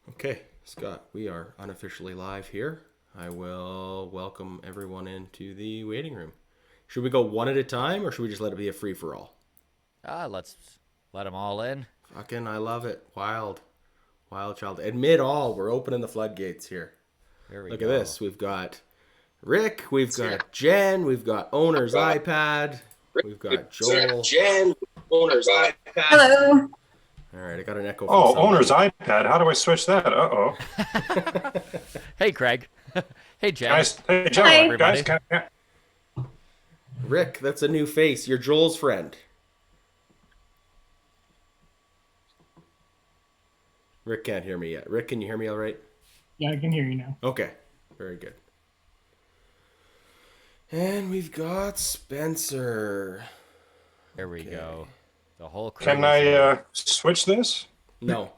Okay, Scott, we are unofficially live here. I will welcome everyone into the waiting room. Should we go one at a time, or should we just let it be a free-for-all? Let's let them all in. Fucking, I love it. Wild child. Admit all. We're opening the floodgates here. Look at this. We've got Rick. We've got Jen. We've got Owner's iPad. We've got Joel. Jen. Owner's iPad. Hello. All right, I got an echo. Oh, Owner's iPad. How do I switch that? Uh-oh. Hey, Craig. Hey, Jen. Guys, hey, Joe, Hi. everybody. Rick, that's a new face. You're Joel's friend. Rick can't hear me yet. Rick, can you hear me all right? Yeah, I can hear you now. Okay, very good. And we've got Spencer. There we go. The whole crew. Can I switch this? No.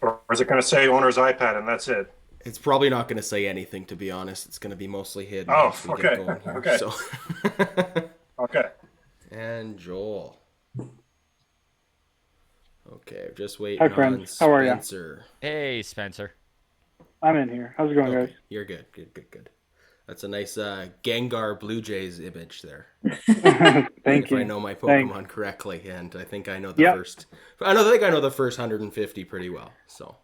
Or is it going to say Owner's iPad and that's it? It's probably not going to say anything, to be honest. It's going to be mostly hidden. Oh, once we okay. get going here. Okay. So. Okay. And Joel. Okay, just waiting Hi, friends. How are ya? Spencer. Hey, Spencer. I'm in here. How's it going, Okay, guys? you're good. Good. That's a nice Gengar Blue Jays image there. Thank you. If I know my Pokemon correctly, and I think I know the first. I think I know the first 150 pretty well. So.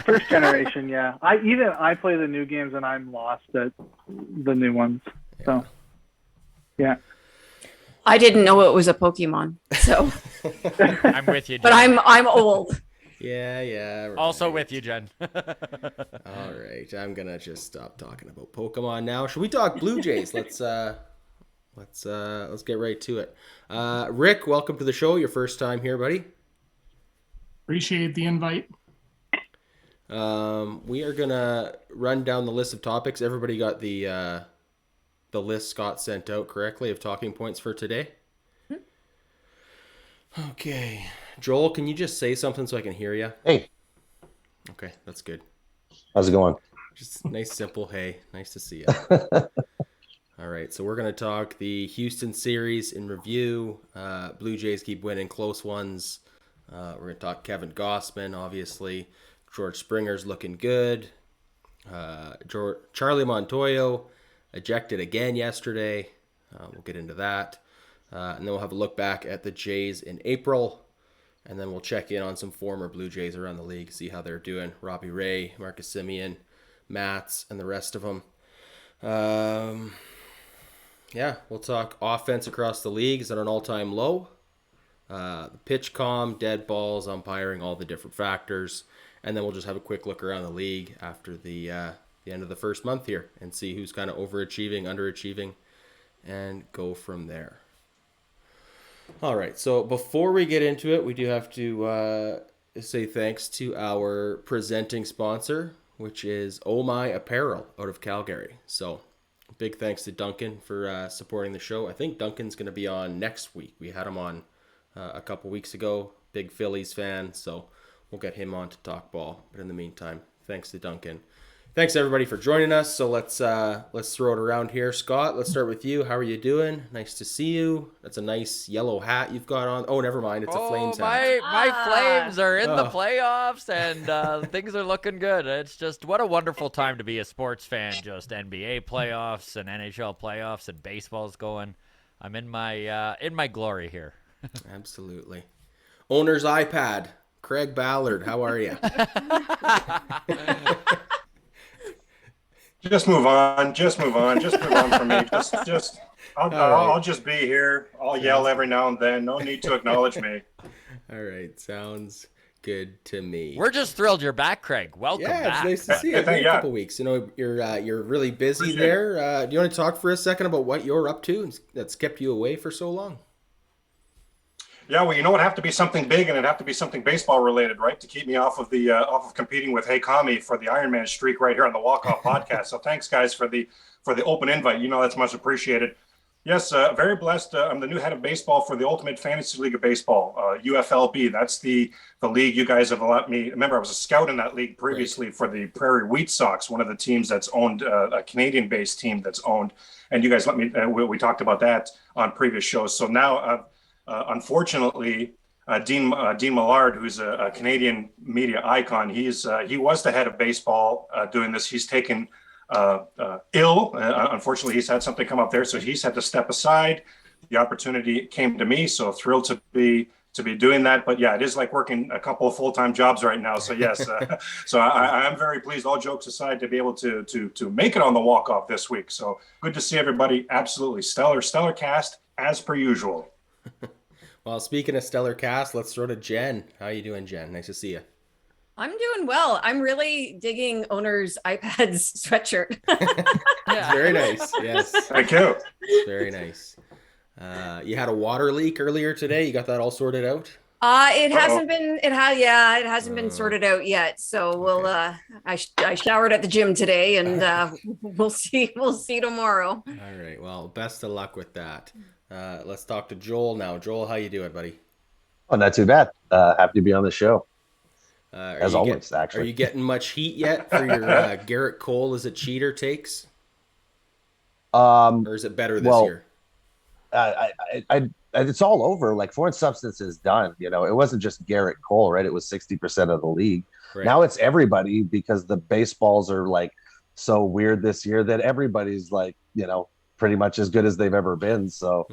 First generation, yeah. I play the new games and I'm lost at the new ones. So, yeah. I didn't know it was a Pokemon, so. I'm with you, Jen. But I'm old. Yeah. Right. Also with you, Jen. All right, I'm gonna just stop talking about Pokemon now. Should we talk Blue Jays? Let's get right to it. Rick, welcome to the show. Your first time here, buddy. Appreciate the invite. We are gonna run down the list of topics. Everybody got the list Scott sent out correctly of talking points for today. Okay, Joel, can you just say something so I can hear you? Hey. Okay, that's good. How's it going? Just nice, simple. Hey, nice to see you. All right, so we're gonna talk the Houston series in review. Blue Jays keep winning close ones. We're gonna talk Kevin Gossman, obviously. George Springer's looking good. Charlie Montoyo ejected again yesterday. We'll get into that. And then we'll have a look back at the Jays in April. And then we'll check in on some former Blue Jays around the league, see how they're doing. Robbie Ray, Marcus Simeon, Mats, and the rest of them. We'll talk offense across the league is at an all-time low. The pitch comm, dead balls, umpiring, all the different factors. And then we'll just have a quick look around the league after the end of the first month here and see who's kind of overachieving, underachieving, and go from there. All right, so before we get into it, we do have to say thanks to our presenting sponsor, which is Oh My Apparel out of Calgary. So big thanks to Duncan for supporting the show. I think Duncan's going to be on next week. We had him on a couple weeks ago. Big Phillies fan, so we'll get him on to talk ball. But in the meantime, thanks to Duncan. Thanks everybody for joining us. So let's throw it around here. Scott, let's start with you. How are you doing? Nice to see you. That's a nice yellow hat you've got on. Oh, never mind. It's a Flames hat. My Flames are in the playoffs, and things are looking good. It's just what a wonderful time to be a sports fan. Just NBA playoffs and NHL playoffs and baseball's going. I'm in my glory here. Absolutely. Owner's iPad. Craig Ballard, how are you? Just move on from me. I'll just be here. I'll yell every now and then. No need to acknowledge me. All right, sounds good to me. We're just thrilled you're back, Craig. Welcome back. Yeah, it's nice to see you. It's been a couple weeks. You know, you're really busy Appreciate there. Do you want to talk for a second about what you're up to that's kept you away for so long? Yeah, well, it'd have to be something big, and it'd have to be something baseball related, right, to keep me off of competing with Hey Kami for the Ironman streak right here on the Walkoff podcast. So thanks, guys, for the open invite. That's much appreciated. Yes, very blessed. I'm the new head of baseball for the Ultimate Fantasy League of Baseball, UFLB. That's the league you guys have let me. Remember, I was a scout in that league previously for the Prairie Wheat Sox, one of the teams that's owned, a Canadian-based team that's owned. And you guys let me. We talked about that on previous shows. So now. Unfortunately, Dean Millard, who's a Canadian media icon. He was the head of baseball doing this. He's taken ill. Unfortunately, he's had something come up there, so he's had to step aside. The opportunity came to me, so thrilled to be doing that. But yeah, it is like working a couple of full-time jobs right now. So yes, so I'm very pleased, all jokes aside, to be able to make it on the walk-off this week. So good to see everybody. Absolutely stellar cast as per usual. Well, speaking of stellar cast, let's throw to Jen. How you doing, Jen? Nice to see you. I'm doing well. I'm really digging owner's iPad's sweatshirt. Yeah. Very nice. Yes. Thank you. Very nice. You had a water leak earlier today. You got that all sorted out? It hasn't been. It hasn't been sorted out yet. So we'll. I showered at the gym today, and we'll see. We'll see tomorrow. All right. Well, best of luck with that. Let's talk to Joel now. Joel, how you doing, buddy? Oh, not too bad. Happy to be on the show. As always, actually. Are you getting much heat yet for your Garrett Cole as a cheater takes? Or is it better this year? It's all over. Like, foreign substance is done. You know, it wasn't just Garrett Cole, right? It was 60% of the league. Right. Now it's everybody, because the baseballs are like so weird this year that everybody's like, you know, pretty much as good as they've ever been. So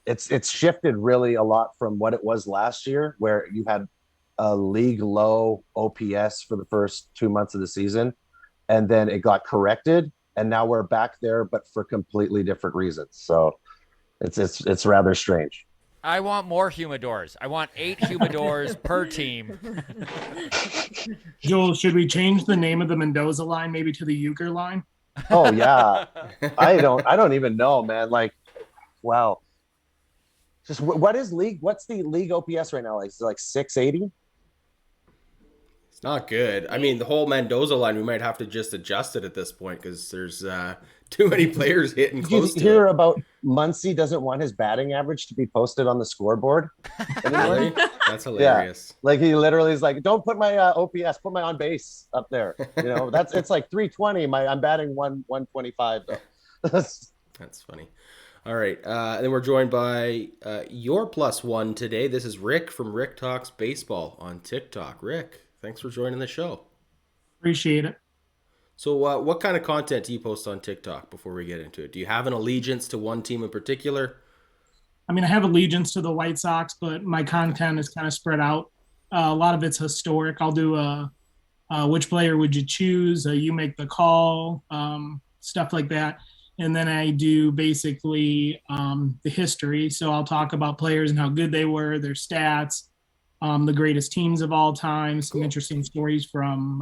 it's shifted really a lot from what it was last year, where you had a league low OPS for the first 2 months of the season, and then it got corrected, and now we're back there, but for completely different reasons. So it's rather strange. I want more humidors. I want 8 humidors per team. Joel, should we change the name of the Mendoza line maybe to the Euchre line? Oh yeah. I don't even know, man. Like, wow. Just what's the league OPS right now? Like, is it like 680? It's not good. I mean, the whole Mendoza line, we might have to just adjust it at this point, because there's too many players hitting close to it. Did you hear about Muncy doesn't want his batting average to be posted on the scoreboard? Really? That's hilarious. Yeah. Like, he literally is like, don't put my OPS, put my on base up there. You know, it's like 320. I'm batting 125 though. That's funny. All right. And then we're joined by your +1 today. This is Rick from Rick Talks Baseball on TikTok. Rick, thanks for joining the show. Appreciate it. So what kind of content do you post on TikTok before we get into it? Do you have an allegiance to one team in particular? I mean, I have allegiance to the White Sox, but my content is kind of spread out. A lot of it's historic. I'll do which player would you choose? You make the call, stuff like that. And then I do basically the history. So I'll talk about players and how good they were, their stats, the greatest teams of all time, some interesting stories from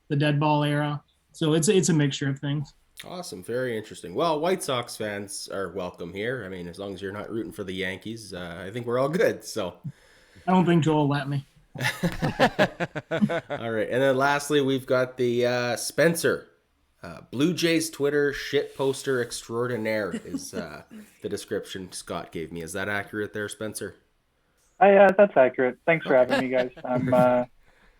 the dead ball era. So it's a mixture of things. Awesome. Very interesting. Well, White Sox fans are welcome here. I mean, as long as you're not rooting for the Yankees, I think we're all good. So I don't think Joel let me. All right. And then lastly, we've got the Spencer. Blue Jays Twitter shit poster extraordinaire is the description Scott gave me. Is that accurate there, Spencer? That's accurate. Thanks for having me, guys.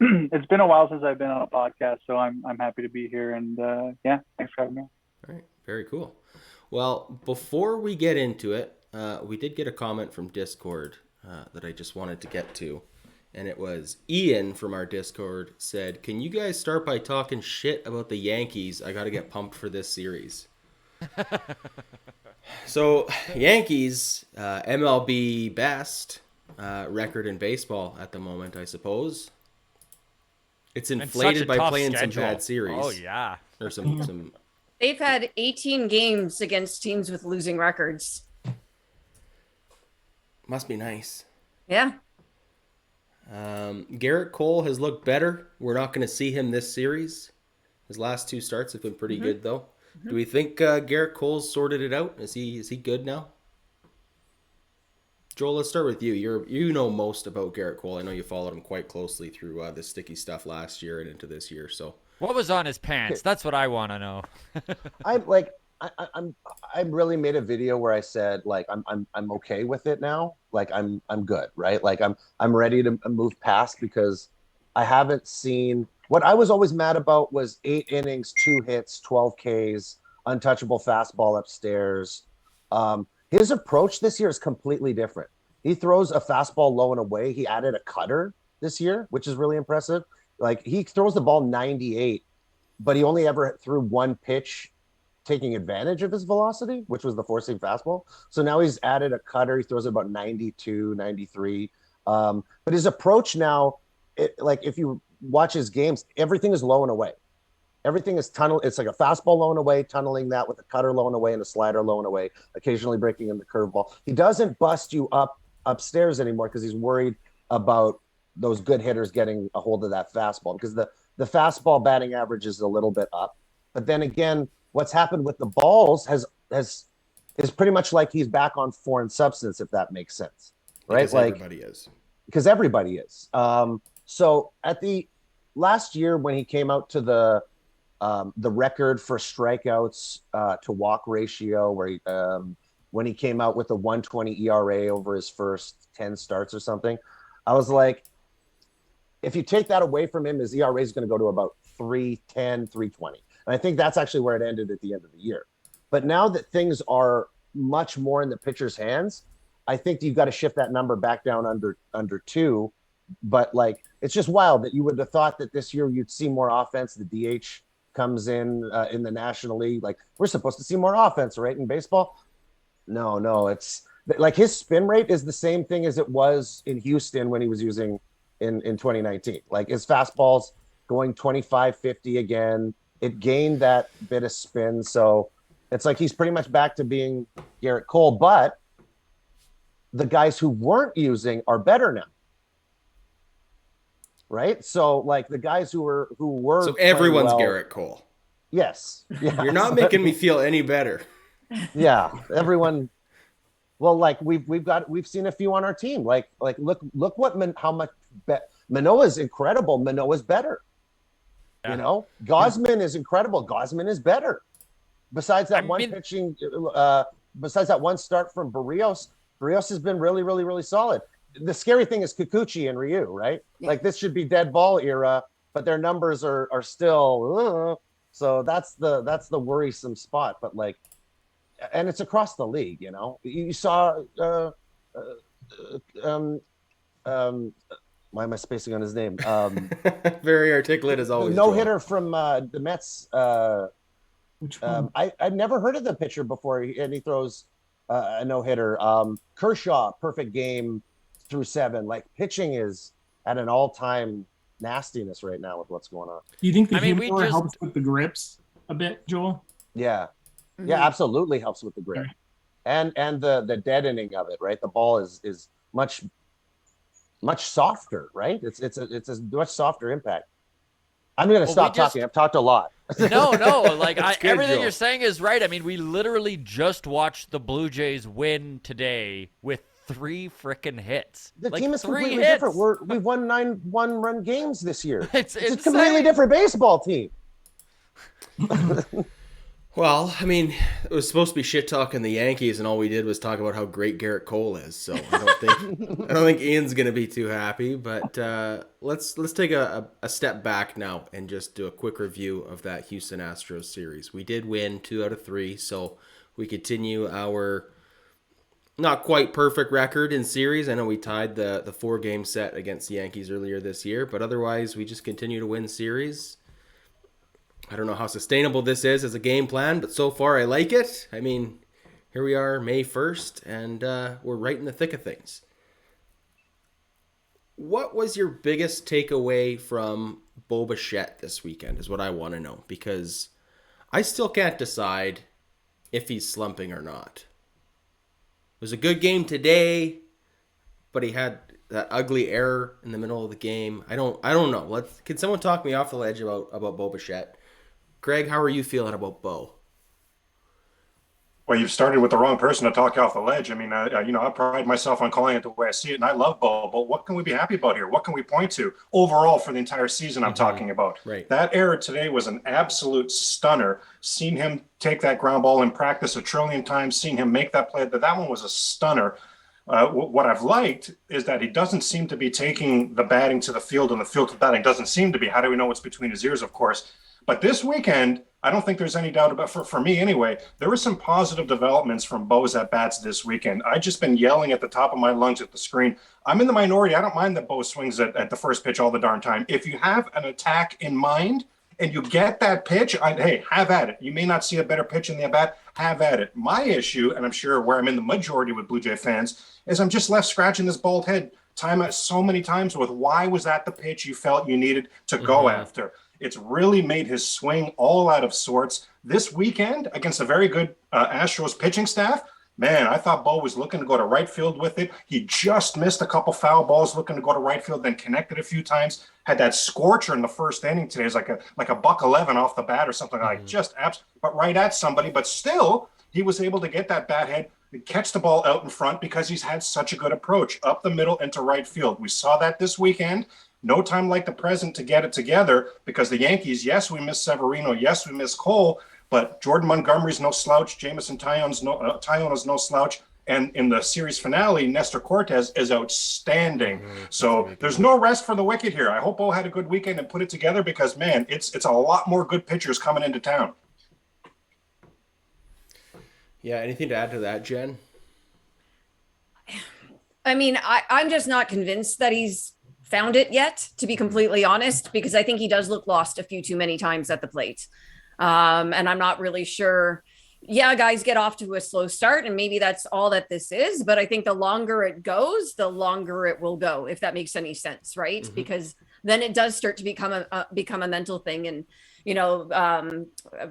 It's been a while since I've been on a podcast, so I'm happy to be here. And thanks for having me. All right, very cool. Well, before we get into it, we did get a comment from Discord that I just wanted to get to. And it was Ian from our Discord said, "Can you guys start by talking shit about the Yankees? I got to get pumped for this series." So, Yankees, MLB best record in baseball at the moment, I suppose. It's inflated by playing some bad series. Oh, yeah. Or some. They've had 18 games against teams with losing records. Must be nice. Yeah. Garrett Cole has looked better. We're not going to see him this series. His last 2 starts have been pretty good, though. Do we think Garrett Cole's sorted it out? Is he good now? Joel, let's start with you. You know most about Garrett Cole. I know you followed him quite closely through the sticky stuff last year and into this year. So, what was on his pants? That's what I want to know. I really made a video where I said, like, I'm okay with it now. Like, I'm good, right? Like, I'm ready to move past, because I haven't seen what I was always mad about was 8 innings, 2 hits, 12 Ks, untouchable fastball upstairs. His approach this year is completely different. He throws a fastball low and away. He added a cutter this year, which is really impressive. Like he throws the ball 98, but he only ever threw one pitch taking advantage of his velocity, which was the four-seam fastball. So now he's added a cutter. He throws it about 92, 93. But his approach now, like if you watch his games, everything is low and away. Everything is tunnel. It's like a fastball low and away, tunneling that with a cutter low and away and a slider low and away, occasionally breaking in the curveball. He doesn't bust you upstairs anymore because he's worried about those good hitters getting a hold of that fastball, because the fastball batting average is a little bit up. But then again, what's happened with the balls is pretty much like he's back on foreign substance, if that makes sense, right? Because everybody is. Because everybody is. So at the last year when he came out to the record for strikeouts to walk ratio, where he, when he came out with a 1.20 ERA over his first 10 starts or something, I was like, if you take that away from him, his ERA is going to go to about 3.10, 3.20. And I think that's actually where it ended at the end of the year. But now that things are much more in the pitcher's hands, I think you've got to shift that number back down under 2. But like, it's just wild that you would have thought that this year you'd see more offense. The DH comes in the National League. Like, we're supposed to see more offense, right? In baseball. No, it's like his spin rate is the same thing as it was in Houston when he was using in 2019. Like his fastball's going 25, 50 again. It gained that bit of spin. So it's like he's pretty much back to being Garrett Cole, but the guys who weren't using are better now. Right? So like the guys who were so everyone's Garrett Cole. Yes. You're not making me feel any better. Yeah, everyone. Well, like we've seen a few on our team. Like look how much Manoah's incredible. Manoah's better. Yeah. You know, Gausman is incredible. Gausman is better. Besides that pitching, besides that one start from Barrios has been really, really, really solid. The scary thing is Kikuchi and Ryu, right? Yeah. Like this should be dead ball era, but their numbers are still. So that's the worrisome spot. But like, and it's across the league. You know, you saw. Why am I spacing on his name? Very articulate as always. No hitter from the Mets. Which one? I've never heard of the pitcher before, and he throws a no hitter. Kershaw, perfect game through 7. Like pitching is at an all-time nastiness right now with what's going on. Do you think the humor helps with the grips a bit, Joel? Yeah, yeah, absolutely helps with the grip, and the deadening of it. Right, the ball is much softer. Right, it's a much softer impact. I'm going to stop talking. I've talked a lot. No. Like everything you're saying is right. I mean, we literally just watched the Blue Jays win today with 3 freaking hits. The team is completely different. We've won 9 one-run games this year. It's a completely different baseball team. Well, I mean, it was supposed to be shit talking the Yankees, and all we did was talk about how great Garrett Cole is. So I don't think Ian's gonna be too happy. But let's take a step back now and just do a quick review of that Houston Astros series. We did win 2 out of 3, so we continue our not quite perfect record in series. I know we tied the 4-game set against the Yankees earlier this year, but otherwise we just continue to win series. I don't know how sustainable this is as a game plan, but so far I like it. I mean, here we are May 1st, and we're right in the thick of things. What was your biggest takeaway from Bichette this weekend is what I want to know, because I still can't decide if he's slumping or not. It was a good game today, but he had that ugly error in the middle of the game. I don't know. Can someone talk me off the ledge about Bichette? Greg, how are you feeling about Bo? Well, you've started with the wrong person to talk off the ledge. I mean, I pride myself on calling it the way I see it, and I love Bo. But what can we be happy about here? What can we point to overall for the entire season I'm talking about? Right. That error today was an absolute stunner. Seen him take that ground ball in practice 1 trillion times, seen him make that play. That one was a stunner. What I've liked is that he doesn't seem to be taking the batting to the field, and the field to batting doesn't seem to be. How do we know what's between his ears, of course? But this weekend, I don't think there's any doubt about, for me anyway, there were some positive developments from Bo's at-bats this weekend. I've just been yelling at the top of my lungs at the screen. I'm in the minority. I don't mind that Bo swings at the first pitch all the darn time. If you have an attack in mind and you get that pitch, hey, have at it. You may not see a better pitch in the at-bat. Have at it. My issue, and I'm sure where I'm in the majority with Blue Jay fans, is I'm just left scratching this bald head so many times with why was that the pitch you felt you needed to go after? It's really made his swing all out of sorts. This weekend against a very good Astros pitching staff, man, I thought Bo was looking to go to right field with it. He just missed a couple foul balls looking to go to right field, then connected a few times. Had that scorcher in the first inning today. It's like a $111 off the bat or something like just but right at somebody. But still, he was able to get that bat head and catch the ball out in front because he's had such a good approach up the middle into right field. We saw that this weekend. No time like the present to get it together because the Yankees, yes, we miss Severino. Yes, we miss Cole, but Jordan Montgomery's no slouch. Jamison Tyone is no slouch. And in the series finale, Nestor Cortez is outstanding. So there's no rest for the wicked here. I hope Bo had a good weekend and put it together because, man, it's a lot more good pitchers coming into town. Yeah, anything to add to that, Jen? I mean, I'm just not convinced that he's found it yet, to be completely honest, because I think he does look lost a few too many times at the plate. And I'm not really sure. Yeah, guys get off to a slow start, and maybe that's all that this is. But I think the longer it goes, the longer it will go, if that makes any sense, right? Because then it does start to become a mental thing. And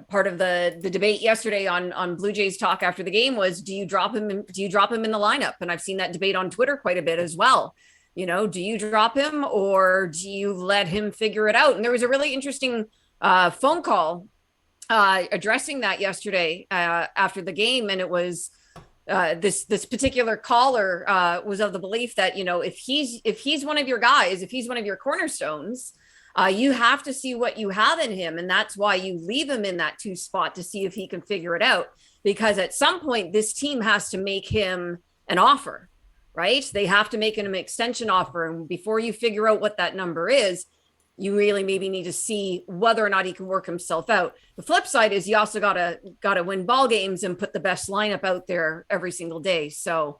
part of the debate yesterday on Blue Jays Talk after the game was, do you drop him in the lineup? And I've seen that debate on Twitter quite a bit as well. Do you drop him or do you let him figure it out? And there was a really interesting phone call addressing that yesterday after the game. And it was this particular caller was of the belief that, if he's one of your guys, if he's one of your cornerstones, you have to see what you have in him. And that's why you leave him in that 2 spot to see if he can figure it out. Because at some point, this team has to make him an offer. Right? They have to make him an extension offer. And before you figure out what that number is, you really maybe need to see whether or not he can work himself out. The flip side is you also gotta win ball games and put the best lineup out there every single day. So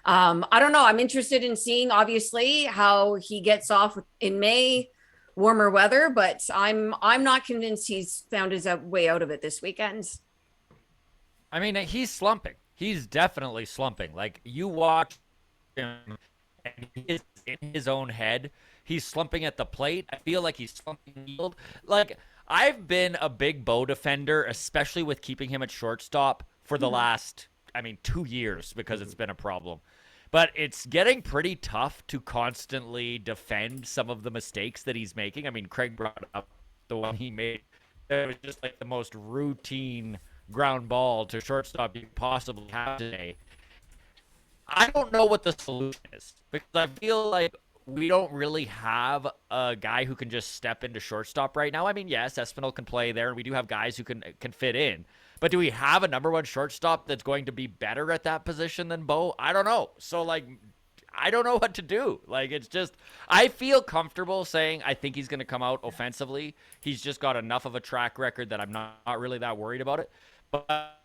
I don't know. I'm interested in seeing, obviously, how he gets off in May, warmer weather, but I'm not convinced he's found his way out of it this weekend. I mean, he's slumping. He's definitely slumping. Like, you watch him and he's in his own head. He's slumping at the plate. I feel like he's slumping field. Like, I've been a big Bo defender, especially with keeping him at shortstop for the last, 2 years, because it's been a problem. But it's getting pretty tough to constantly defend some of the mistakes that he's making. I mean, Craig brought up the one he made. It was just like the most routine ground ball to shortstop you possibly have today. I don't know what the solution is, because I feel like we don't really have a guy who can just step into shortstop right now. I mean, yes, Espinal can play there, and we do have guys who can fit in. But do we have a number one shortstop that's going to be better at that position than Bo? I don't know. So, I don't know what to do. It's just, I feel comfortable saying I think he's going to come out offensively. He's just got enough of a track record that I'm not really that worried about it. But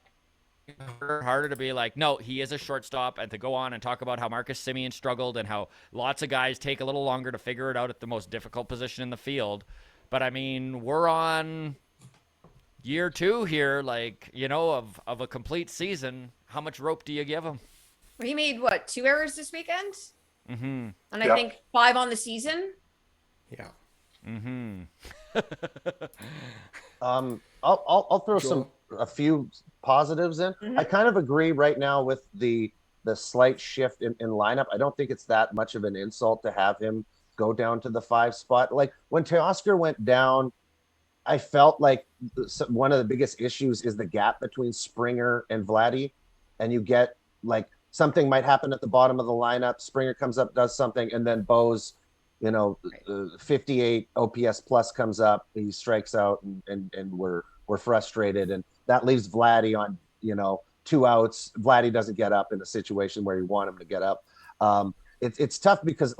harder to be like, no, he is a shortstop, and to go on and talk about how Marcus Simeon struggled and how lots of guys take a little longer to figure it out at the most difficult position in the field. But we're on year 2 here, of a complete season. How much rope do you give him? He made 2 errors this weekend? Mm-hmm. And I think 5 on the season. Yeah. Mm-hmm. I'll throw a few positives in. I kind of agree right now with the slight shift in lineup. I don't think it's that much of an insult to have him go down to the 5 spot. Like, when Teoscar went down, I felt like one of the biggest issues is the gap between Springer and Vladdy, and you get something might happen at the bottom of the lineup. Springer comes up, does something, and then Bo's 58 OPS plus comes up, he strikes out, and we're frustrated, and that leaves Vladdy on 2 outs. Vladdy doesn't get up in a situation where you want him to get up. It's tough because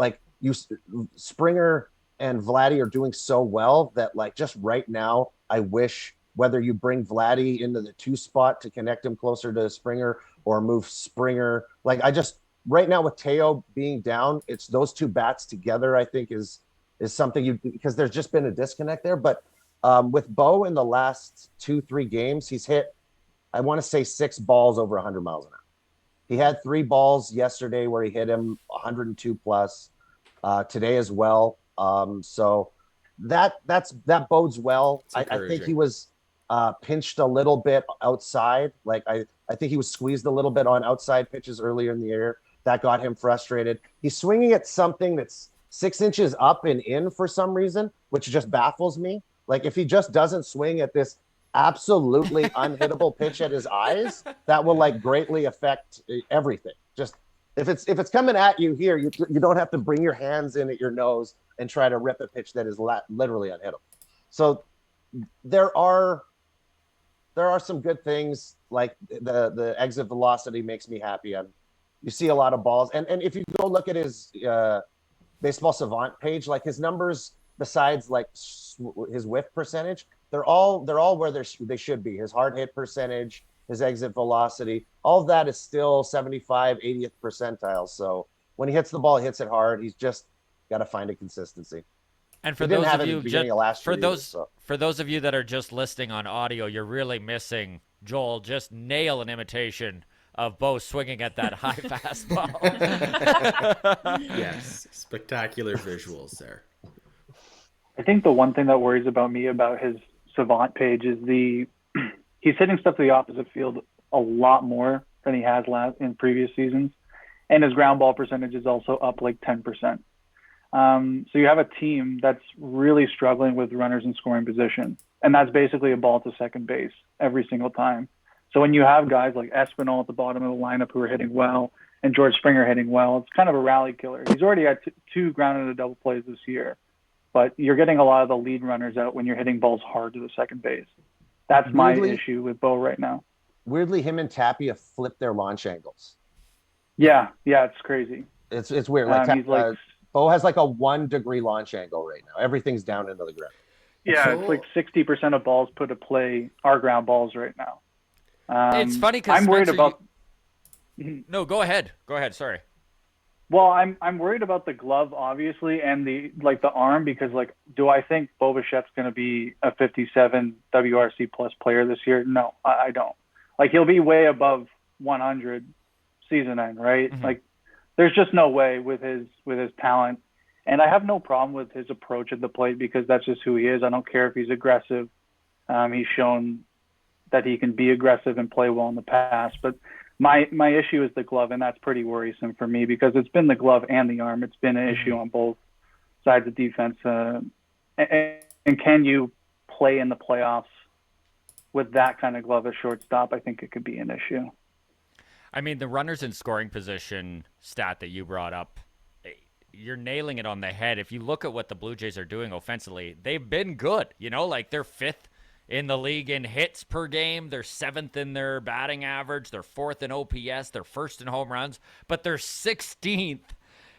Springer and Vladdy are doing so well that like just right now, I wish whether you bring Vladdy into the 2 spot to connect him closer to Springer or move Springer. Like I just right now with Teo being down, it's those 2 bats together, I think is something because there's just been a disconnect there. But with Bo in the last 2-3 games, he's hit, I want to say 6 balls over 100 miles an hour. He had 3 balls yesterday where he hit him 102 plus today as well. So that bodes well. I think he was pinched a little bit outside. Like I think he was squeezed a little bit on outside pitches earlier in the year. That got him frustrated. He's swinging at something that's 6 inches up and in for some reason, which just baffles me. Like if he just doesn't swing at this absolutely unhittable pitch at his eyes, that will like greatly affect everything. Just if it's coming at you here, you don't have to bring your hands in at your nose and try to rip a pitch that is literally unhittable. So there are some good things, like the exit velocity makes me happy. You see a lot of balls, and if you go look at his Baseball Savant page, like his numbers besides like his whiff percentage, they're all where they should be. His hard hit percentage, his exit velocity, all of that is still 75, 80th percentile. So when he hits the ball, he hits it hard. He's just got to find a consistency. And for those of you that are just listening on audio, you're really missing Joel just nail an imitation of Bo swinging at that high fastball. Yes, spectacular visuals there. I think the one thing that worries about me about his Savant page is he's hitting stuff to the opposite field a lot more than he has in previous seasons, and his ground ball percentage is also up like 10%. So you have a team that's really struggling with runners in scoring position, and that's basically a ball to second base every single time. So when you have guys like Espinal at the bottom of the lineup who are hitting well and George Springer hitting well, it's kind of a rally killer. He's already had 2 grounded and double plays this year, but you're getting a lot of the lead runners out when you're hitting balls hard to the second base. That's my issue with Bo right now. Weirdly, him and Tapia have flipped their launch angles. Yeah, it's crazy. It's weird. Like, Bo has like a 1-degree launch angle right now. Everything's down into the ground. Yeah, it's like 60% of balls put to play are ground balls right now. It's funny because I'm worried about. No, go ahead. Sorry. Well, I'm worried about the glove, obviously, and the arm, because do I think Bo Bichette's going to be a 57 WRC plus player this year? No, I don't. He'll be way above 100 season end, right? Mm-hmm. There's just no way with his talent, and I have no problem with his approach at the plate because that's just who he is. I don't care if he's aggressive. He's shown that he can be aggressive and play well in the past, but my issue is the glove, and that's pretty worrisome for me because it's been the glove and the arm. It's been an issue on both sides of defense. And can you play in the playoffs with that kind of glove at shortstop? I think it could be an issue. I mean, the runners in scoring position stat that you brought up, you're nailing it on the head. If you look at what the Blue Jays are doing offensively, they've been good. They're 5th in the league in hits per game. They're 7th in their batting average. They're 4th in OPS. They're 1st in home runs. But they're 16th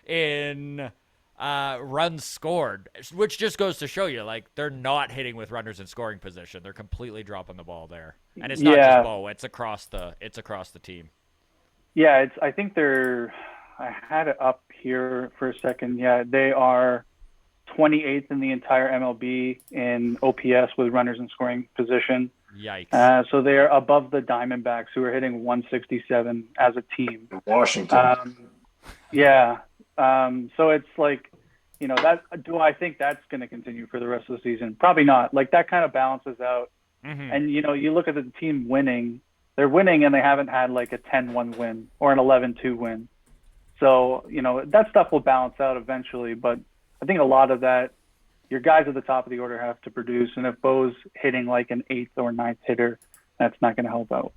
in runs scored, which just goes to show you, they're not hitting with runners in scoring position. They're completely dropping the ball there. And it's not just Bo. It's across the team. Yeah, I think I had it up here for a second. Yeah, they are 28th in the entire MLB in OPS with runners in scoring position. Yikes. So they're above the Diamondbacks, who are hitting 167 as a team. Washington. So it's do I think that's going to continue for the rest of the season? Probably not. That kind of balances out. Mm-hmm. And, you look at the team winning. They're winning, and they haven't had a 10-1 win or an 11-2 win. So, that stuff will balance out eventually, but I think a lot of that, your guys at the top of the order have to produce, and if Bo's hitting an 8th or 9th hitter, that's not going to help out.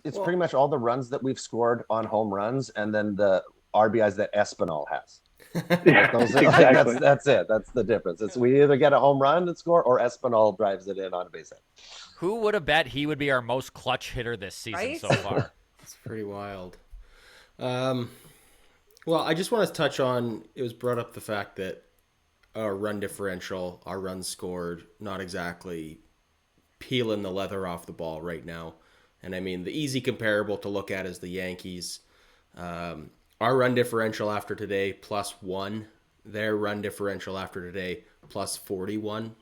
It's pretty much all the runs that we've scored on home runs, and then the RBIs that Espinal has. Exactly. That's it. That's the difference. It's we either get a home run and score, or Espinal drives it in on a base hit. Who would have bet he would be our most clutch hitter this season so far? It's pretty wild. Well, I just want to touch on, it was brought up the fact that our run differential, our runs scored, not exactly peeling the leather off the ball right now. And I mean, the easy comparable to look at is the Yankees. Our run differential after today, +1. Their run differential after today, +41.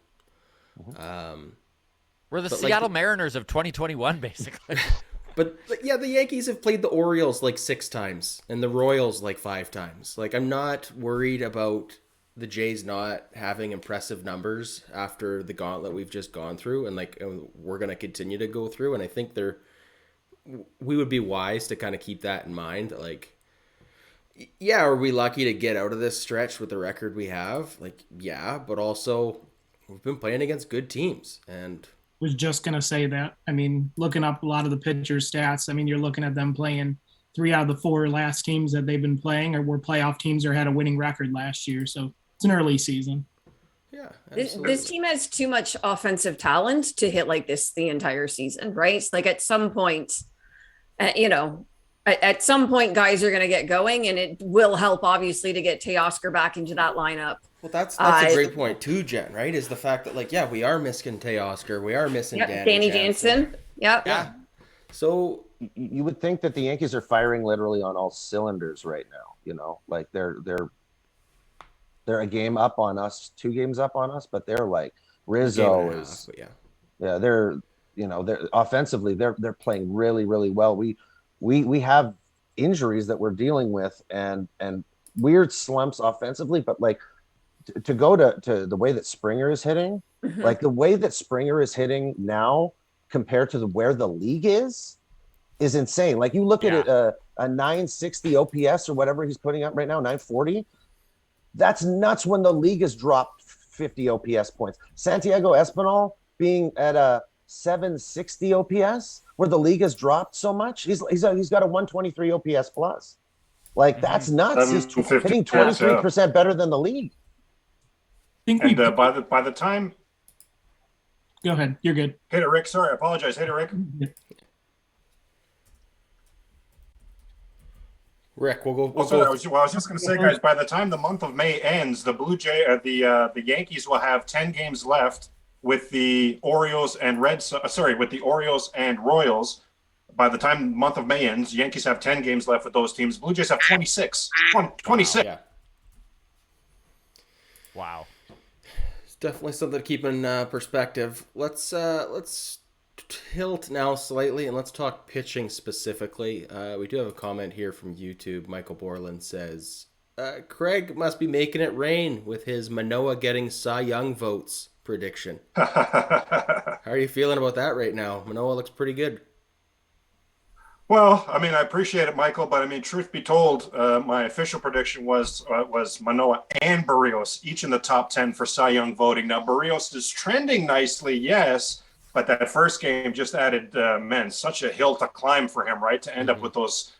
We're the Seattle Mariners of 2021, basically. But yeah, the Yankees have played the Orioles like 6 times and the Royals like 5 times. Like, I'm not worried about the Jays not having impressive numbers after the gauntlet we've just gone through, and like we're going to continue to go through. And I think we would be wise to kind of keep that in mind. Like, yeah, are we lucky to get out of this stretch with the record we have? Like, yeah, but also we've been playing against good teams. And was just going to say that. I mean, looking up a lot of the pitchers' stats, I mean, you're looking at them playing 3 out of the 4 last teams that they've been playing or were playoff teams or had a winning record last year. So it's an early season. Yeah, this team has too much offensive talent to hit like this the entire season, right? Like at some point, at some point, guys are going to get going, and it will help, obviously, to get Teoscar back into that lineup. Well, that's a great point too, Jen, right? Is the fact that, like, yeah, we are missing Teoscar, we are missing Danny Jansen. Yep. Yeah. So you would think that the Yankees are firing literally on all cylinders right now. You know, like they're a game up on us, 2 games up on us, but they're like Rizzo is. They're offensively they're playing really, really well. We have injuries that we're dealing with and weird slumps offensively, but like to go to the way that Springer is hitting, like the way that Springer is hitting now compared to where the league is insane. Like you look at it, a 960 OPS or whatever he's putting up right now, 940. That's nuts when the league has dropped 50 OPS points. Santiago Espinal being at a 760 OPS where the league has dropped so much. He's got a 123 OPS plus. Like that's nuts. He's hitting 23% better than the league. And by the time, go ahead, you're good. Hit it, Rick. Sorry, I apologize. Hit it, Rick. Rick, we'll go. I was just going to say, guys, by the time the month of May ends, the the Yankees will have 10 games left with the Orioles and with the Orioles and Royals. By the time the month of May ends, Yankees have 10 games left with those teams. Blue Jays have 26. 26. Yeah. Wow. It's definitely something to keep in perspective. Let's tilt now slightly and let's talk pitching specifically. We do have a comment here from YouTube. Michael Borland says, Craig must be making it rain with his Manoah getting Cy Young votes prediction. How are you feeling about that right now? Manoah looks pretty good. Well, I mean, I appreciate it, Michael, but I mean, truth be told, my official prediction was Manoah and Barrios, each in the top 10 for Cy Young voting. Now, Barrios is trending nicely, yes, but that first game just added, such a hill to climb for him, right? To end up with those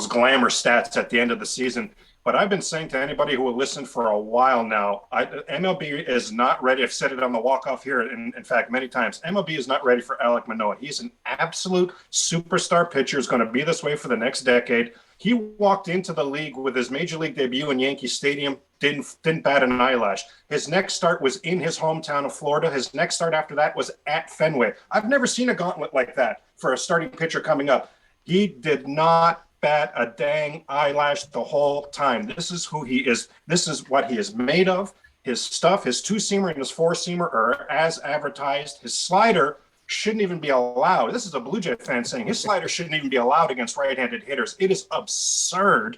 glamour stats at the end of the season. But I've been saying to anybody who will listen for a while now, MLB is not ready. I've said it on the walk-off here, in fact, many times. MLB is not ready for Alek Manoah. He's an absolute superstar pitcher. Is going to be this way for the next decade. He walked into the league with his major league debut in Yankee Stadium, didn't bat an eyelash. His next start was in his hometown of Florida. His next start after that was at Fenway. I've never seen a gauntlet like that for a starting pitcher coming up. He did not bat a dang eyelash the whole time. This is who he is. This is what he is made of. His stuff, his 2-seamer and his 4-seamer are as advertised. His slider shouldn't even be allowed. This is a Blue Jay fan saying his slider shouldn't even be allowed against right-handed hitters. It is absurd.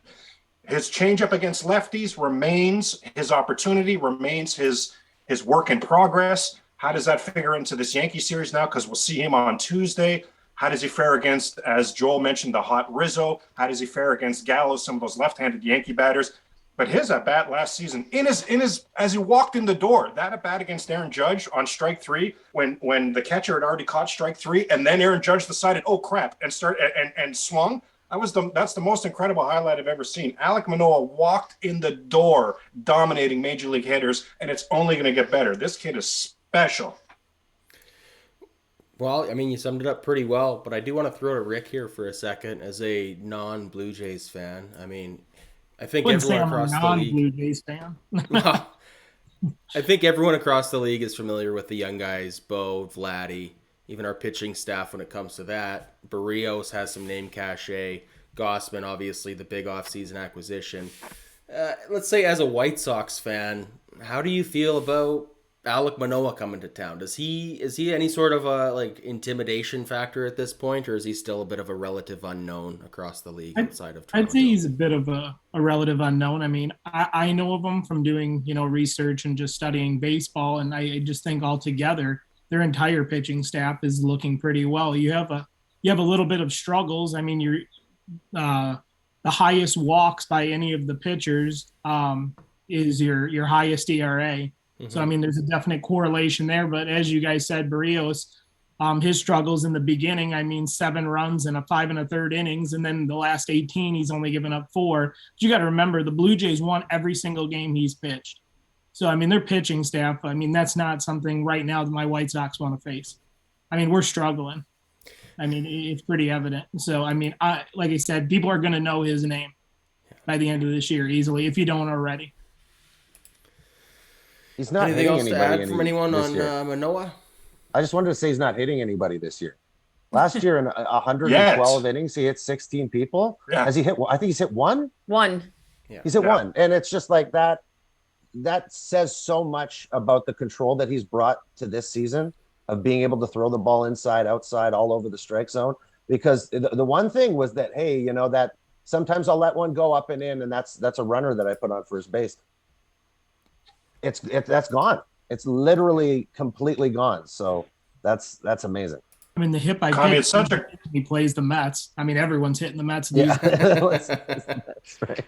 His changeup against lefties remains his opportunity, remains his work in progress. How does that figure into this Yankee series now? Because we'll see him on Tuesday. How does he fare against, as Joel mentioned, the hot Rizzo? How does he fare against Gallows, some of those left-handed Yankee batters? But his at-bat last season, as he walked in the door, that at-bat against Aaron Judge on strike 3, when the catcher had already caught strike 3, and then Aaron Judge decided, oh crap, and swung. That's the most incredible highlight I've ever seen. Alek Manoah walked in the door, dominating major league hitters, and it's only going to get better. This kid is special. Well, I mean, you summed it up pretty well, but I do want to throw to Rick here for a second as a non-Blue Jays fan. I mean, I think Wouldn't say everyone I'm a across the league. non-Blue Jays fan. Well, I think everyone across the league is familiar with the young guys, Bo, Vladdy, even our pitching staff when it comes to that. Barrios has some name cachet. Gossman, obviously, the big offseason acquisition. Let's say as a White Sox fan, how do you feel about Alek Manoah coming to town? Is he any sort of a intimidation factor at this point, or is he still a bit of a relative unknown across the league outside of Toronto? I'd say he's a bit of a relative unknown. I mean, I know of him from doing research and just studying baseball, and I just think altogether their entire pitching staff is looking pretty well. You have a little bit of struggles. I mean, you're the highest walks by any of the pitchers is your highest ERA. So, I mean, there's a definite correlation there. But as you guys said, Barrios, his struggles in the beginning, I mean, 7 runs in a 5 1/3 innings. And then the last 18, he's only given up 4. But you got to remember, the Blue Jays won every single game he's pitched. So, I mean, their pitching staff, I mean, that's not something right now that my White Sox want to face. I mean, we're struggling. I mean, it's pretty evident. So, I mean, like I said, people are going to know his name by the end of this year easily, if you don't already. He's not Anything hitting else to anybody add from anyone on Manoah? Manoah? I just wanted to say he's not hitting anybody this year. Last year in 112 innings, he hit 16 people. Yeah. Has he hit? I think he's hit one. One. Yeah. He's hit one, and it's just like that. That says so much about the control that he's brought to this season of being able to throw the ball inside, outside, all over the strike zone. Because the one thing was that, hey, that sometimes I'll let one go up and in, and that's a runner that I put on first base. That's gone. It's literally completely gone. So that's amazing. I mean, the hip he plays the Mets. I mean, everyone's hitting the Mets. Yeah, that's right.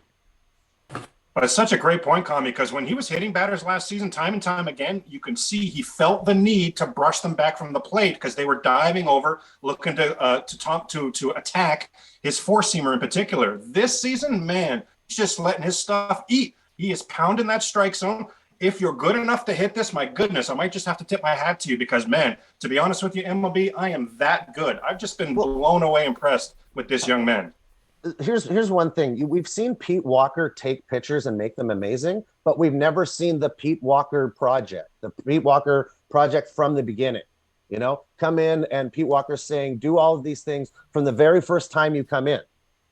But it's such a great point, Kami, because when he was hitting batters last season, time and time again, you can see he felt the need to brush them back from the plate because they were diving over, looking to attack his four-seamer in particular. This season, man, he's just letting his stuff eat. He is pounding that strike zone. If you're good enough to hit this, my goodness, I might just have to tip my hat to you because, man, to be honest with you, MLB, I am that good. I've just been blown away impressed with this young man. Here's one thing. We've seen Pete Walker take pitchers and make them amazing, but we've never seen the Pete Walker project from the beginning. Come in and Pete Walker's saying, do all of these things from the very first time you come in,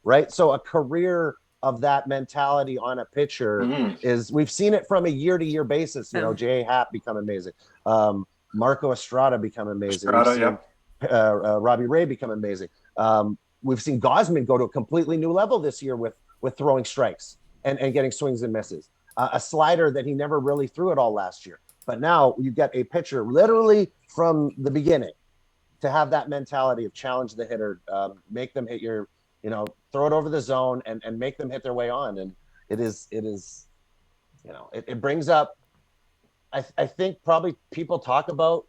right? So a career of that mentality on a pitcher is, we've seen it from a year-to-year basis. J.A. Happ become amazing. Marco Estrada become amazing. Robbie Ray become amazing. We've seen Gausman go to a completely new level this year with throwing strikes and getting swings and misses. A slider that he never really threw at all last year. But now you get a pitcher literally from the beginning to have that mentality of challenge the hitter, make them hit your, throw it over the zone and make them hit their way on. And it brings up, I think probably people talk about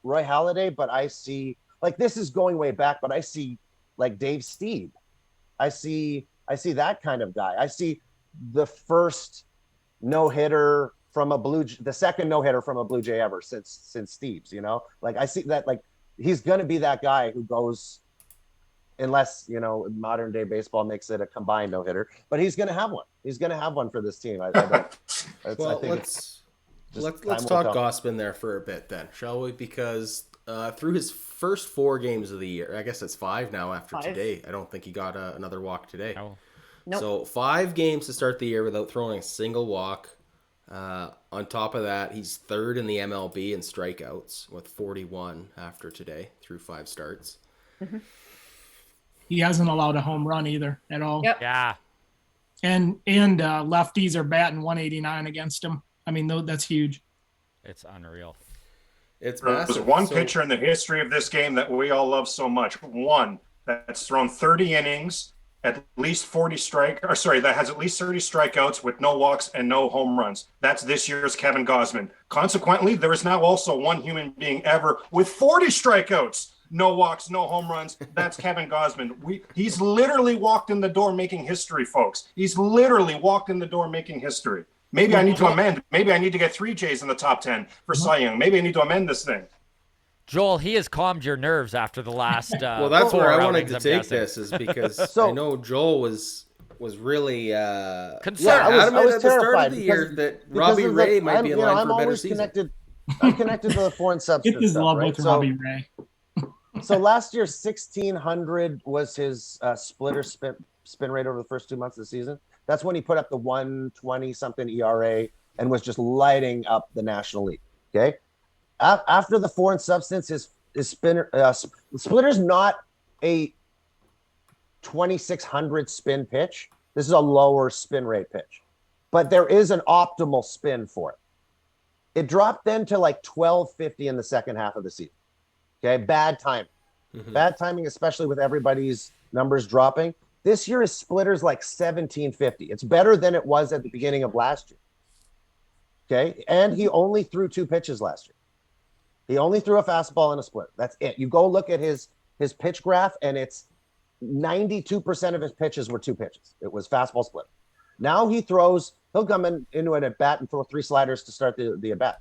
Roy Halladay, but I see, this is going way back, but I see Dave Stieb. I see that kind of guy. I see the first no-hitter from the second no-hitter from a Blue Jay ever since Stieb's, I see that, he's going to be that guy who goes, unless, modern day baseball makes it a combined no-hitter, but he's going to have one. He's going to have one for this team. Let's talk Gossman there for a bit then, shall we? Because through his first 4 games of the year, I guess it's 5 now after today. I don't think he got another walk today. No. Nope. So 5 games to start the year without throwing a single walk. On top of that, he's 3rd in the MLB in strikeouts with 41 after today through 5 starts. Mm-hmm. He hasn't allowed a home run either at all. Yep. Yeah. And lefties are batting 189 against him. I mean, that's huge. It's unreal. It's There's massive. one pitcher in the history of this game that we all love so much. One that's thrown 30 innings, at least 40 that has at least 30 strikeouts with no walks and no home runs. That's this year's Kevin Gausman. Consequently, there is now also one human being ever with 40 strikeouts, no walks, no home runs. That's Kevin Gausman. He's literally walked in the door making history, folks. He's literally walked in the door making history. Maybe I need to amend. Maybe I need to get 3 J's in the top 10 for Cy Young. Maybe I need to amend this thing. Joel, he has calmed your nerves after the last. Well, that's where I wanted outings, to I'm take guessing. this, is because So- I know Joel was really Concerned. Yeah, I adamant was at the start of terrified the year because- that because Robbie of the- Ray might I'm- be in you know, line I'm for a better always season. I'm connected to the foreign substance Get his stuff, love right? with So, Robbie Ray. so last year, 1,600 was his splitter spin rate over the first 2 months of the season. That's when he put up the 120 something ERA and was just lighting up the National League. Okay, after the foreign substance, his splitter's not a 2,600 spin pitch. This is a lower spin rate pitch, but there is an optimal spin for it. It dropped then to like 1,250 in the second half of the season. Okay, bad timing. Bad timing, especially with everybody's numbers dropping. This year his splitter's like 1,750. It's better than it was at the beginning of last year. Okay, and he only threw 2 pitches last year. He only threw a fastball and a splitter. That's it. You go look at his pitch graph, and it's 92% of his pitches were 2 pitches. It was fastball, splitter. Now he'll come into an at bat and throw 3 sliders to start the at bat.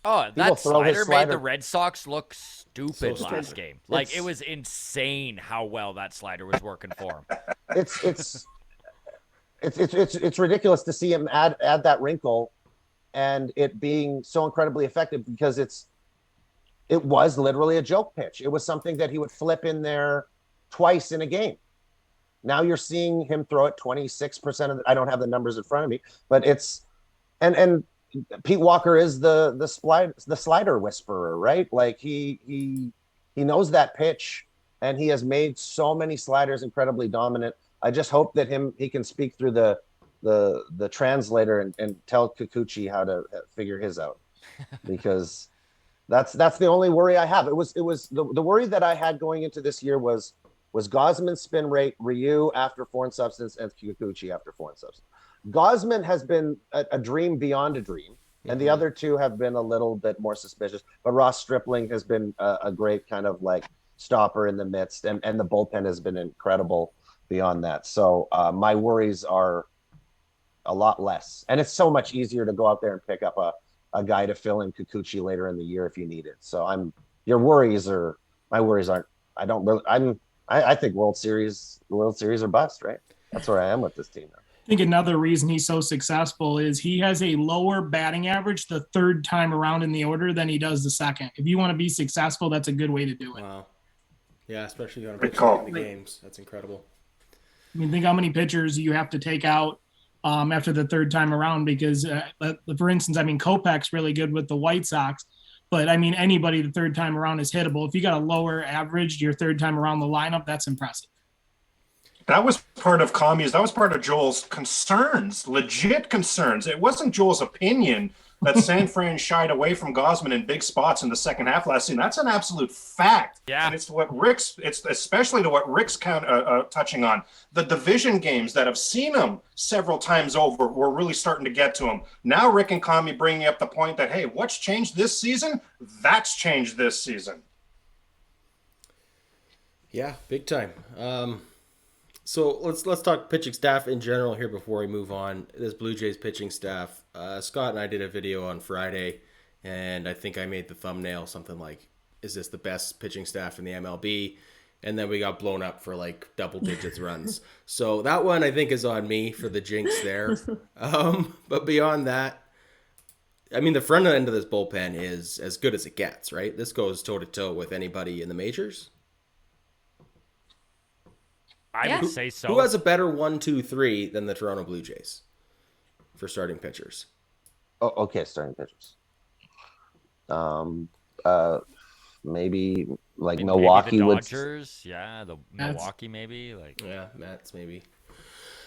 Oh, will that throw his slider made slider. the Red Sox look stupid So last stupid. game. Like, It's- it was insane how well that slider was working for him. It's ridiculous to see him add that wrinkle and it being so incredibly effective, because it was literally a joke pitch. It was something that he would flip in there twice in a game. Now you're seeing him throw it 26% of I don't have the numbers in front of me, but it's and Pete Walker is the slider whisperer, right? Like he knows that pitch, and he has made so many sliders incredibly dominant. I just hope that he can speak through the translator and tell Kikuchi how to figure his out, because that's the only worry I have. It was the worry that I had going into this year was Gausman's spin rate, Ryu after foreign substance, and Kikuchi after foreign substance. Gausman has been a dream beyond a dream, and the other two have been a little bit more suspicious. But Ross Stripling has been a great kind of like stopper in the midst, and the bullpen has been incredible beyond that. So my worries are a lot less, and it's so much easier to go out there and pick up a guy to fill in Kikuchi later in the year if you need it. So my worries aren't. I think World Series are bust, right? That's where I am with this team now. I think another reason he's so successful is he has a lower batting average the third time around in the order than he does the second. If you want to be successful, that's a good way to do it. Wow. Yeah, especially on Good call. the games. That's incredible. I mean, think how many pitchers you have to take out after the third time around, because, for instance, I mean, Kopech's really good with the White Sox, but I mean, anybody the third time around is hittable. If you got a lower average your third time around the lineup, that's impressive. That was part of that was part of Joel's concerns, legit concerns. It wasn't Joel's opinion that San Fran shied away from Gossman in big spots in the second half last season. That's an absolute fact. Yeah. And it's especially to what Rick's touching on. The division games that have seen him several times over were really starting to get to him. Now Rick and Kami bringing up the point that, hey, what's changed this season? That's changed this season. Yeah, big time. So let's talk pitching staff in general here before we move on. This Blue Jays pitching staff. Scott and I did a video on Friday, and I think I made the thumbnail something like, "Is this the best pitching staff in the MLB?" And then we got blown up for like double digits runs. So that one I think is on me for the jinx there. But beyond that, I mean, the front end of this bullpen is as good as it gets, right? This goes toe to toe with anybody in the majors. I would say so. Who has a better 1, 2, 3 than the Toronto Blue Jays for starting pitchers? Oh, okay, starting pitchers. Maybe like Milwaukee maybe the would. Dodgers, yeah, the Milwaukee maybe, like Yeah, Mets maybe.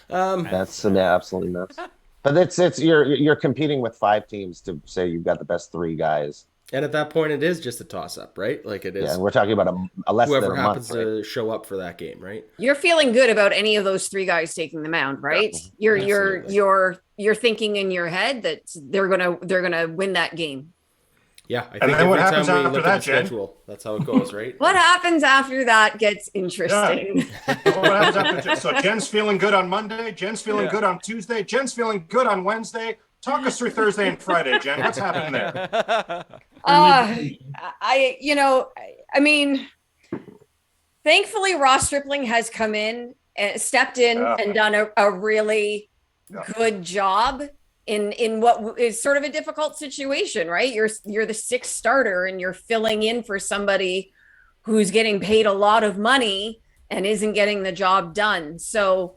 That's absolutely nuts. But it's you're competing with 5 teams to say you've got the best 3 guys. And at that point, it is just a toss-up, right? Like it is. Yeah, and we're talking about a less than whoever a happens month, right? to show up for that game, right? You're feeling good about any of those 3 guys taking the mound, right? Absolutely. You're thinking in your head that they're gonna win that game. Yeah, I And think then what every happens time we after look that, at the Jen? schedule, that's how it goes, right? What happens after that gets interesting. What happens after? So Jen's feeling good on Monday. Jen's feeling good on Tuesday. Jen's feeling good on Wednesday. Talk us through Thursday and Friday, Jen. What's happening there? I mean, thankfully Ross Stripling has come in and stepped in and done a really good job in what is sort of a difficult situation, right? You're the sixth starter and you're filling in for somebody who's getting paid a lot of money and isn't getting the job done. So,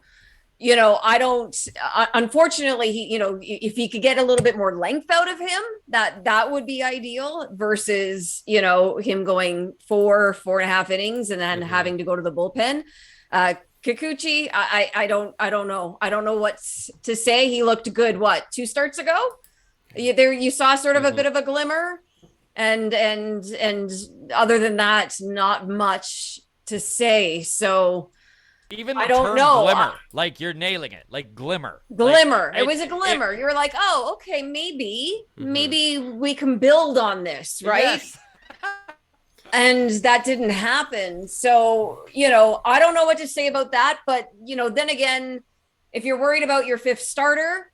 unfortunately, if he could get a little bit more length out of him, that would be ideal versus, him going 4.5 innings and then having to go to the bullpen. Kikuchi, I don't know. I don't know what to say. He looked good. 2 starts ago? You saw sort of a bit of a glimmer, and other than that, not much to say. So even the I don't term know. Glimmer, like you're nailing it, like glimmer. Glimmer. It was a glimmer. You were like, oh, okay, maybe we can build on this, right? Yes. And that didn't happen. So, I don't know what to say about that. But, then again, if you're worried about your fifth starter,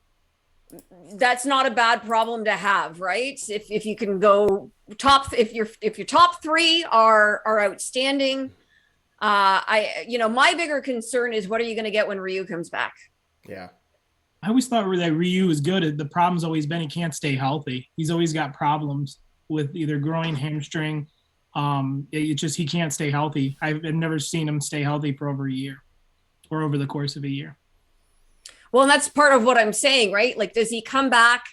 that's not a bad problem to have, right? If you can go if your top 3 are outstanding. My bigger concern is what are you going to get when Ryu comes back? Yeah. I always thought that Ryu was good. The problem's always been he can't stay healthy. He's always got problems with either groin, hamstring. It's just he can't stay healthy. I've never seen him stay healthy for over a year or over the course of a year. Well, and that's part of what I'm saying, right? Like, does he come back,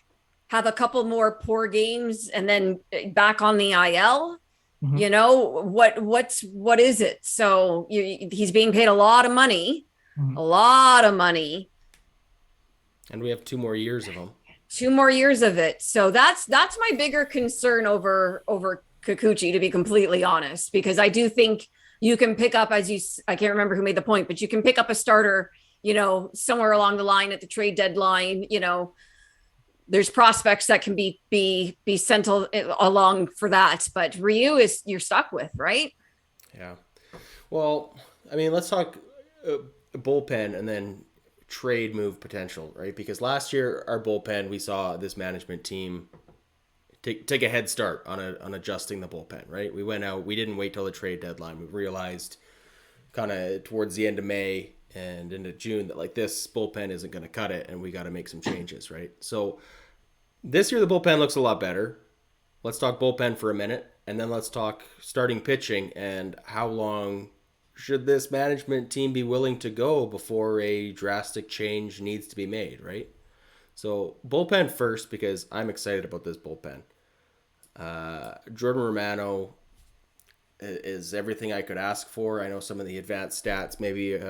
have a couple more poor games, and then back on the IL? Mm-hmm. What is it? So he's being paid a lot of money, mm-hmm. a lot of money. And we have 2 more years of him. 2 more years of it. So that's my bigger concern over Kikuchi, to be completely honest, because I do think you can pick up, I can't remember who made the point, but you can pick up a starter, somewhere along the line at the trade deadline. There's prospects that can be sent along for that, but Ryu you're stuck with, right? Yeah. Well, I mean, let's talk bullpen and then trade move potential, right? Because last year our bullpen, we saw this management team take a head start on adjusting the bullpen, right? We went out, we didn't wait till the trade deadline. We realized kind of towards the end of May and into June that like this bullpen isn't going to cut it and we got to make some changes, right? So this year the bullpen looks a lot better. Let's talk bullpen for a minute, and then let's talk starting pitching and how long should this management team be willing to go before a drastic change needs to be made, right? So bullpen first, because I'm excited about this bullpen. Jordan Romano is everything I could ask for. I know some of the advanced stats maybe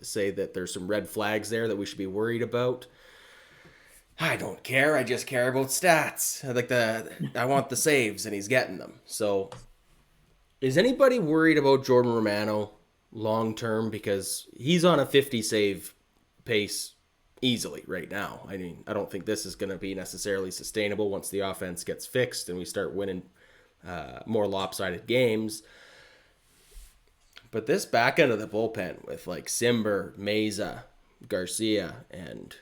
say that there's some red flags there that we should be worried about. I don't care. I just care about stats. I want the saves, and he's getting them. So is anybody worried about Jordan Romano long term? Because he's on a 50 save pace easily right now. I mean, I don't think this is going to be necessarily sustainable once the offense gets fixed and we start winning more lopsided games. But this back end of the bullpen with like Simber, Meza, Garcia, and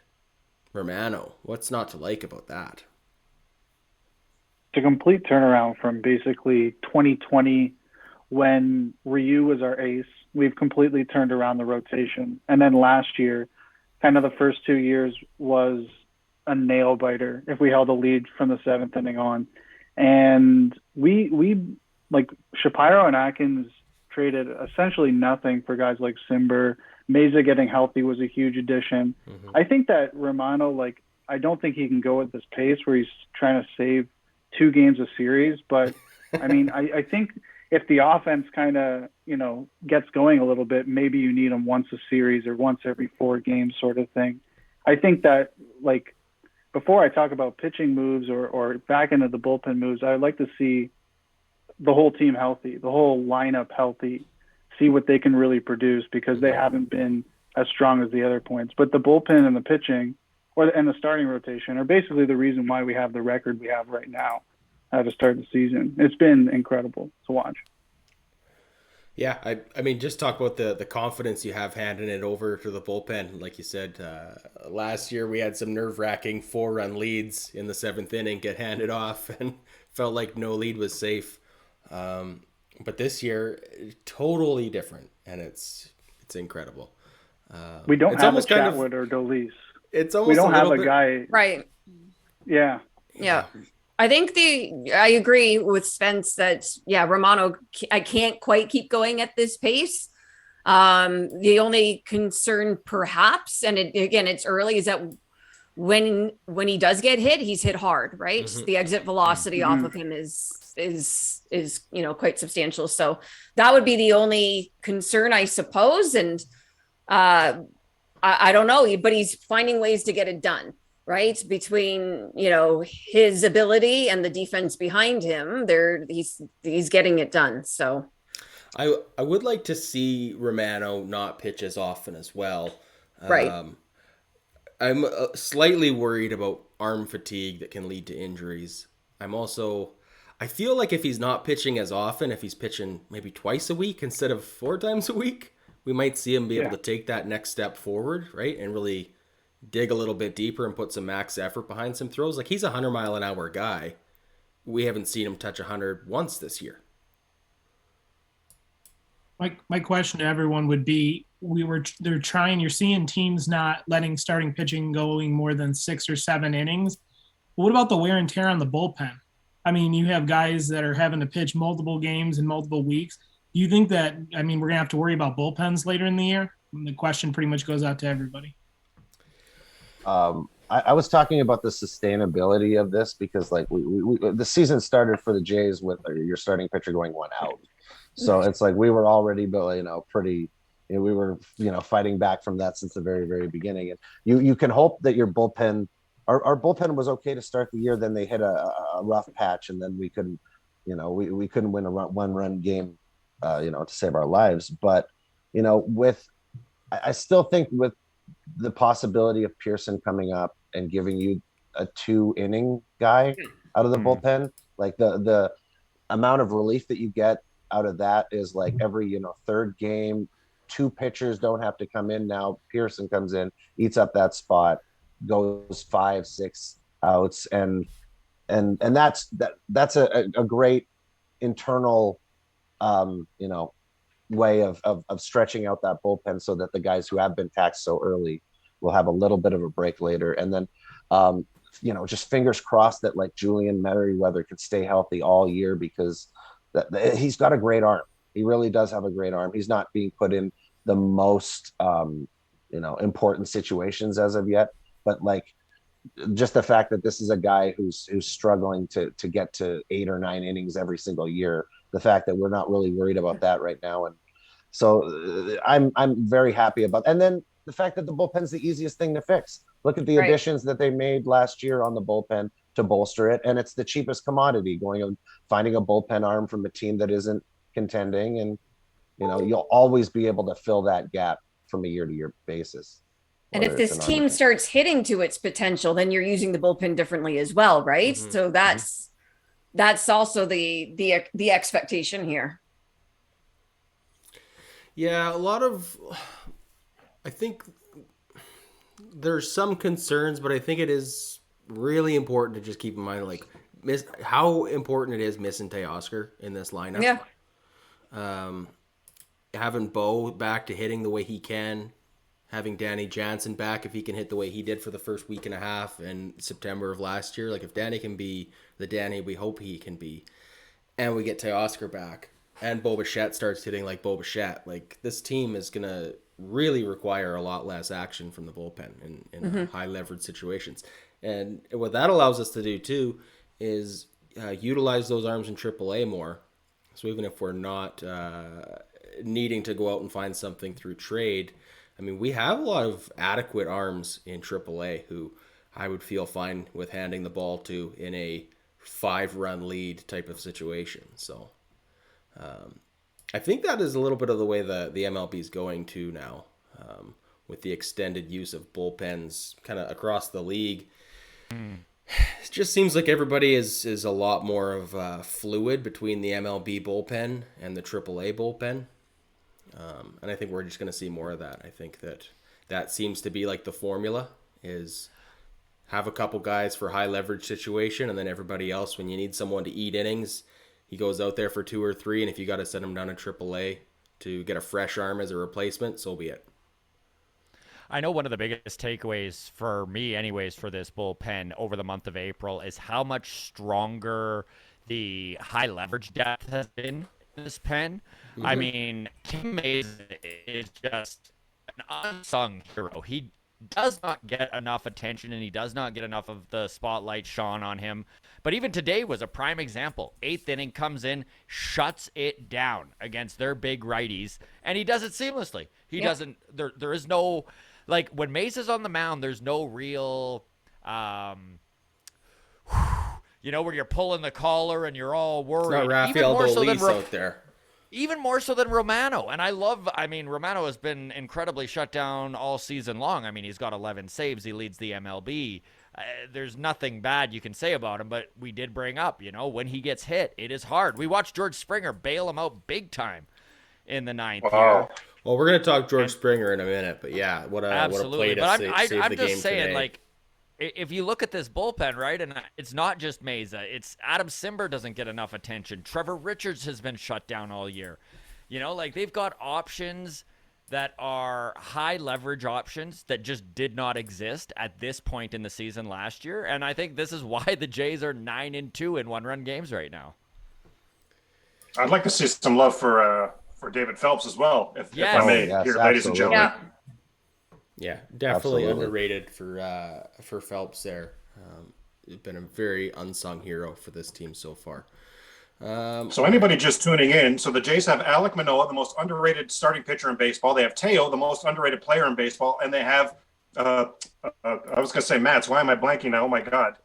Romano, what's not to like about that? It's a complete turnaround from basically 2020 when Ryu was our ace. We've completely turned around the rotation. And then last year, kind of the first 2 years was a nail biter if we held a lead from the 7th inning on. And we like Shapiro and Atkins traded essentially nothing for guys like Simber. Meza getting healthy was a huge addition. Mm-hmm. I think that Romano, I don't think he can go at this pace where he's trying to save 2 games a series. But I mean, I think if the offense kind of, gets going a little bit, maybe you need him once a series or once every 4 games sort of thing. I think that, before I talk about pitching moves or back into the bullpen moves, I'd like to see the whole team healthy, the whole lineup healthy, see what they can really produce, because they haven't been as strong as the other points. But the bullpen and the pitching and the starting rotation are basically the reason why we have the record we have right now at the start of the season. It's been incredible to watch. Yeah, I mean, just talk about the confidence you have handing it over to the bullpen. Like you said, last year we had some nerve-wracking 4-run leads in the 7th inning get handed off and felt like no lead was safe. But this year, totally different, and it's incredible. We don't it's have a almost kind of- Chatwood or Dolis. It's almost We don't a have little a bit, guy. Right. Yeah. Yeah. I think I agree with Spence that, Romano, I can't quite keep going at this pace. The only concern perhaps, and it's early, is that when he does get hit, he's hit hard, right? Mhm. The exit velocity off of him is quite substantial. So that would be the only concern, I suppose. And I don't know, but he's finding ways to get it done, right? Between, his ability and the defense behind him, he's getting it done. So I would like to see Romano not pitch as often as well. Right. I'm slightly worried about arm fatigue that can lead to injuries. I feel like if he's not pitching as often, if he's pitching maybe twice a week instead of 4 times a week, we might see him be able to take that next step forward, right? And really dig a little bit deeper and put some max effort behind some throws. Like, he's a 100-mile-an-hour guy. We haven't seen him touch 100 once this year. My question to everyone would be, you're seeing teams not letting starting pitching going more than 6 or 7 innings. But what about the wear and tear on the bullpen? I mean, you have guys that are having to pitch multiple games in multiple weeks. Do you think that, we're going to have to worry about bullpens later in the year? And the question pretty much goes out to everybody. I was talking about the sustainability of this because, like, we the season started for the Jays with your starting pitcher going 1 out. So it's like we were already, we were, fighting back from that since the very, very beginning. And you can hope that your bullpen, our bullpen was okay to start the year. Then they hit a rough patch, and then we couldn't, we couldn't win a 1-run game, to save our lives. But, I still think with the possibility of Pearson coming up and giving you a 2-inning guy out of the bullpen, like the amount of relief that you get out of that is like every, third game, 2 pitchers don't have to come in. Now Pearson comes in, eats up that spot, goes 5-6 outs. And that's a great internal, way of stretching out that bullpen so that the guys who have been taxed so early will have a little bit of a break later. And then, just fingers crossed that like Julian Merriweather can stay healthy all year, because he's got a great arm. He really does have a great arm. He's not being put in the most, important situations as of yet, but like just the fact that this is a guy who's struggling to get to 8 or 9 innings every single year, the fact that we're not really worried about that right now. And so I'm very happy about, and then the fact that the bullpen's the easiest thing to fix. Look at the additions that they made last year on the bullpen to bolster it. And it's the cheapest commodity, going and finding a bullpen arm from a team that isn't contending. And, you'll always be able to fill that gap from a year-to-year basis. And if this team starts hitting to its potential, then you're using the bullpen differently as well, right? Mm-hmm. So that's also the expectation here. Yeah, I think there's some concerns, but I think it is really important to just keep in mind, like, how important it is missing Teoscar in this lineup. Yeah. Having Bo back to hitting the way he can, having Danny Jansen back if he can hit the way he did for the first week and a half in September of last year. Like, if Danny can be the Danny we hope he can be, and we get Teoscar back, and Bo Bichette starts hitting like Bo Bichette, like, this team is going to really require a lot less action from the bullpen in high leverage situations. And what that allows us to do too is utilize those arms in AAA more. So even if we're not needing to go out and find something through trade, I mean, we have a lot of adequate arms in AAA who I would feel fine with handing the ball to in a 5-run lead type of situation. So I think that is a little bit of the way the MLB is going to now, with the extended use of bullpens kind of across the league. It just seems like everybody is a lot more of fluid between the MLB bullpen and the AAA bullpen. And I think we're just going to see more of that. I think that seems to be like the formula is have a couple guys for high leverage situation, and then everybody else, when you need someone to eat innings, he goes out there for 2 or 3, and if you got to send him down to AAA to get a fresh arm as a replacement, so be it. I know one of the biggest takeaways for me anyways for this bullpen over the month of April is how much stronger the high leverage depth has been in this pen. Mm-hmm. I mean, Tim Mays is just an unsung hero. He does not get enough attention, and he does not get enough of the spotlight shone on him. But even today was a prime example. 8th inning, comes in, shuts it down against their big righties, and he does it seamlessly. He doesn't – there is no – like, when Mace is on the mound, there's no real you know, where you're pulling the collar and you're all worried. It's not Rafael Dolis out there. Even more so than Romano. And I mean, Romano has been incredibly shut down all season long. I mean, he's got 11 saves. He leads the MLB. There's nothing bad you can say about him, but we did bring up, you know, when he gets hit, it is hard. We watched George Springer bail him out big time in the 9th year. Well, we're going to talk George Springer in a minute, but yeah, what a play to save the game just saying, today. Like, if you look at this bullpen, right, and it's not just Meza, it's Adam Simber doesn't get enough attention. Trevor Richards has been shut down all year. You know, like, they've got options that are high leverage options that just did not exist at this point in the season last year. And I think this is why the Jays are 9-2 in one-run games right now. I'd like to see some love for David Phelps as well, if I may, here, ladies and gentlemen. Yeah, definitely underrated for Phelps there. He's been a very unsung hero for this team so far. So anybody just tuning in, so the Jays have Alek Manoah, the most underrated starting pitcher in baseball. They have Teo, the most underrated player in baseball, and they have I was going to say Mats. Why am I blanking now? Oh my God.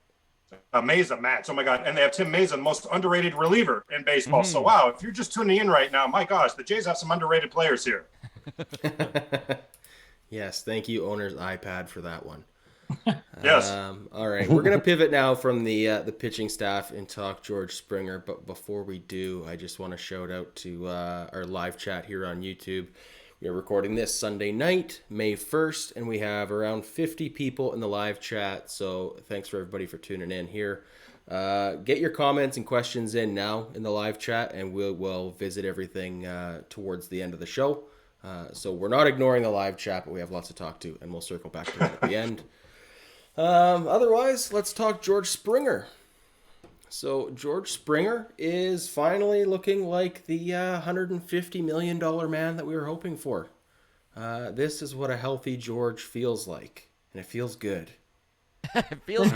Meza, Mats. Oh my God. And they have Tim Meza, the most underrated reliever in baseball. So wow, if you're just tuning in right now, my gosh, the Jays have some underrated players here. Yes, thank you, owner's iPad, for that one. Yes. All right, we're gonna pivot now from the pitching staff and talk George Springer. But before we do, I just want to shout out to our live chat here on YouTube. We are recording this Sunday night, May 1st, and we have around 50 people in the live chat. So thanks for everybody for tuning in here. Get your comments and questions in now in the live chat, and we'll visit everything towards the end of the show. So we're not ignoring the live chat, but we have lots to talk to, and we'll circle back to that at the end. Otherwise, let's talk George Springer. So George Springer is finally looking like the $150 million man that we were hoping for. This is what a healthy George feels like, and it feels good. It feels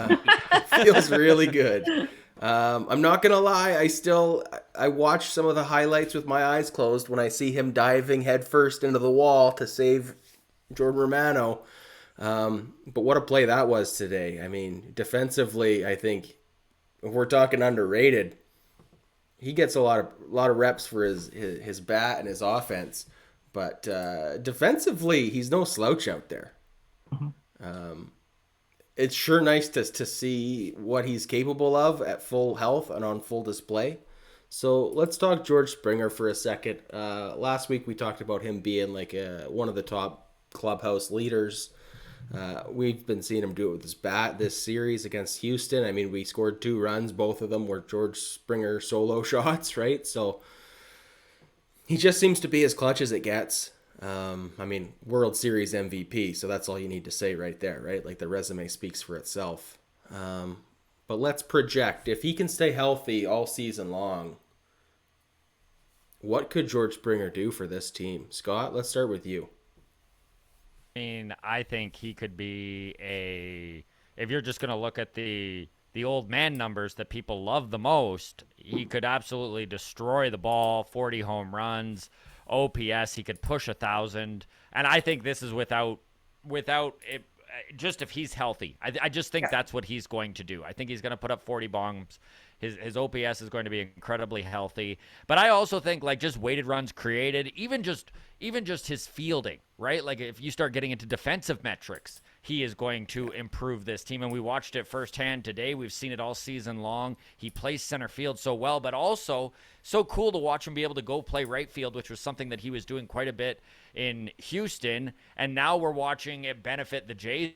feels really good. I'm not gonna lie, I watch some of the highlights with my eyes closed when I see him diving headfirst into the wall to save Jordan Romano. But what a play that was today. I mean, defensively, I think if we're talking underrated, he gets a lot of reps for his bat and his offense. But defensively, he's no slouch out there. It's sure nice to see what he's capable of at full health and on full display. So let's talk George Springer for a second. Last week we talked about him being like one of the top clubhouse leaders. We've been seeing him do it with his bat this series against Houston. I mean, we scored 2 runs. Both of them were George Springer solo shots, right? So he just seems to be as clutch as it gets. I mean, World Series MVP, so that's all you need to say right there, right? Like, the resume speaks for itself. But let's project. If he can stay healthy all season long, what could George Springer do for this team? Scott, let's start with you. I mean, I think he could be if you're just going to look at the old man numbers that people love the most, he could absolutely destroy the ball, 40 home runs, OPS, he could push 1,000. And I think this is without it, just if he's healthy. I just think that's what he's going to do. I think he's going to put up 40 bombs. His OPS is going to be incredibly healthy. But I also think, like, just weighted runs created, even just his fielding, right? Like, if you start getting into defensive metrics, he is going to improve this team. And we watched it firsthand today. We've seen it all season long. He plays center field so well, but also so cool to watch him be able to go play right field, which was something that he was doing quite a bit in Houston. And now we're watching it benefit the Jays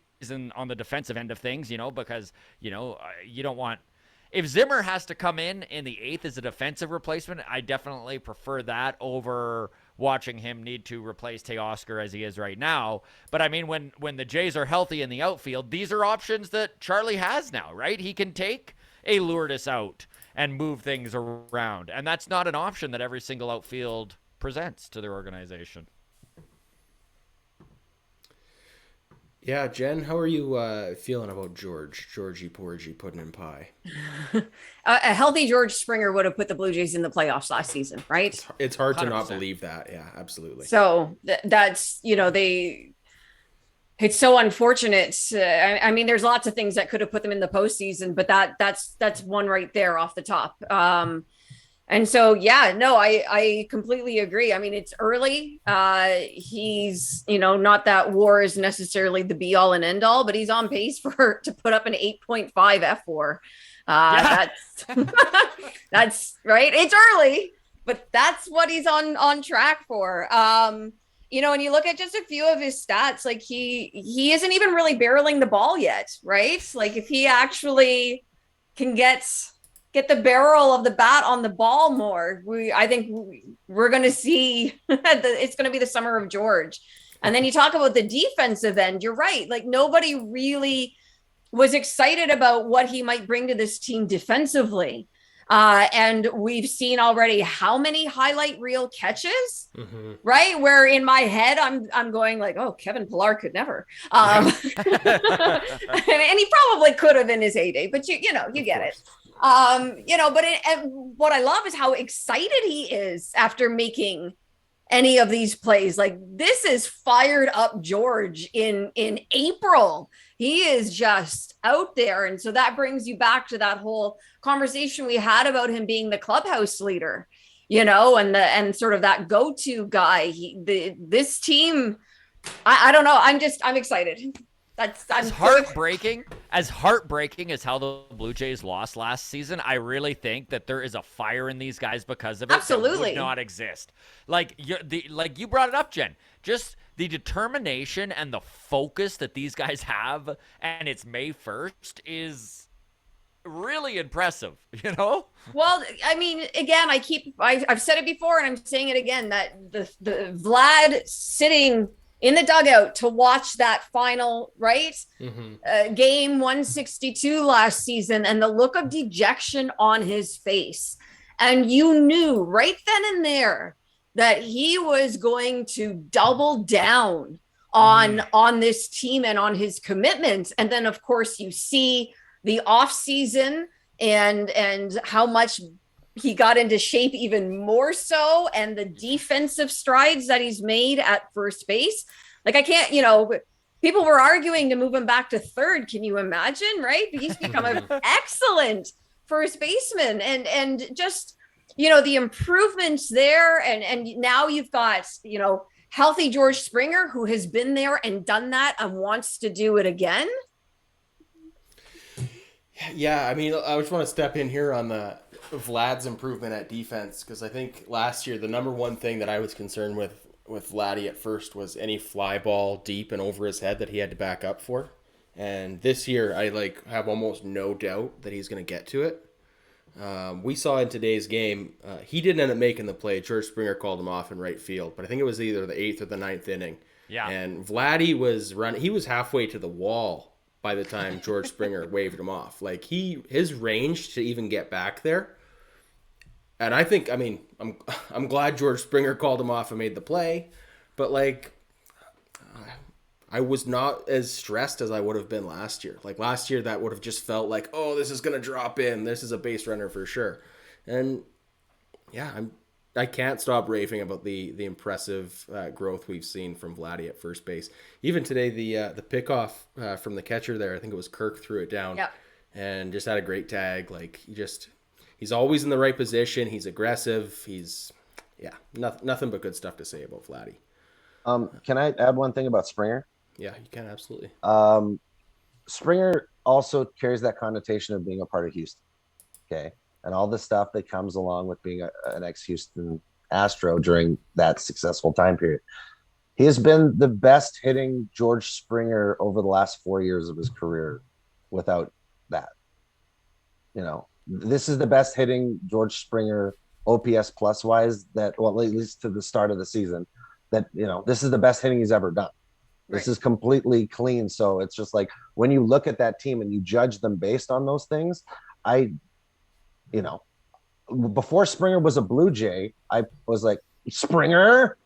on the defensive end of things, because, you don't want – if Zimmer has to come in the 8th as a defensive replacement, I definitely prefer that over watching him need to replace Teoscar as he is right now. But I mean, when the Jays are healthy in the outfield, these are options that Charlie has now, right? He can take a Lourdes out and move things around. And that's not an option that every single outfield presents to their organization. Yeah, Jen, how are you feeling about Georgie Porgy pudding and pie? A healthy George Springer would have put the Blue Jays in the playoffs last season, right? It's hard to 100%. not believe that. Yeah, absolutely. So that's, it's so unfortunate. I mean, there's lots of things that could have put them in the postseason, but that's one right there off the top. And so, yeah, no, I completely agree. I mean, it's early. He's, not that WAR is necessarily the be all and end all, but he's on pace to put up an 8.5 F4. That's right. It's early, but that's what he's on track for. And you look at just a few of his stats, like he isn't even really barreling the ball yet, right? Like if he actually can get the barrel of the bat on the ball more, I think we're going to see it's going to be the summer of George. And then you talk about the defensive end. You're right. Like nobody really was excited about what he might bring to this team defensively. And we've seen already how many highlight reel catches, right? Where in my head, I'm going like, oh, Kevin Pillar could never. And he probably could have in his heyday, but you get it. But what I love is how excited he is after making any of these plays. Like this is fired up George in April. He is just out there. And so that brings you back to that whole conversation we had about him being the clubhouse leader, and sort of that go-to guy. This team, I don't know. I'm excited. As heartbreaking as how the Blue Jays lost last season, I really think that there is a fire in these guys because of it. Absolutely. That would not exist. Like you brought it up, Jen. Just the determination and the focus that these guys have, and it's May 1st, is really impressive, Well, I mean, again, I've said it before and I'm saying it again, that the Vlad sitting in the dugout to watch that final, right? Game 162 last season, and the look of dejection on his face. And you knew right then and there that he was going to double down on this team and on his commitments. And then, of course, you see the off season and how much he got into shape even more so, and the defensive strides that he's made at first base. Like I can't, people were arguing to move him back to third. Can you imagine, right? He's become an excellent first baseman, and just, the improvements there. And now you've got, healthy George Springer, who has been there and done that and wants to do it again. Yeah, I mean, I just want to step in here on the Vlad's improvement at defense, because I think last year the number one thing that I was concerned with Vladdy at first was any fly ball deep and over his head that he had to back up for. And this year I have almost no doubt that he's going to get to it. We saw in today's game, he didn't end up making the play. George Springer called him off in right field, but I think it was either the 8th or the 9th inning. Yeah. And Vladdy was running. He was halfway to the wall by the time George Springer waved him off. Like his range to even get back there. And I think, I'm glad George Springer called him off and made the play, but I was not as stressed as I would have been last year. Like last year, that would have just felt like, oh, this is going to drop in. This is a base runner for sure. And yeah, I can't stop raving about the impressive growth we've seen from Vladdy at first base. Even today, the pickoff from the catcher there, I think it was Kirk, threw it down. Yep. And just had a great tag. Like he's always in the right position. He's aggressive. Nothing but good stuff to say about Vladdy. Can I add one thing about Springer? Yeah, you can absolutely. Springer also carries that connotation of being a part of Houston. Okay. And all the stuff that comes along with being an ex-Houston Astro during that successful time period. He has been the best hitting George Springer over the last 4 years of his career without that. This is the best hitting George Springer OPS plus wise that, well, at least to the start of the season, that, this is the best hitting he's ever done. This is completely clean. So it's just like when you look at that team and you judge them based on those things, before Springer was a Blue Jay, I was like, Springer?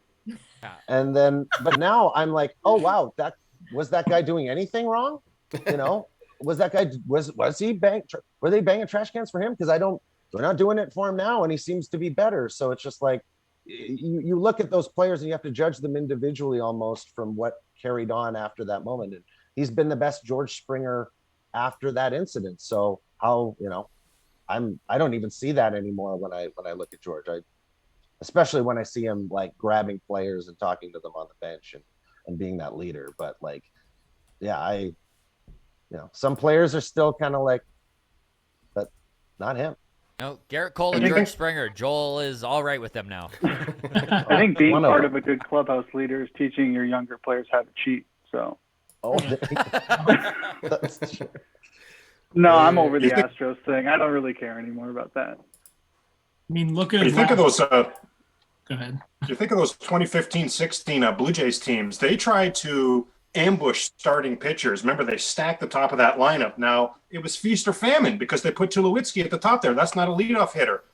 And then, but now I'm like, oh, wow, that guy doing anything wrong? Was that guy, was he were they banging trash cans for him? Because they're not doing it for him now, and he seems to be better. So it's just like, you look at those players and you have to judge them individually almost from what carried on after that moment. And he's been the best George Springer after that incident. So how, I don't even see that anymore when I look at George. Especially when I see him like grabbing players and talking to them on the bench and being that leader. But like, yeah, some players are still kind of like, but not him. No, Garrett Cole and George Springer. Joel is all right with them now. I think being part of a good clubhouse leader is teaching your younger players how to cheat. So. That's true. No, I'm over the Astros thing. I don't really care anymore about that. I mean, look at. You think of those. Go ahead. You think of those 2015-16 Blue Jays teams. They tried to ambush starting pitchers. Remember, they stacked the top of that lineup. Now, it was feast or famine because they put Tulowitzki at the top there. That's not a leadoff hitter.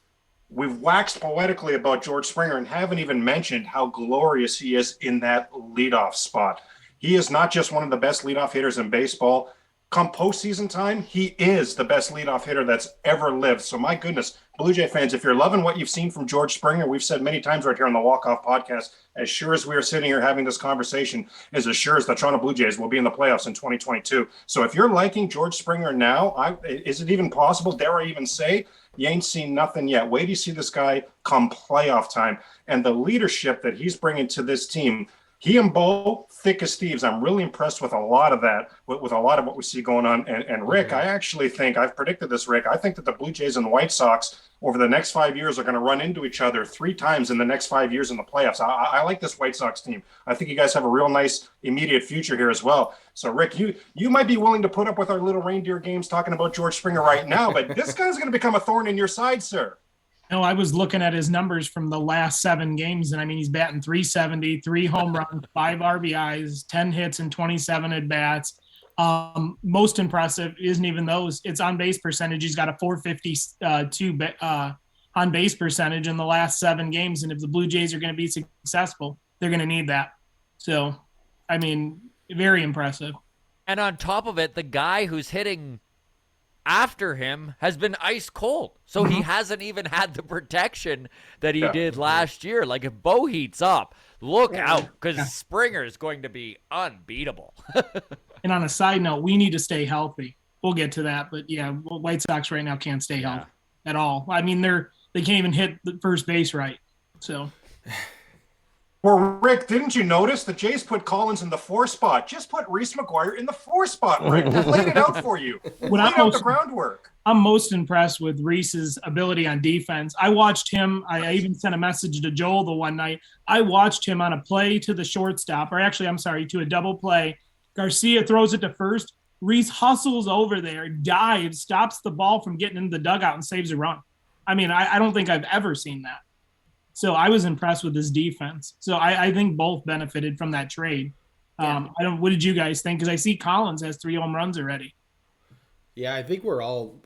We've waxed poetically about George Springer and haven't even mentioned how glorious he is in that leadoff spot. He is not just one of the best leadoff hitters in baseball. Come postseason time, he is the best leadoff hitter that's ever lived. So my goodness, Blue Jay fans, if you're loving what you've seen from George Springer, we've said many times right here on the Walkoff podcast, as sure as we are sitting here having this conversation, is as sure as the Toronto Blue Jays will be in the playoffs in 2022. So if you're liking George Springer now, is it even possible, dare I even say, you ain't seen nothing yet. Wait till you see this guy come playoff time. And the leadership that he's bringing to this team, he and Bo, thick as thieves. I'm really impressed with a lot of that, with a lot of what we see going on. And Rick, I actually think, I've predicted this, Rick, I think that the Blue Jays and the White Sox over the next 5 years are going to run into each other 3 times in the next 5 years in the playoffs. I like this White Sox team. I think you guys have a real nice immediate future here as well. So, Rick, you might be willing to put up with our little reindeer games talking about George Springer right now, but this guy's going to become a thorn in your side, sir. No, I was looking at his numbers from the last 7 games, and I mean, he's batting .370, 3 home runs, 5 RBIs, 10 hits, and 27 at bats. Most impressive isn't even those. It's on base percentage. He's got a .452 on base percentage in the last 7 games, and if the Blue Jays are going to be successful, they're going to need that. So, I mean, very impressive. And on top of it, the guy who's hitting after him has been ice cold. So he hasn't even had the protection that he did last year. Like, if Bo heats up, look out, because Springer is going to be unbeatable. And on a side note, we need to stay healthy. We'll get to that. But, yeah, White Sox right now can't stay healthy at all. I mean, they can't even hit the first base right. So... Well, Rick, didn't you notice the Jays put Collins in the 4 spot? Just put Reese McGuire in the 4 spot, Rick. We laid it out for you. Laid out the groundwork. I'm most impressed with Reese's ability on defense. I watched him. I even sent a message to Joel the one night. I watched him on a play to the shortstop, or actually, I'm sorry, to a double play. Garcia throws it to first. Reese hustles over there, dives, stops the ball from getting into the dugout, and saves a run. I mean, I don't think I've ever seen that. So I was impressed with his defense. So I think both benefited from that trade. What did you guys think? Because I see Collins has 3 home runs already. Yeah, I think we're all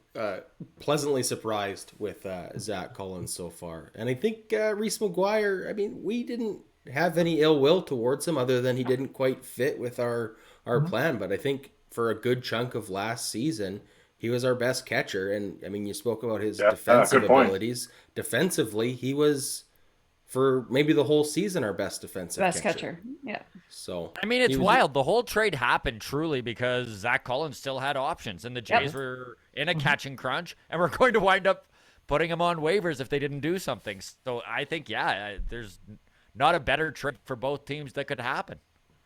pleasantly surprised with Zach Collins so far. And I think Reese McGuire, I mean, we didn't have any ill will towards him other than he didn't quite fit with our plan. But I think for a good chunk of last season, he was our best catcher. And, I mean, you spoke about his defensive abilities. Defensively, he was... for maybe the whole season, our best defensive catcher. Yeah. So I mean, it's wild. The whole trade happened truly because Zach Collins still had options, and the Jays were in a catching crunch, and we're going to wind up putting him on waivers if they didn't do something. So I think, there's not a better trade for both teams that could happen.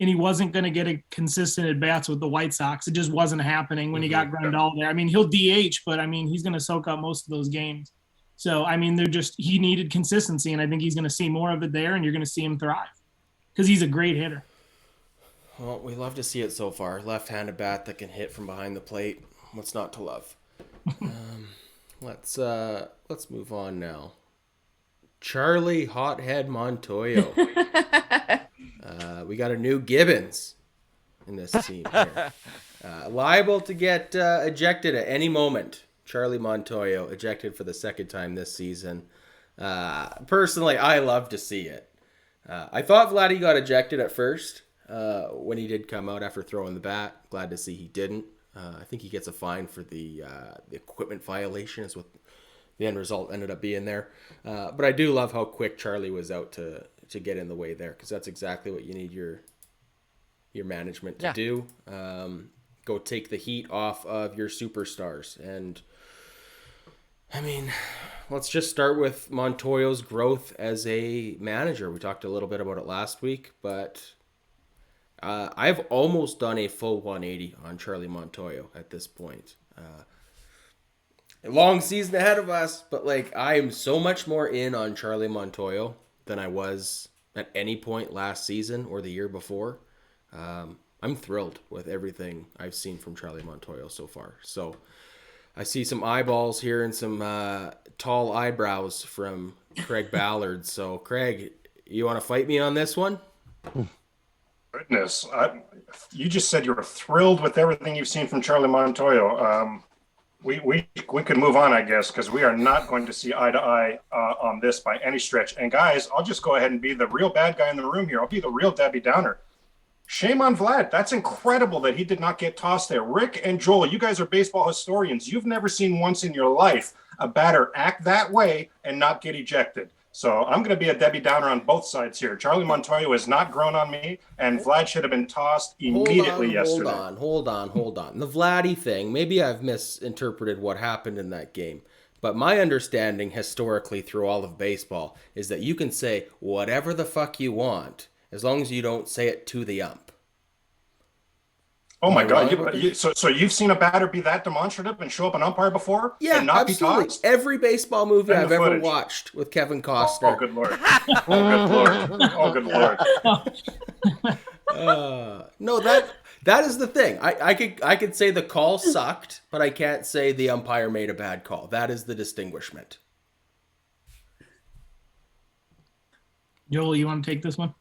and he wasn't going to get a consistent at bats with the White Sox. It just wasn't happening when he got Grandal there. I mean, he'll DH, but I mean, he's going to soak up most of those games. So, I mean, he needed consistency, and I think he's going to see more of it there, and you're going to see him thrive because he's a great hitter. Well, we love to see it so far. Left-handed bat that can hit from behind the plate. What's not to love? Let's move on now. Charlie Hothead Montoyo. We got a new Gibbons in this team here. Liable to get ejected at any moment. Charlie Montoyo ejected for the second time this season. Personally, I love to see it. I thought Vladdy got ejected at first when he did come out after throwing the bat. Glad to see he didn't. I think he gets a fine for the equipment violation is what the end result ended up being there. But I do love how quick Charlie was out to get in the way there, because that's exactly what you need your management to do. Go take the heat off of your superstars. And I mean, let's just start with Montoyo's growth as a manager. We talked a little bit about it last week, but I've almost done a full 180 on Charlie Montoyo at this point. A long season ahead of us, but like, I am so much more in on Charlie Montoyo than I was at any point last season or the year before. I'm thrilled with everything I've seen from Charlie Montoyo so far. So I see some eyeballs here and some tall eyebrows from Craig Ballard. So Craig, you want to fight me on this one? Goodness, you just said you were thrilled with everything you've seen from Charlie Montoyo. We could move on, I guess, because we are not going to see eye to eye on this by any stretch. And guys, I'll just go ahead and be the real bad guy in the room here. I'll be the real Debbie Downer. Shame on Vlad. That's incredible that he did not get tossed there. Rick and Joel, you guys are baseball historians. You've never seen once in your life a batter act that way and not get ejected. So I'm going to be a Debbie Downer on both sides here. Charlie Montoyo has not grown on me, and Vlad should have been tossed immediately yesterday. Hold on. The Vladdy thing, maybe I've misinterpreted what happened in that game. But my understanding historically through all of baseball is that you can say whatever the fuck you want as long as you don't say it to the ump. Oh my God! So you've seen a batter be that demonstrative and show up an umpire before? Yeah, and not absolutely. Be tossed? Every baseball movie I've ever watched with Kevin Costner. Oh, good Lord! Oh, good Lord! No, that is the thing. I could say the call sucked, but I can't say the umpire made a bad call. That is the distinguishment. Joel, you want to take this one?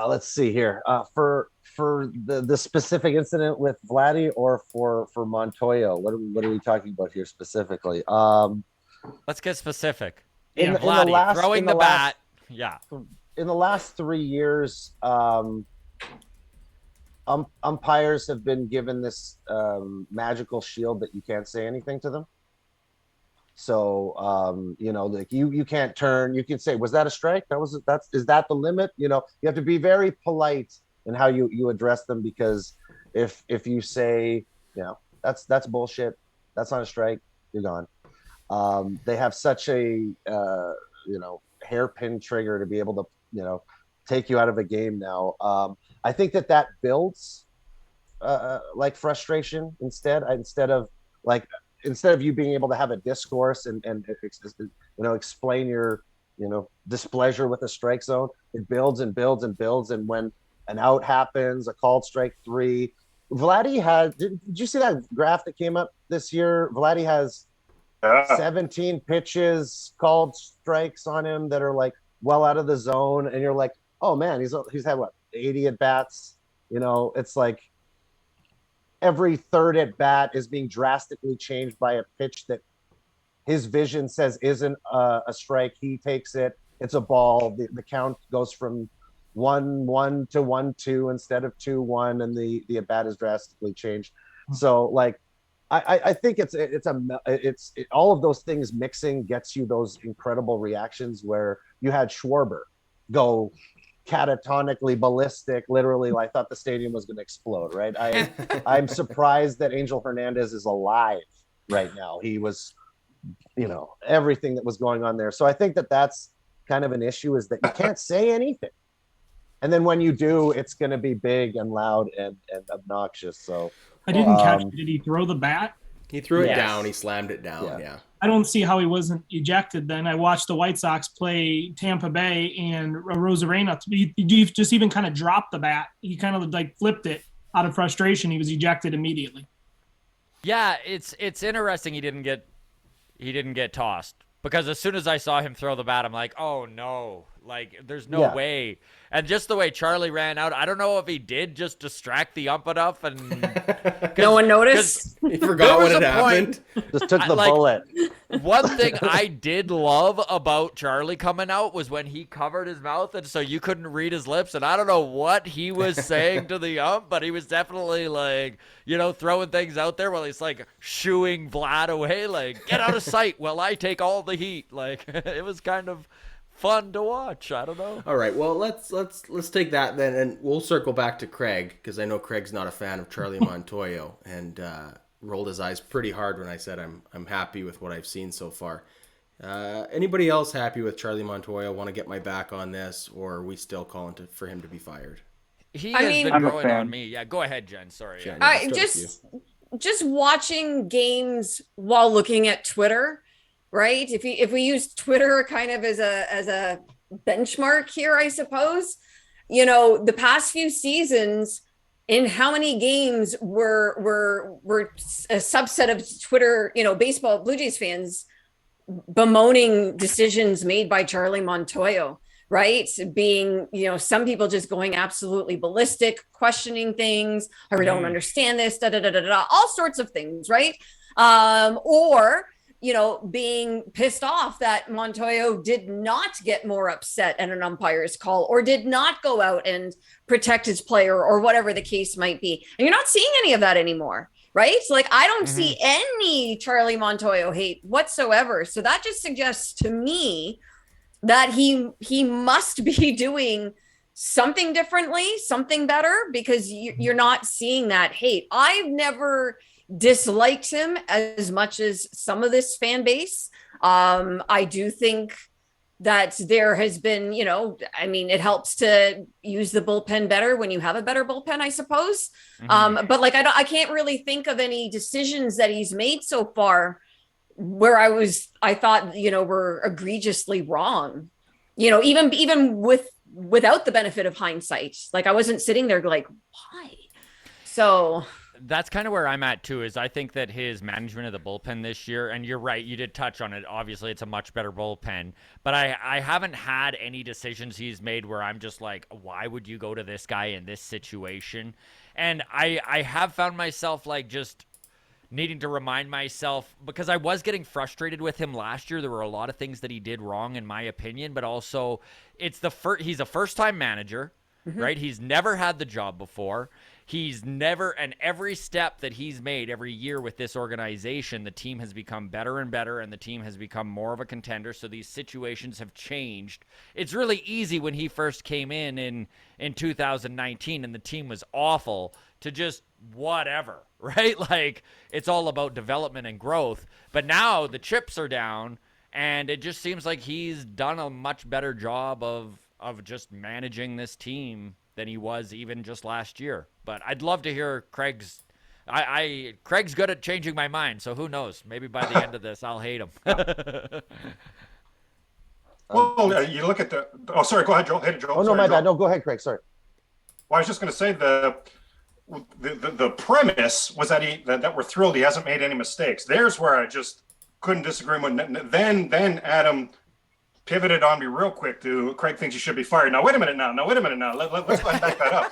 Let's see here. For the specific incident with Vladdy or for Montoyo, what are we talking about here specifically? Let's get specific. Vladdy throwing the bat. Yeah. In the last 3 years, umpires have been given this magical shield that you can't say anything to them. So, like you can't turn, you can say, was that a strike? Is that the limit? You have to be very polite in how you address them, because if you say, that's bullshit, that's not a strike, you're gone. They have such a, hairpin trigger to be able to, take you out of a game now. I think that builds like frustration instead of you being able to have a discourse and explain your displeasure with a strike zone, it builds and builds and builds. And when an out happens, a called strike 3, Vladdy did you see that graph that came up this year? Vladdy has 17 pitches called strikes on him that are like well out of the zone, and you're like, oh man, he's had what, 80 at bats? It's like every third at bat is being drastically changed by a pitch that his vision says isn't a strike. He takes it. It's a ball. The count goes from 1-1 to 1-2 instead of 2-1, and the at bat is drastically changed. So like, I think it's all of those things mixing gets you those incredible reactions where you had Schwarber go catatonically ballistic. Literally, I thought the stadium was going to explode. Right? I'm surprised that Angel Hernandez is alive right now. He was, everything that was going on there. So I think that's kind of an issue is that you can't say anything. And then when you do, it's going to be big and loud and obnoxious. So I didn't catch it. Did he throw the bat? He threw it down. He slammed it down. Yeah. I don't see how he wasn't ejected then. I watched the White Sox play Tampa Bay, and Rosarena, he just even kind of dropped the bat. He kind of like flipped it out of frustration. He was ejected immediately. Yeah, it's interesting he didn't get tossed, because as soon as I saw him throw the bat, I'm like, oh no, like there's no way. And just the way Charlie ran out, I don't know if he did just distract the ump enough, and no one noticed. He forgot what had happened. Just took the bullet. One thing I did love about Charlie coming out was when he covered his mouth, and so you couldn't read his lips. And I don't know what he was saying to the ump, but he was definitely like, throwing things out there while he's like shooing Vlad away, like, get out of sight while I take all the heat. Like, it was kind of fun to watch. I don't know. All right, well, let's take that then, and we'll circle back to Craig, because I know Craig's not a fan of Charlie Montoyo, and rolled his eyes pretty hard when I said I'm happy with what I've seen so far. Anybody else happy with Charlie Montoyo? Want to get my back on this, or are we still calling for him to be fired? He has been growing on me. Yeah, go ahead, Jen. Sorry. Jen, just watching games while looking at Twitter. Right. If we use Twitter kind of as a benchmark here, I suppose, the past few seasons, in how many games were a subset of Twitter, baseball Blue Jays fans bemoaning decisions made by Charlie Montoyo, right? Being, some people just going absolutely ballistic, questioning things. I don't understand this, all sorts of things, right? Or being pissed off that Montoyo did not get more upset at an umpire's call, or did not go out and protect his player, or whatever the case might be. And you're not seeing any of that anymore, right? So like, I don't see any Charlie Montoyo hate whatsoever. So that just suggests to me that he must be doing something differently, something better, because you're not seeing that hate. I've never disliked him as much as some of this fan base. I do think that there has been, it helps to use the bullpen better when you have a better bullpen, I suppose. But like, I can't really think of any decisions that he's made so far where I thought, were egregiously wrong, even without the benefit of hindsight. Like, I wasn't sitting there like, why? So that's kind of where I'm at too, is I think that his management of the bullpen this year, and you're right, you did touch on it. Obviously it's a much better bullpen, but I haven't had any decisions he's made where I'm just like, why would you go to this guy in this situation? And I have found myself like just needing to remind myself, because I was getting frustrated with him last year. There were a lot of things that he did wrong in my opinion, but also he's a first-time manager, right? He's never had the job before. He's never, and every step that he's made every year with this organization, the team has become better and better, and the team has become more of a contender. So these situations have changed. It's really easy when he first came in 2019 and the team was awful to just whatever, right? Like, it's all about development and growth. But now the chips are down, and it just seems like he's done a much better job of just managing this team than he was even just last year. But I'd love to hear Craig's. Craig's good at changing my mind, so who knows? Maybe by the end of this, I'll hate him. Well, you look at the. Oh, sorry. Go ahead, Joel. Hey, Joel. Oh no, sorry, my Joel. bad. No, go ahead, Craig. Sorry. Well, I was just going to say the premise was that that we're thrilled he hasn't made any mistakes. There's where I just couldn't disagree with. Then Adam pivoted on me real quick to Craig thinks you should be fired. Now wait a minute now. Let's go ahead and back that up.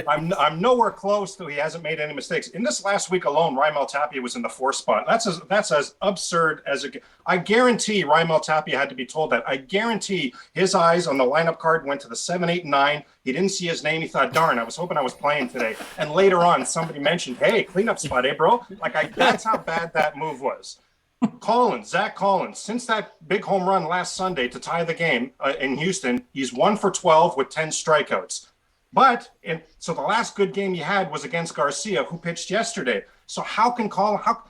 I'm nowhere close to he hasn't made any mistakes. In this last week alone, Raimel Tapia was in the 4th spot. That's as absurd as it. I guarantee Raimel Tapia had to be told that. I guarantee his eyes on the lineup card went to the 7, 8, 9. He didn't see his name. He thought, darn, I was hoping I was playing today. And later on, somebody mentioned, hey, cleanup spot, bro? That's how bad that move was. Zach Collins, since that big home run last Sunday to tie the game in Houston, he's 1 for 12 with 10 strikeouts. So the last good game he had was against Garcia, who pitched yesterday. So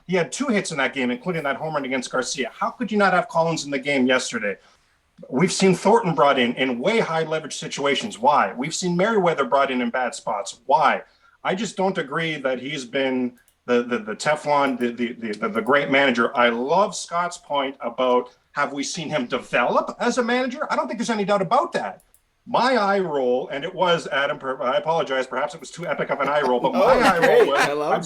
he had 2 hits in that game, including that home run against Garcia. How could you not have Collins in the game yesterday? We've seen Thornton brought in way high leverage situations. Why? We've seen Merriweather brought in bad spots. Why? I just don't agree that he's been the Teflon, the great manager. I love Scott's point about, have we seen him develop as a manager? I don't think there's any doubt about that. My eye roll, and it was, Adam, I apologize, perhaps it was too epic of an eye roll, but my eye roll was,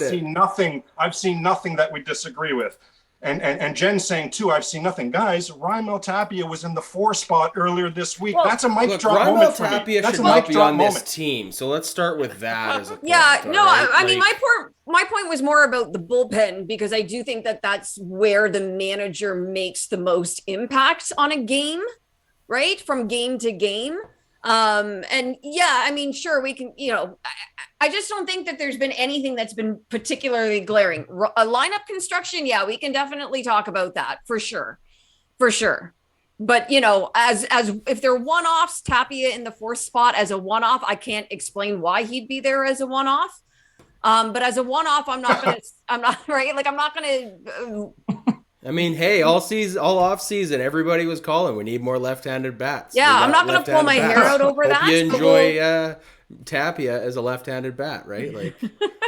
I've seen nothing that we disagree with. And Jen saying too, I've seen nothing. Guys, Raimel Tapia was in the 4 spot earlier this week. Well, that's a mic drop moment for me. Tapia That's should a not mic be drop on moment. this team. So let's start with that as a point. Yeah, no, right? I mean, my point was more about the bullpen, because I do think that that's where the manager makes the most impact on a game, right? From game to game. And yeah, I mean, sure, we can, I just don't think that there's been anything that's been particularly glaring. A lineup construction, yeah, we can definitely talk about that for sure. But as if they're one-offs, Tapia in the 4th spot as a one-off, I can't explain why he'd be there as a one-off. But as a one-off, I'm not right. Like, I'm not gonna. I mean, hey, all off season, everybody was calling, we need more left-handed bats. Yeah, I'm not going to pull my hair out over that. You enjoy Tapia as a left-handed bat, right? Like,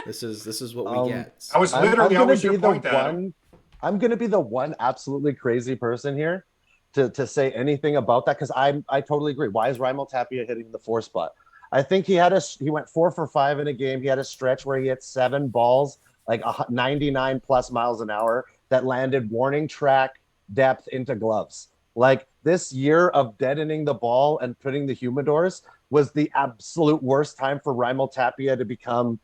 this is what we get. I was literally always your point, I'm going to be the one absolutely crazy person here to say anything about that, because I totally agree. Why is Raimel Tapia hitting the 4 spot? I think he went 4 for 5 in a game. He had a stretch where he hit 7 balls, like 99 plus miles an hour, that landed warning track depth into gloves. Like, this year of deadening the ball and putting the humidors was the absolute worst time for Raimel Tapia to become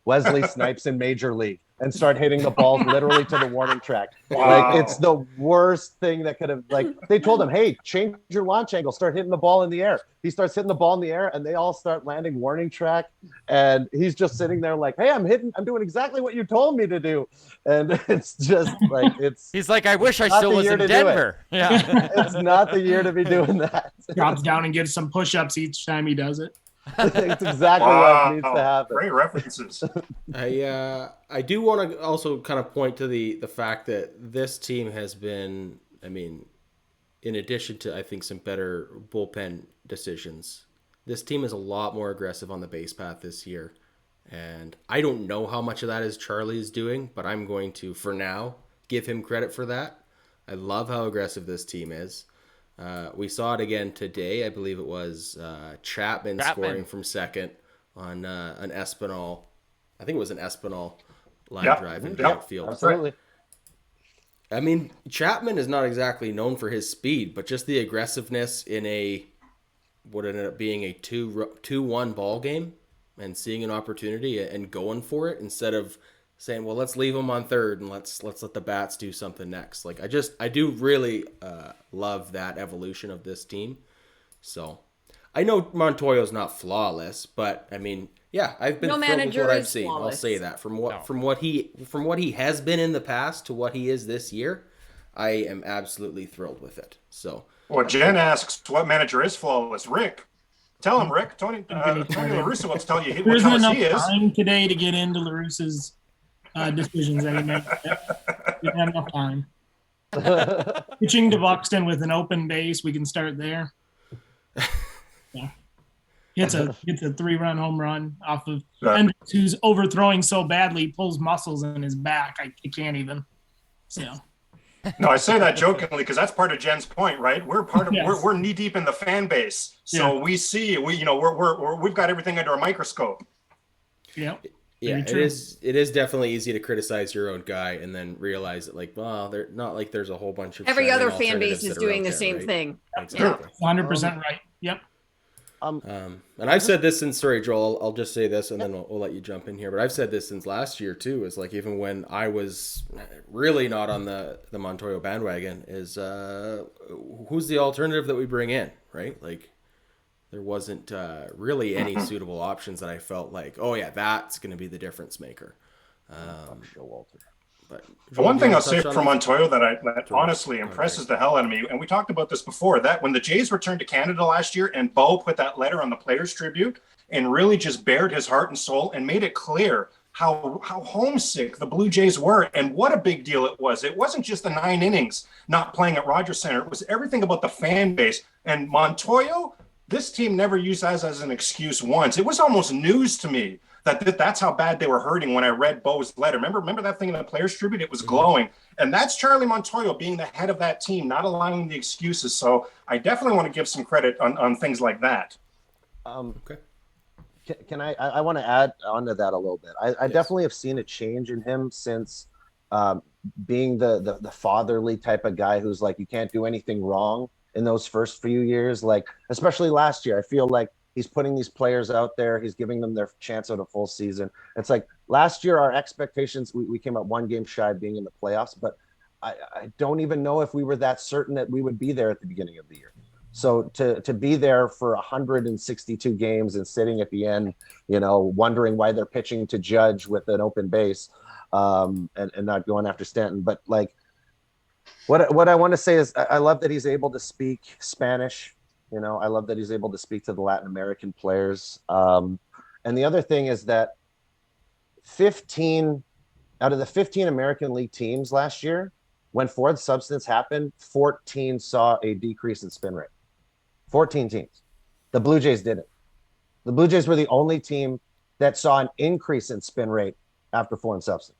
Wesley Snipes in Major League and start hitting the balls literally to the warning track. Wow. Like, it's the worst thing that could have, like, they told him, hey, change your launch angle, start hitting the ball in the air. He starts hitting the ball in the air, and they all start landing warning track. And he's just sitting there like, hey, I'm doing exactly what you told me to do. And it's just like, he's like, I wish I still was in Denver. Yeah. It's not the year to be doing that. Drops down and gets some push-ups each time he does it. It's exactly what needs to happen. Great references. I do want to also kind of point to the fact that this team has been, I mean, in addition to, I think, some better bullpen decisions, this team is a lot more aggressive on the base path this year. And I don't know how much of that is Charlie's doing, but I'm going to, for now, give him credit for that. I love how aggressive this team is. We saw it again today. I believe it was Chapman scoring from second on an Espinal. I think it was an Espinal line drive in the outfield. Absolutely. I mean, Chapman is not exactly known for his speed, but just the aggressiveness in what ended up being a 2-1 ball game, and seeing an opportunity and going for it instead of saying, well, let's leave him on third and let's let the bats do something next. Like, I do really love that evolution of this team. So I know Montoyo's not flawless, but I mean, yeah, I've been thrilled with what I've seen. Flawless. I'll say that from what he has been in the past to what he is this year, I am absolutely thrilled with it. So, well, Jen asks, what manager is flawless? Rick. Tell him, Rick. Tony La Russa will tell you. There isn't enough he is. time today to get into La Russa's decisions that he made. Didn't have enough time. Pitching to Buxton with an open base, we can start there. Yeah. Hits a 3-run home run off of Hendricks, who's overthrowing so badly, pulls muscles in his back. I can't even. So. No, I say that jokingly because that's part of Jen's point, right? We're part of we're knee deep in the fan base, so we see we've got everything under a microscope. Yeah. Yeah, it is definitely easy to criticize your own guy and then realize that, like, well, they're not like there's a whole bunch of every other fan base is doing the same thing. Exactly. 100% right. Yep. And I've said this since, sorry, Joel, I'll just say this and then we'll let you jump in here. But I've said this since last year too, is like, even when I was really not on the Montoyo bandwagon, is who's the alternative that we bring in, right? Like, there wasn't really any suitable options that I felt like, oh yeah, that's going to be the difference maker. But the one thing I'll say for Montoyo that honestly impresses the hell out of me, and we talked about this before, that when the Jays returned to Canada last year and Bo put that letter on the Players Tribute and really just bared his heart and soul and made it clear how homesick the Blue Jays were and what a big deal it was. It wasn't just the 9 innings not playing at Rogers Center. It was everything about the fan base. And Montoyo, this team never used as an excuse once. It was almost news to me that's how bad they were hurting when I read Bo's letter. Remember that thing in the Players Tribute? It was glowing. And that's Charlie Montoyo being the head of that team, not allowing the excuses. So I definitely want to give some credit on things like that. Okay. Can I want to add onto that a little bit. I definitely have seen a change in him since being the fatherly type of guy who's like, you can't do anything wrong in those first few years. Like, especially last year, I feel like he's putting these players out there. He's giving them their chance at a full season. It's like last year, our expectations, we came up 1 game shy of being in the playoffs, but I don't even know if we were that certain that we would be there at the beginning of the year. So to be there for 162 games and sitting at the end, wondering why they're pitching to Judge with an open base and not going after Stanton. But like, what I want to say is I love that he's able to speak Spanish. I love that he's able to speak to the Latin American players. And the other thing is that 15 out of the 15 American League teams last year, when foreign substance happened, 14 saw a decrease in spin rate. 14 teams. The Blue Jays didn't. The Blue Jays were the only team that saw an increase in spin rate after foreign substance.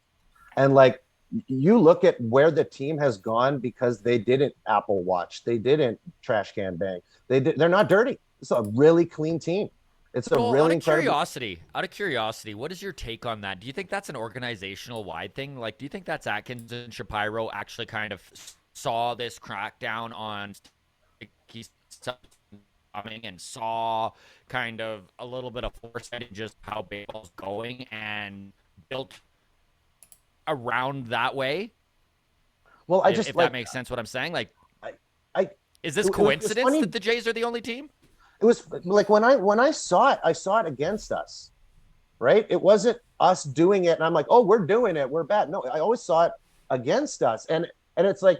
And like, you look at where the team has gone because they didn't Apple Watch, they didn't trash can bang. They're not dirty. It's a really clean team. It's a really incredible. Out of curiosity, what is your take on that? Do you think that's an organizational wide thing? Like, do you think that's Atkins and Shapiro actually kind of saw this crackdown on coming and saw kind of a little bit of foresight in just how baseball's going and built around that way? Well, if that makes sense what I'm saying. Like, is this coincidence that the Jays are the only team? It was like when I saw it against us, right? It wasn't us doing it and I'm like, oh, we're doing it, we're bad. No, I always saw it against us. And it's like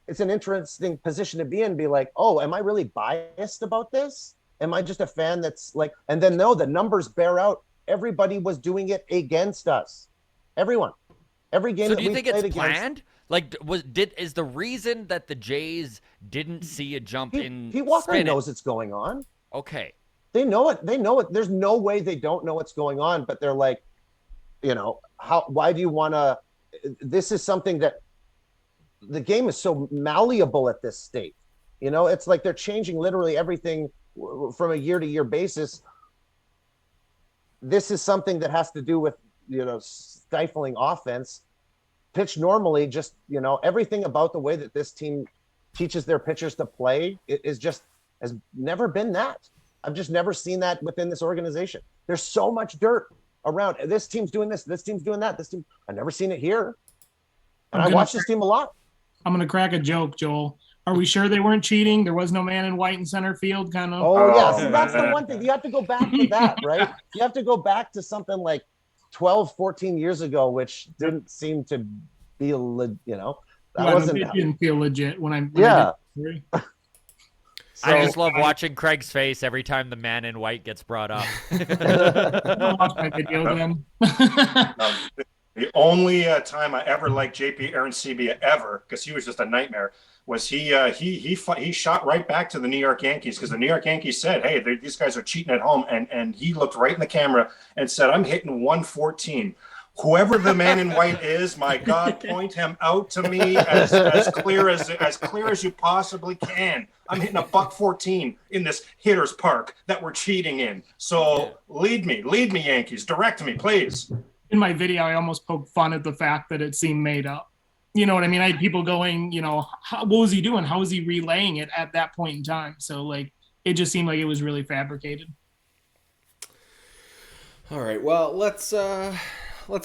it's an interesting position to be in, be like, oh, am I really biased about this? Am I just a fan that's like, and then no, the numbers bear out. Everybody was doing it against us. Everyone. Every game. So do you think it's planned? Like, is the reason that the Jays didn't see a jump in Pete Walker knows it's going on. Okay. They know it. There's no way they don't know what's going on, but they're like, why do you want to, this is something that the game is so malleable at this state. It's like they're changing literally everything from a year to year basis. This is something that has to do with, stifling offense. Pitch normally, just, everything about the way that this team teaches their pitchers to play has never been that. I've just never seen that within this organization. There's so much dirt around. This team's doing this team's doing that. This team, I've never seen it here. And I watch this team a lot. I'm going to crack a joke, Joel. Are we sure they weren't cheating? There was no man in white in center field, kind of. Oh, yeah. See, that's the one thing. You have to go back to that, right? You have to go back to something like 12, 14 years ago, which didn't seem to be, it didn't feel legit when I did. I just love watching Craig's face every time the man in white gets brought up. Don't watch my video then. The only time I ever liked JP Arancibia ever, because he was just a nightmare, was he shot right back to the New York Yankees, because the New York Yankees said, hey, these guys are cheating at home, and he looked right in the camera and said, I'm hitting 114. Whoever the man in white is, my God, point him out to me as clear as you possibly can. I'm hitting a $114 in this hitter's park that we're cheating in. So lead me, Yankees. Direct me, please. In my video, I almost poked fun at the fact that it seemed made up. You know what I mean? I had people going, what was he doing? How was he relaying it at that point in time? So, like, it just seemed like it was really fabricated. All right. Well, let's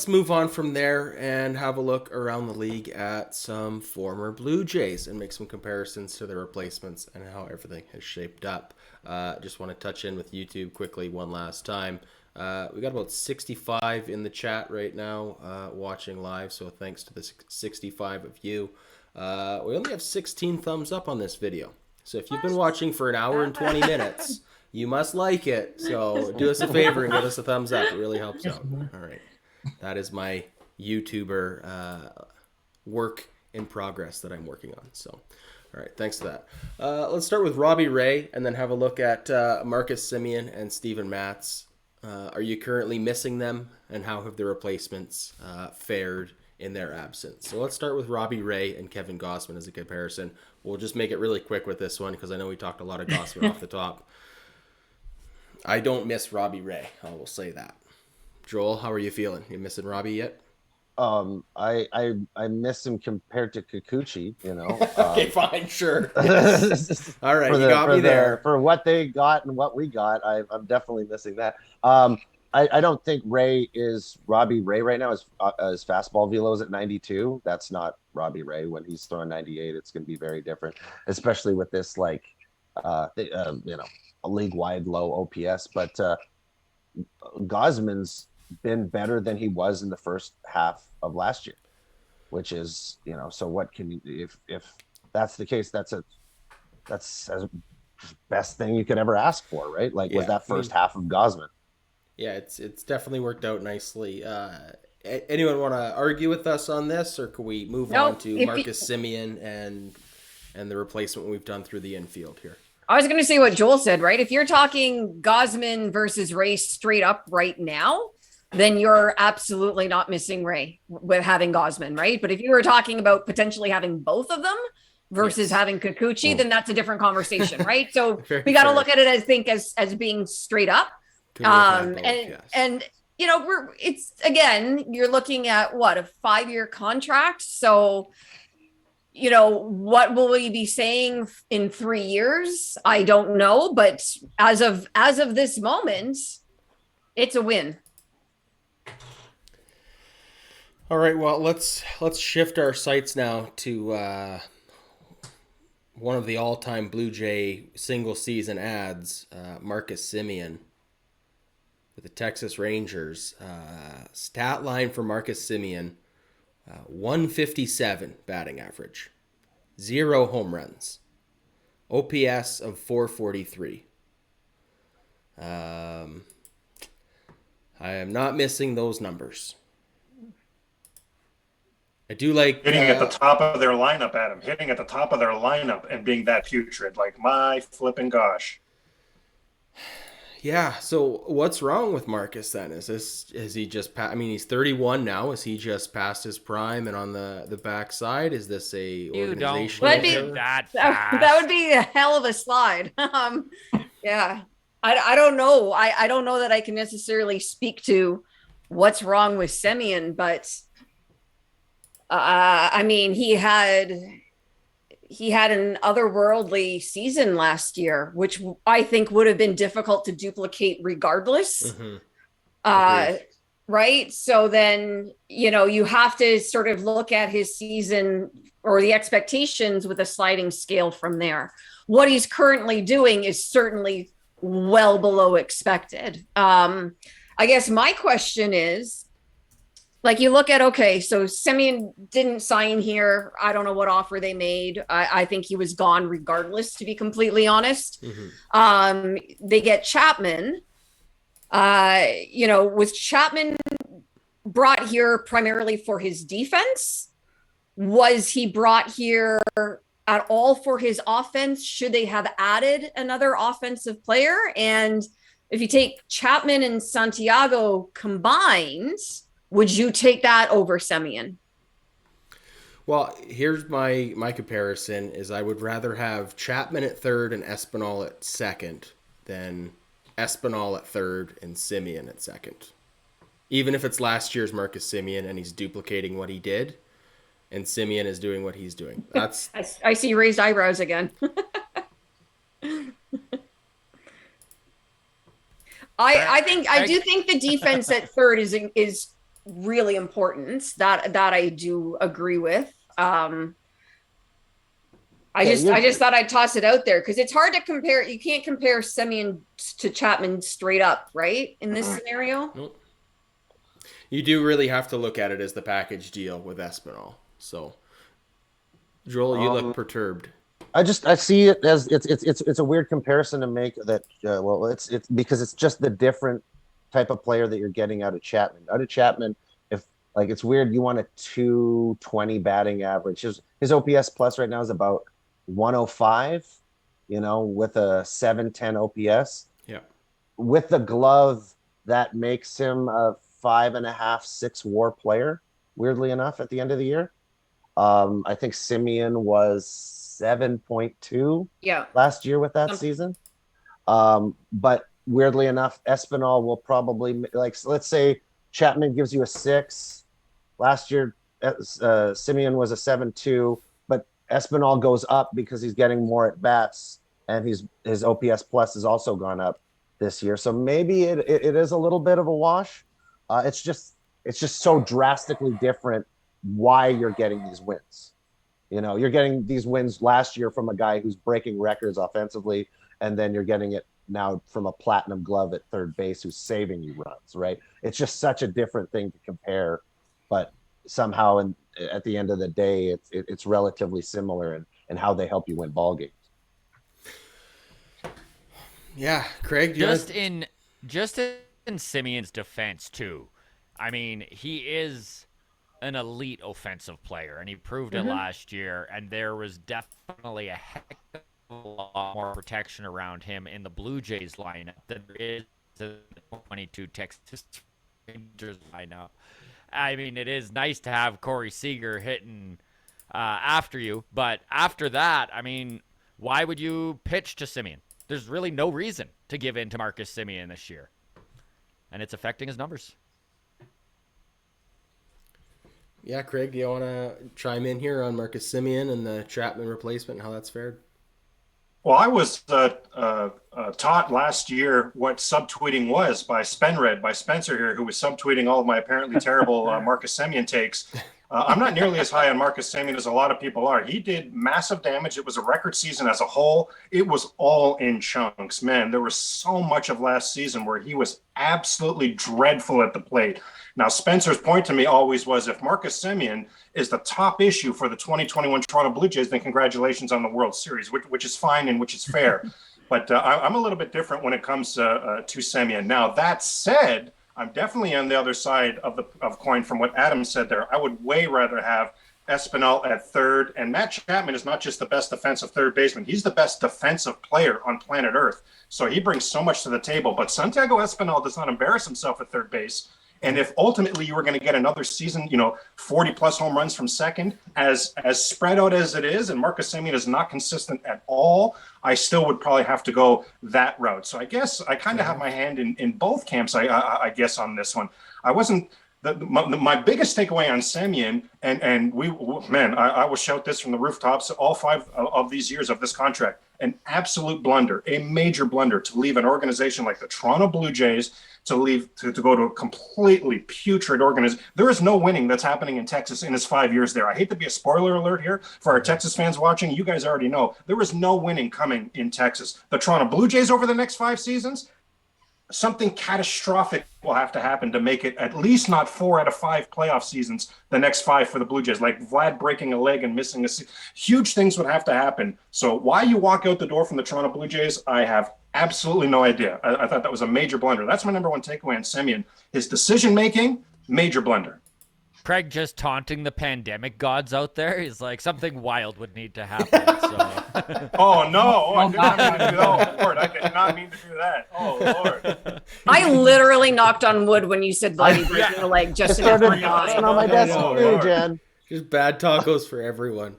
move on from there and have a look around the league at some former Blue Jays and make some comparisons to their replacements and how everything has shaped up. Just want to touch in with YouTube quickly one last time. We got about 65 in the chat right now watching live, so thanks to the 65 of you. We only have 16 thumbs up on this video. So if you've been watching for an hour and 20 minutes, You must like it. So do us a favor and give us a thumbs up. It really helps out. All right. That is my YouTuber work in progress that I'm working on. So, all right. Thanks for that. Let's start with Robbie Ray and then have a look at Marcus Simeon and Steven Matz. Are you currently missing them, and how have the replacements fared in their absence? So let's start with Robbie Ray and Kevin Gossman as a comparison. We'll just make it really quick with this one because I know we talked a lot of Gossman off the top. I don't miss Robbie Ray. I will say that. Joel, how are you feeling? You missing Robbie yet? I miss him compared to Kikuchi, you know. Okay, fine, sure. Yes. All right, you got me there. For what they got and what we got, I'm definitely missing that. I don't think Ray is Robbie Ray right now. His fastball velo is at 92. That's not Robbie Ray. When he's throwing 98, it's going to be very different, especially with this you know, a league-wide low OPS. But Gausman's been better than he was in the first half of last year, which is, you know, so what can you, if that's the case, that's the best thing you could ever ask for, right? Like, was that first half of Gausman. Yeah, it's definitely worked out nicely. Anyone want to argue with us on this, or can we move on to Marcus Simeon and the replacement we've done through the infield here? I was going to say what Joel said, right? If you're talking Gausman versus Ray straight up right now, then you're absolutely not missing Ray with having Gausman, right? But if you were talking about potentially having both of them versus having Kikuchi, then that's a different conversation, right? So we got to look at it as being straight up. And you know, it's again, you're looking at what, a 5-year contract. So, you know, what will we be saying in 3 years? I don't know, but as of this moment, it's a win. All right, well, let's shift our sights now to one of the all-time Blue Jay single-season ads, Marcus Simeon with the Texas Rangers. Stat line for Marcus Simeon, 157 batting average, 0 home runs, OPS of 443. I am not missing those numbers. I do like hitting at the top of their lineup, Adam. Hitting at the top of their lineup and being that putrid. Like, my flipping gosh. Yeah. So what's wrong with Marcus then? Is he just? I mean, he's 31 now. Is he just past his prime and on the backside? Is this a organizational? That would be a hell of a slide. Yeah. I don't know. I don't know that I can necessarily speak to what's wrong with Simeon, but. I mean, he had an otherworldly season last year, which I think would have been difficult to duplicate regardless. Mm-hmm. Right. So then, you know, you have to sort of look at his season or the expectations with a sliding scale from there. What he's currently doing is certainly well below expected. I guess my question is, like, you look at, okay, so Simeon didn't sign here. I don't know what offer they made. I think he was gone regardless, to be completely honest. Mm-hmm. They get Chapman. You know, was Chapman brought here primarily for his defense? Was he brought here at all for his offense? Should they have added another offensive player? And if you take Chapman and Santiago combined, would you take that over Simeon? Well, here's my comparison is I would rather have Chapman at third and Espinal at second than Espinal at third and Simeon at second. Even if it's last year's Marcus Simeon and he's duplicating what he did and Simeon is doing what he's doing. That's I see raised eyebrows again. I do think the defense at third is really important. That I do agree with. I just thought I'd toss it out there because it's hard to compare. You can't compare Simeon to Chapman straight up, right? In this scenario. Nope. You do really have to look at it as the package deal with Espinal. So, Joel, you look perturbed. I see it as it's a weird comparison to make that. Well, it's because it's just the different type of player that you're getting out of Chapman. Out of Chapman, if like it's weird, you want a 220 batting average. His OPS plus right now is about 105. With a 710 OPS. Yeah. With the glove, that makes him a 5.5, 6 WAR player. Weirdly enough, at the end of the year. I think Simeon was 7.2 last year with that season. But weirdly enough, Espinal will probably, let's say Chapman gives you a 6. Last year, Simeon was a 7.2, but Espinal goes up because he's getting more at bats, and his OPS plus has also gone up this year. So maybe it is a little bit of a wash. It's just so drastically different why you're getting these wins. You're getting these wins last year from a guy who's breaking records offensively, and then you're getting it now from a platinum glove at third base who's saving you runs, right? It's just such a different thing to compare, but somehow at the end of the day, it's relatively similar in how they help you win ball games. Yeah, Craig, just in Simeon's defense too. I mean, he is an elite offensive player, and he proved it last year. And there was definitely a heck of a lot more protection around him in the Blue Jays lineup than there is in the 22 Texas Rangers lineup. I mean, it is nice to have Corey Seager hitting after you, but after that, I mean, why would you pitch to Simeon? There's really no reason to give in to Marcus Simeon this year. And it's affecting his numbers. Yeah, Craig, do you want to chime in here on Marcus Simeon and the Chapman replacement and how that's fared? Well, I was taught last year what subtweeting was by Spencer here, who was subtweeting all of my apparently terrible Marcus Simeon takes. I'm not nearly as high on Marcus Simeon as a lot of people are. He did massive damage. It was a record season as a whole. It was all in chunks. Man, there was so much of last season where he was absolutely dreadful at the plate. Now, Spencer's point to me always was, if Marcus Simeon is the top issue for the 2021 Toronto Blue Jays, then congratulations on the World Series, which is fine and which is fair. But I'm a little bit different when it comes to Simeon. Now, that said, I'm definitely on the other side of coin from what Adam said there. I would way rather have Espinal at third. And Matt Chapman is not just the best defensive third baseman. He's the best defensive player on planet Earth. So he brings so much to the table. But Santiago Espinal does not embarrass himself at third base. And if ultimately you were going to get another season, 40 plus home runs from second, as spread out as it is, and Marcus Simeon is not consistent at all, I still would probably have to go that route. So I guess I kind of have my hand in both camps, I guess, on this one. I wasn't my biggest takeaway on Simeon, and I will shout this from the rooftops all 5 of these years of this contract, an absolute blunder, a major blunder to leave an organization like the Toronto Blue Jays, to go to a completely putrid organization. There is no winning that's happening in Texas in his 5 years there. I hate to be a spoiler alert here for our Texas fans watching. You guys already know there is no winning coming in Texas. The Toronto Blue Jays over the next 5 seasons, something catastrophic will have to happen to make it at least not 4 out of 5 playoff seasons the next 5 for the Blue Jays, like Vlad breaking a leg and missing huge things would have to happen. So why you walk out the door from the Toronto Blue Jays, I have absolutely no idea. I thought that was a major blunder. That's my number one takeaway on Simeon. His decision-making, major blunder. Craig just taunting the pandemic gods out there. He's like, something wild would need to happen. So. Oh, no. I did not mean to do that. Oh, Lord, I did not mean to do that. Oh, Lord. I literally knocked on wood when you said Vladdy breaking a leg just in on my desk too, Jen. Just bad tacos for everyone.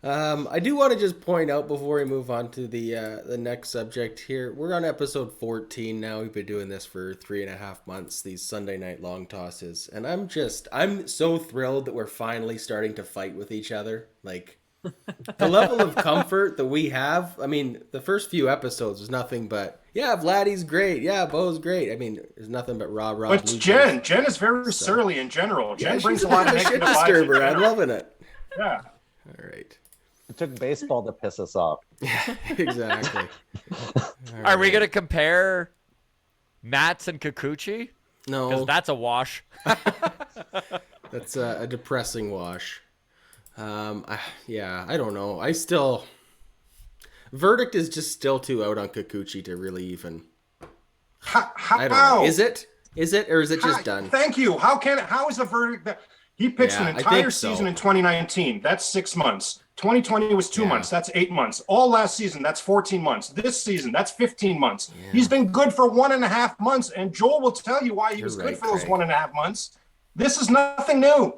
I do want to just point out before we move on to the next subject here. We're on episode 14 now. We've been doing this for 3.5 months, these Sunday night long tosses. And I'm so thrilled that we're finally starting to fight with each other. Like, the level of comfort that we have. I mean, the first few episodes was nothing but, yeah, Vladdy's great. Yeah, Bo's great. I mean, there's nothing but rah. But Jen is very surly in general. Jen brings a lot of negative vibes. I'm loving it. Yeah. All right. It took baseball to piss us off. Yeah, exactly. Are we going to compare Mats and Kikuchi? No. Because that's a wash. That's a depressing wash. I don't know. I still Verdict is just still too out on Kikuchi to really even. How? I don't know. Is it? Or is it just done? Thank you. How is the verdict that he pitched an entire season in 2019? That's 6 months. 2020 was 2 months. That's 8 months. All last season, that's 14 months. This season, that's 15 months. Yeah. He's been good for 1.5 months, and Joel will tell you why he was good for those 1.5 months. This is nothing new.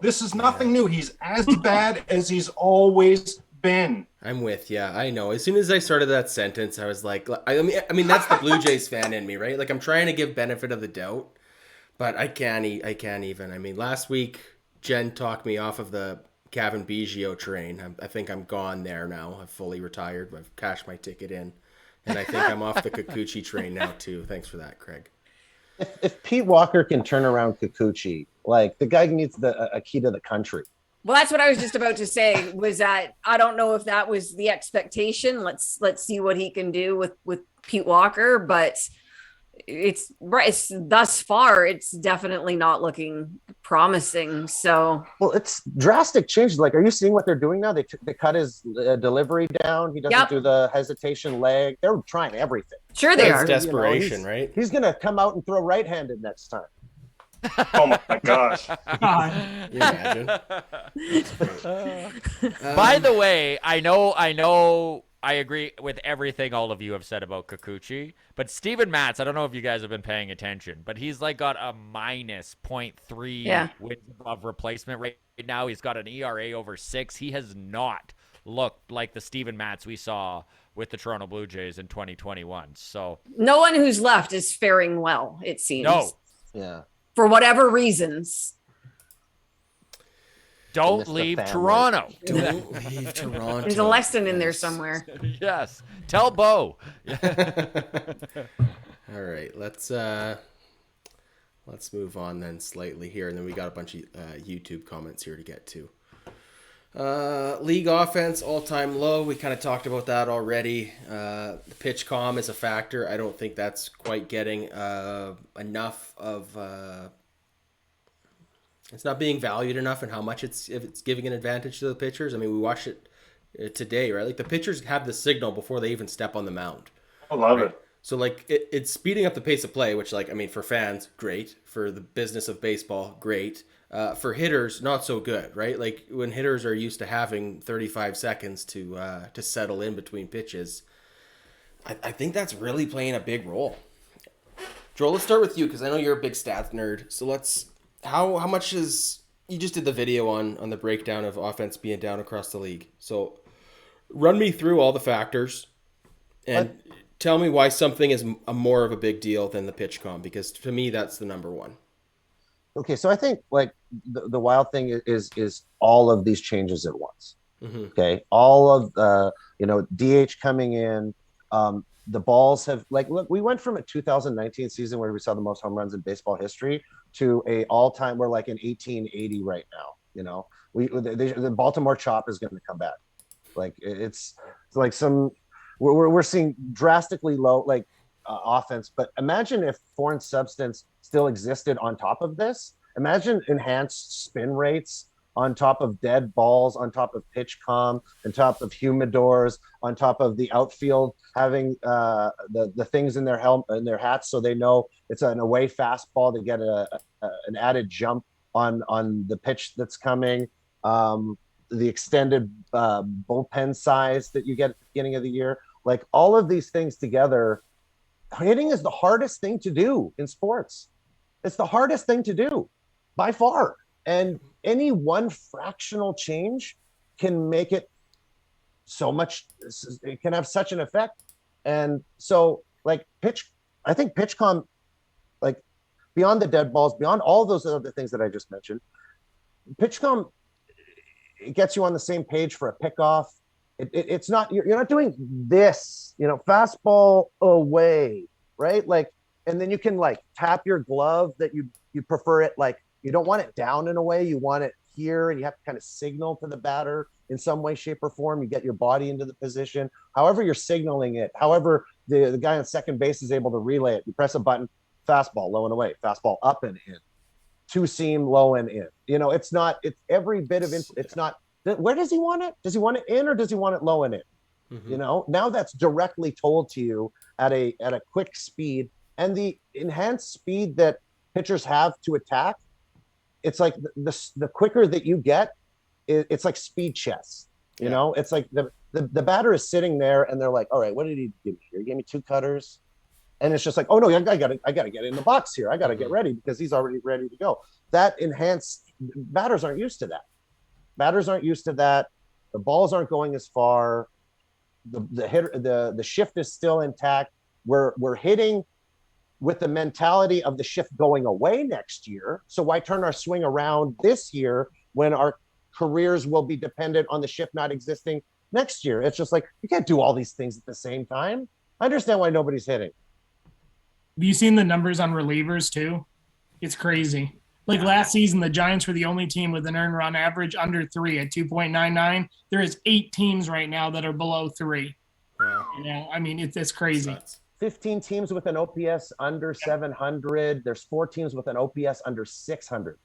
New. He's as bad as he's always been. I'm with you. I know. As soon as I started that sentence, I was like, I mean, that's the Blue Jays fan in me, right? Like, I'm trying to give benefit of the doubt, but I can't even. I mean, last week, Jen talked me off of the Kevin Biggio train. I think I'm gone there now. I've fully retired. I've cashed my ticket in, and I think I'm off the Kikuchi train now too. Thanks for that, Craig. If Pete Walker can turn around Kikuchi, like, the guy needs a key to the country. Well, that's what I was just about to say, was that I don't know if that was the expectation. Let's see what he can do with Pete Walker, but it's thus far, it's definitely not looking promising. So, well, it's drastic changes. Like, are you seeing what they're doing now? They cut his delivery down. He doesn't do the hesitation leg. They're trying everything. Sure, they are. Desperation, right? He's gonna come out and throw right-handed next time. Oh my gosh! You imagine? By the way, I know. I agree with everything all of you have said about Kikuchi, but Steven Matz, I don't know if you guys have been paying attention, but he's like got a minus 0.3 wins above replacement right now. He's got an ERA over 6. He has not looked like the Steven Matz we saw with the Toronto Blue Jays in 2021. So no one who's left is faring well, it seems. No. Yeah. For whatever reasons. Don't leave Toronto. Don't leave Toronto. There's a lesson in there somewhere. Yes. Tell Bo. All right. Let's move on then slightly here, and then we got a bunch of YouTube comments here to get to. League offense all-time low. We kind of talked about that already. The pitch comm is a factor. I don't think that's quite getting enough of. It's not being valued enough in how much it's giving an advantage to the pitchers. I mean, we watched it today, right? Like, the pitchers have the signal before they even step on the mound. I love it. So, like, it's speeding up the pace of play, which, like, I mean, for fans, great. For the business of baseball, great. For hitters, not so good, right? Like, when hitters are used to having 35 seconds to settle in between pitches, I think that's really playing a big role. Joel, let's start with you, because I know you're a big stats nerd. So how much is, you just did the video on the breakdown of offense being down across the league. So run me through all the factors and tell me why something is more of a big deal than the pitch comm, because to me, that's the number one. Okay, so I think, like, the wild thing is all of these changes at once. Mm-hmm. Okay, all of the DH coming in, the balls have, like, look, we went from a 2019 season where we saw the most home runs in baseball history to a all-time, we're like in 1880 right now. The Baltimore chop is going to come back. Like, it's like we're seeing drastically low, like, offense. But imagine if foreign substance still existed on top of this. Imagine enhanced spin rates on top of dead balls, on top of pitch comm, on top of humidors, on top of the outfield having the things in their in their hats, so they know it's an away fastball to get an added jump on the pitch that's coming. The extended bullpen size that you get at the beginning of the year, like, all of these things together. Hitting is the hardest thing to do in sports. It's the hardest thing to do by far. And any one fractional change can make it so much, it can have such an effect. And so, like, I think pitch comm, like, beyond the dead balls, beyond all those other things that I just mentioned, pitch comm, it gets you on the same page for a pickoff. It's not, you're not doing this, fastball away, right? Like, and then you can, like, tap your glove that you prefer it, like, you don't want it down in a way, you want it here, and you have to kind of signal to the batter in some way, shape, or form. You get your body into the position, however you're signaling it, however the guy on second base is able to relay it. You press a button, fastball, low and away, fastball up and in, two seam, low and in. It's every bit of it's not. Where does he want it? Does he want it in, or does he want it low and in? You know, now that's directly told to you at a quick speed, and the enhanced speed that pitchers have to attack. It's like the quicker that you get, it's like speed chess. You know, it's like the batter is sitting there and they're like, all right, what did he give me here? He gave me 2 cutters. And it's just like, oh no, I gotta get in the box here. I gotta get ready because he's already ready to go. That enhanced batters aren't used to that. The balls aren't going as far. The shift is still intact. We're hitting with the mentality of the shift going away next year. So why turn our swing around this year when our careers will be dependent on the shift not existing next year? It's just like, you can't do all these things at the same time. I understand why nobody's hitting. Have you seen the numbers on relievers too? It's crazy. Like last season, the Giants were the only team with an earned run average under 3 at 2.99. There is 8 teams right now that are below 3. Wow. You know, I mean, it's crazy. 15 teams with an OPS under 700. There's 4 teams with an OPS under 600.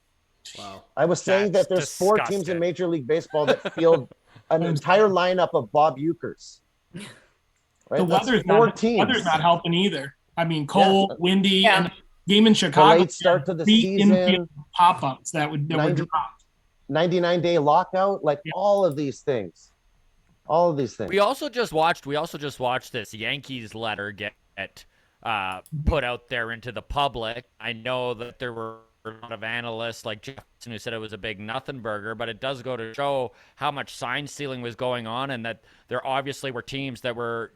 Wow. I was saying that there's 4 teams in Major League Baseball that field an entire lineup of Bob Ukers. Right? The weather's not helping either. I mean, cold, windy, and game in Chicago. Late start to the season. Pop-ups that would drop. 99-day lockout, like all of these things. We also just watched this Yankees letter get put out there into the public. I know that there were a lot of analysts like Jefferson who said it was a big nothing burger, but it does go to show how much sign stealing was going on, and that there obviously were teams that were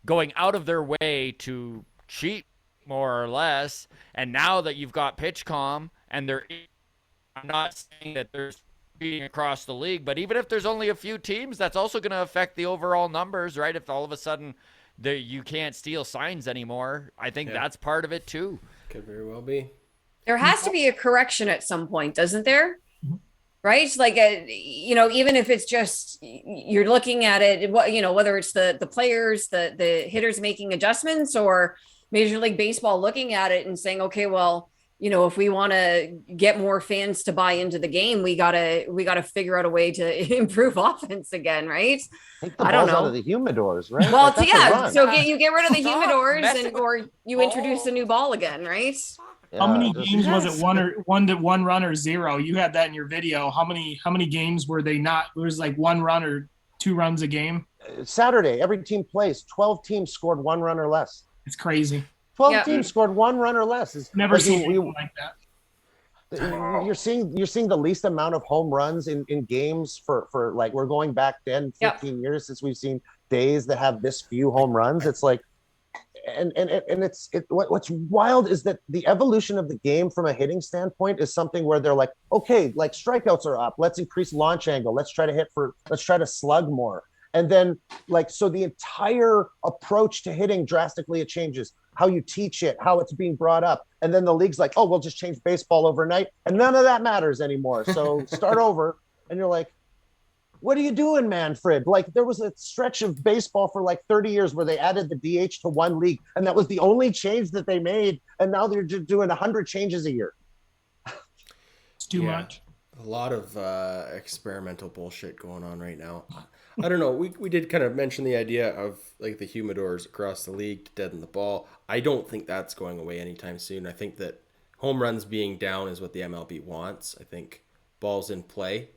going out of their way to cheat more or less. And now that you've got PitchCom and I'm not saying that there's cheating across the league, but even if there's only a few teams, that's also going to affect the overall numbers, right? If all of a sudden you can't steal signs anymore, I think that's part of it too. Could very well be. There has to be a correction at some point, doesn't there? Right? Like, even if it's just, you're looking at it, whether it's the players, the hitters making adjustments, or Major League Baseball looking at it and saying, okay, well, if we want to get more fans to buy into the game, we gotta figure out a way to improve offense again, right? Take the balls out of the humidors, right? Well, so you get rid of the humidors, or you introduce a new ball again, right? Yeah, how many games was it? 1 run or 0? You had that in your video. How many games were they not? It was like 1 run or 2 runs a game. Saturday, every team plays. 12 teams scored 1 run or less. It's crazy. 12 teams scored 1 run or less. It's never seen anything like that. You're seeing the least amount of home runs in games for like, we're going back 10, 15 years since we've seen days that have this few home runs. It's like, and what's wild is that the evolution of the game from a hitting standpoint is something where they're like, okay, like strikeouts are up, let's increase launch angle, let's try to slug more. And then so the entire approach to hitting drastically it changes, how you teach it, how it's being brought up. And then the league's like, oh, we'll just change baseball overnight and none of that matters anymore, so start over. And you're like, what are you doing, Manfred? Like, there was a stretch of baseball for like 30 years where they added the DH to 1 league, and that was the only change that they made. And now they're just doing 100 changes a year. It's too much. A lot of experimental bullshit going on right now. I don't know. We did kind of mention the idea of like the humidors across the league to deaden the ball. I don't think that's going away anytime soon. I think that home runs being down is what the MLB wants. I think balls in play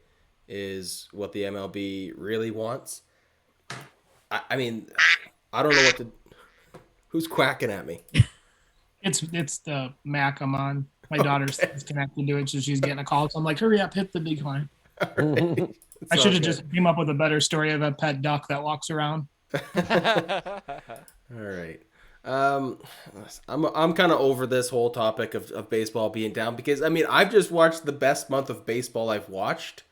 is what the MLB really wants. I mean, I don't know who's quacking at me. It's the Mac I'm on. My daughter's connected to it, so she's getting a call. So I'm like, hurry up, hit the decline. I should have just came up with a better story of a pet duck that walks around. All right. I'm kind of over this whole topic of baseball being down, because I mean, I've just watched the best month of baseball I've watched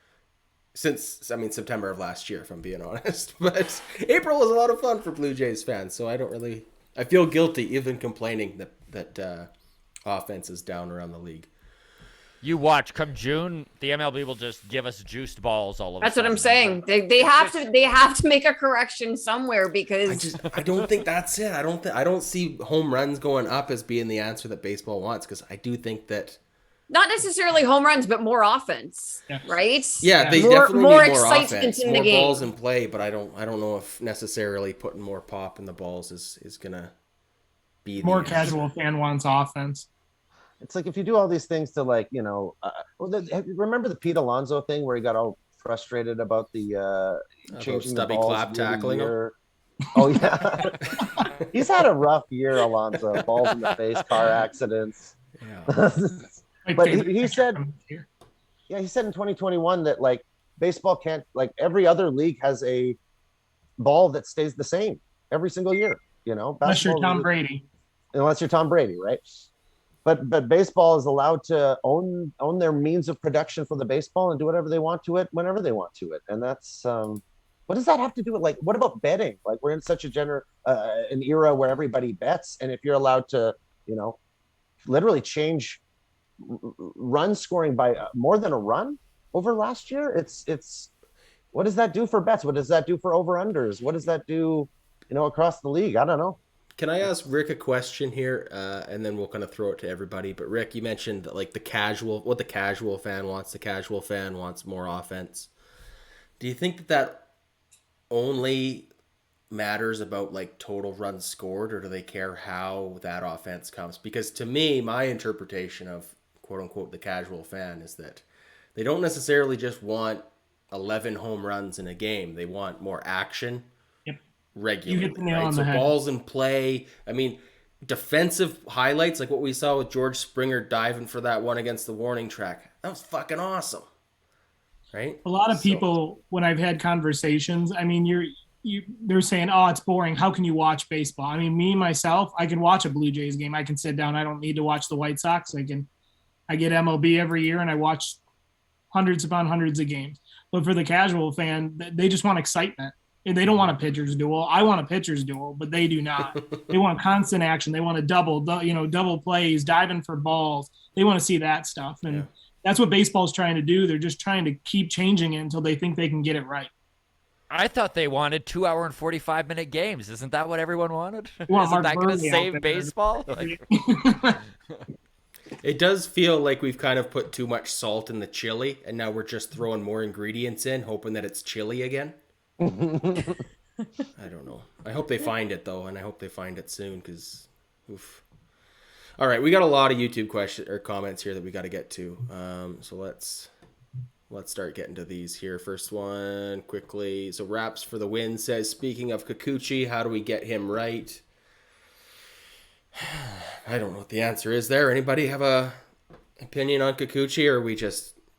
since September of last year, if I'm being honest. But April was a lot of fun for Blue Jays fans, so I feel guilty even complaining that offense is down around the league. You watch, come June, the MLB will just give us juiced balls all over. That's what I'm saying. They have to make a correction somewhere, because I don't think that's it. I don't see home runs going up as being the answer that baseball wants, because I do think that Not necessarily home runs, but more offense, right? Yeah, they more, definitely more need more excitement offense, in more the game. balls in play. But I don't know if necessarily putting more pop in the balls is gonna be More the casual fan wants offense. It's like if you do all these things to remember the Pete Alonso thing where he got all frustrated about the changing the balls Clap tackling him? Oh yeah, he's had a rough year, Alonso. Balls in the face, car accidents. Yeah. But he said in 2021 that like baseball can't, like every other league has a ball that stays the same every single year. Unless you're Tom Brady. Unless you're Tom Brady, right? But baseball is allowed to own their means of production for the baseball and do whatever they want to it whenever they want to it. And that's what does that have to do with, like, what about betting? Like, we're in such an era where everybody bets, and if you're allowed to, literally change run scoring by more than a run over last year, it's what does that do for bets? What does that do for over unders? What does that do, across the league? I don't know. Can I ask Rick a question here, and then we'll kind of throw it to everybody? But Rick, you mentioned like the casual fan wants. The casual fan wants more offense. Do you think that only matters about like total runs scored, or do they care how that offense comes? Because to me, my interpretation of quote unquote the casual fan is that they don't necessarily just want 11 home runs in a game. They want more action. Regularly, you hit the nail right? on So the head. balls in play. I mean, defensive highlights like what we saw with George Springer diving for that one against the warning track. That was fucking awesome, right? A lot of people, when I've had conversations, I mean, they're saying, "Oh, it's boring. How can you watch baseball?" I mean, me myself, I can watch a Blue Jays game. I can sit down. I don't need to watch the White Sox. I get MLB every year, and I watch hundreds upon hundreds of games. But for the casual fan, they just want excitement. They don't want a pitcher's duel. I want a pitcher's duel, but they do not. They want constant action. They want to double plays, diving for balls. They want to see that stuff. And that's what baseball's trying to do. They're just trying to keep changing it until they think they can get it right. I thought they wanted 2 hour and 45-minute games. Isn't that what everyone wanted? Want Isn't that going to save baseball? It does feel like we've kind of put too much salt in the chili, and now we're just throwing more ingredients in, hoping that it's chili again. I don't know. I hope they find it though, and I hope they find it soon. Because, oof. All right, we got a lot of YouTube questions or comments here that we got to get to. So let's start getting to these here. First one quickly. So Raps for the Win says, speaking of Kikuchi, how do we get him right? I don't know what the answer is there. Anybody have a opinion on Kikuchi, or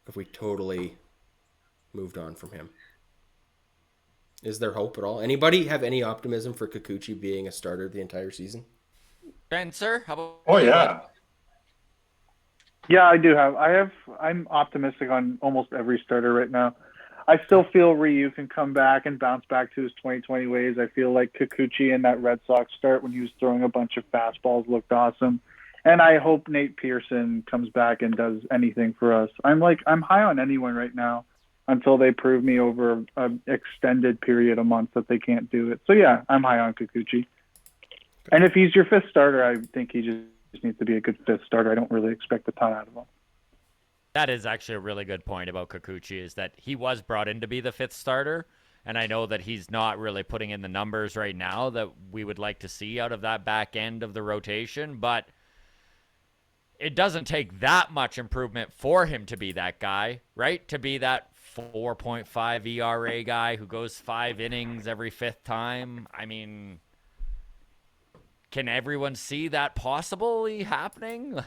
have we totally moved on from him? Is there hope at all? Anybody have any optimism for Kikuchi being a starter the entire season? Ben, sir, how about? Oh yeah. Yeah, I do have. I'm optimistic on almost every starter right now. I still feel Ryu can come back and bounce back to his 2020 ways. I feel like Kikuchi in that Red Sox start when he was throwing a bunch of fastballs looked awesome. And I hope Nate Pearson comes back and does anything for us. I'm high on anyone right now until they prove me over an extended period of months that they can't do it. So yeah, I'm high on Kikuchi. And if he's your fifth starter, I think he just needs to be a good fifth starter. I don't really expect a ton out of him. That is actually a really good point about Kikuchi, is that he was brought in to be the fifth starter, and I know that he's not really putting in the numbers right now that we would like to see out of that back end of the rotation, but it doesn't take that much improvement for him to be that guy, right? To be that 4.5 ERA guy who goes 5 innings every fifth time. I mean, can everyone see that possibly happening?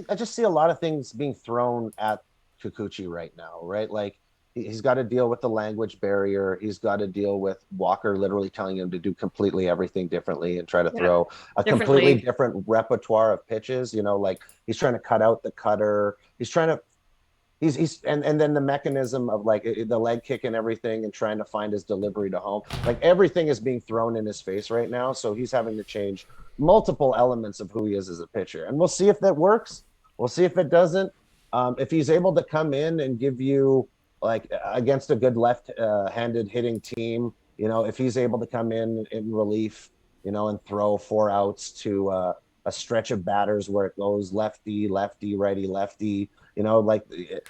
I just see a lot of things being thrown at Kikuchi right now, right? Like, he's got to deal with the language barrier. He's got to deal with Walker literally telling him to do completely everything differently and try to throw a completely different repertoire of pitches. Like he's trying to cut out the cutter. And then the mechanism of like the leg kick and everything, and trying to find his delivery to home. Like everything is being thrown in his face right now. So he's having to change multiple elements of who he is as a pitcher. And we'll see if that works. We'll see if it doesn't. If he's able to come in and give you, like, against a good left-handed hitting team, if he's able to come in relief, and throw 4 outs to a a stretch of batters where it goes lefty, lefty, righty, lefty. You know, like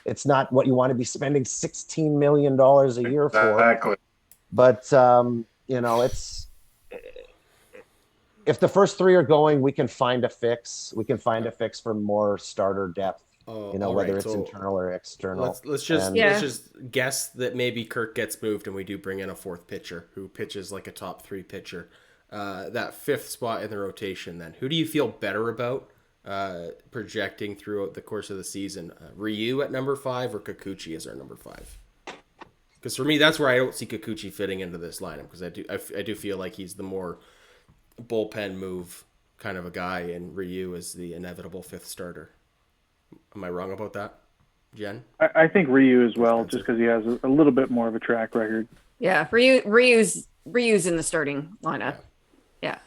it's not what you want to be spending $16 million a year for. Exactly. But you know, it's if the first three are going, we can find a fix. We can find a fix for more starter depth. You know, whether it's internal or external. Let's just guess that maybe Kirk gets moved and we do bring in a fourth pitcher who pitches like a top 3 pitcher. That 5th spot in the rotation, then who do you feel better about projecting throughout the course of the season? Ryu at number 5 or Kikuchi as our number 5? Because for me, that's where I don't see Kikuchi fitting into this lineup, because I do feel like he's the more bullpen move kind of a guy, and Ryu is the inevitable 5th starter. Am I wrong about that, Jen? I think Ryu as well, just because he has a little bit more of a track record. Yeah, Ryu's in the starting lineup. Yeah.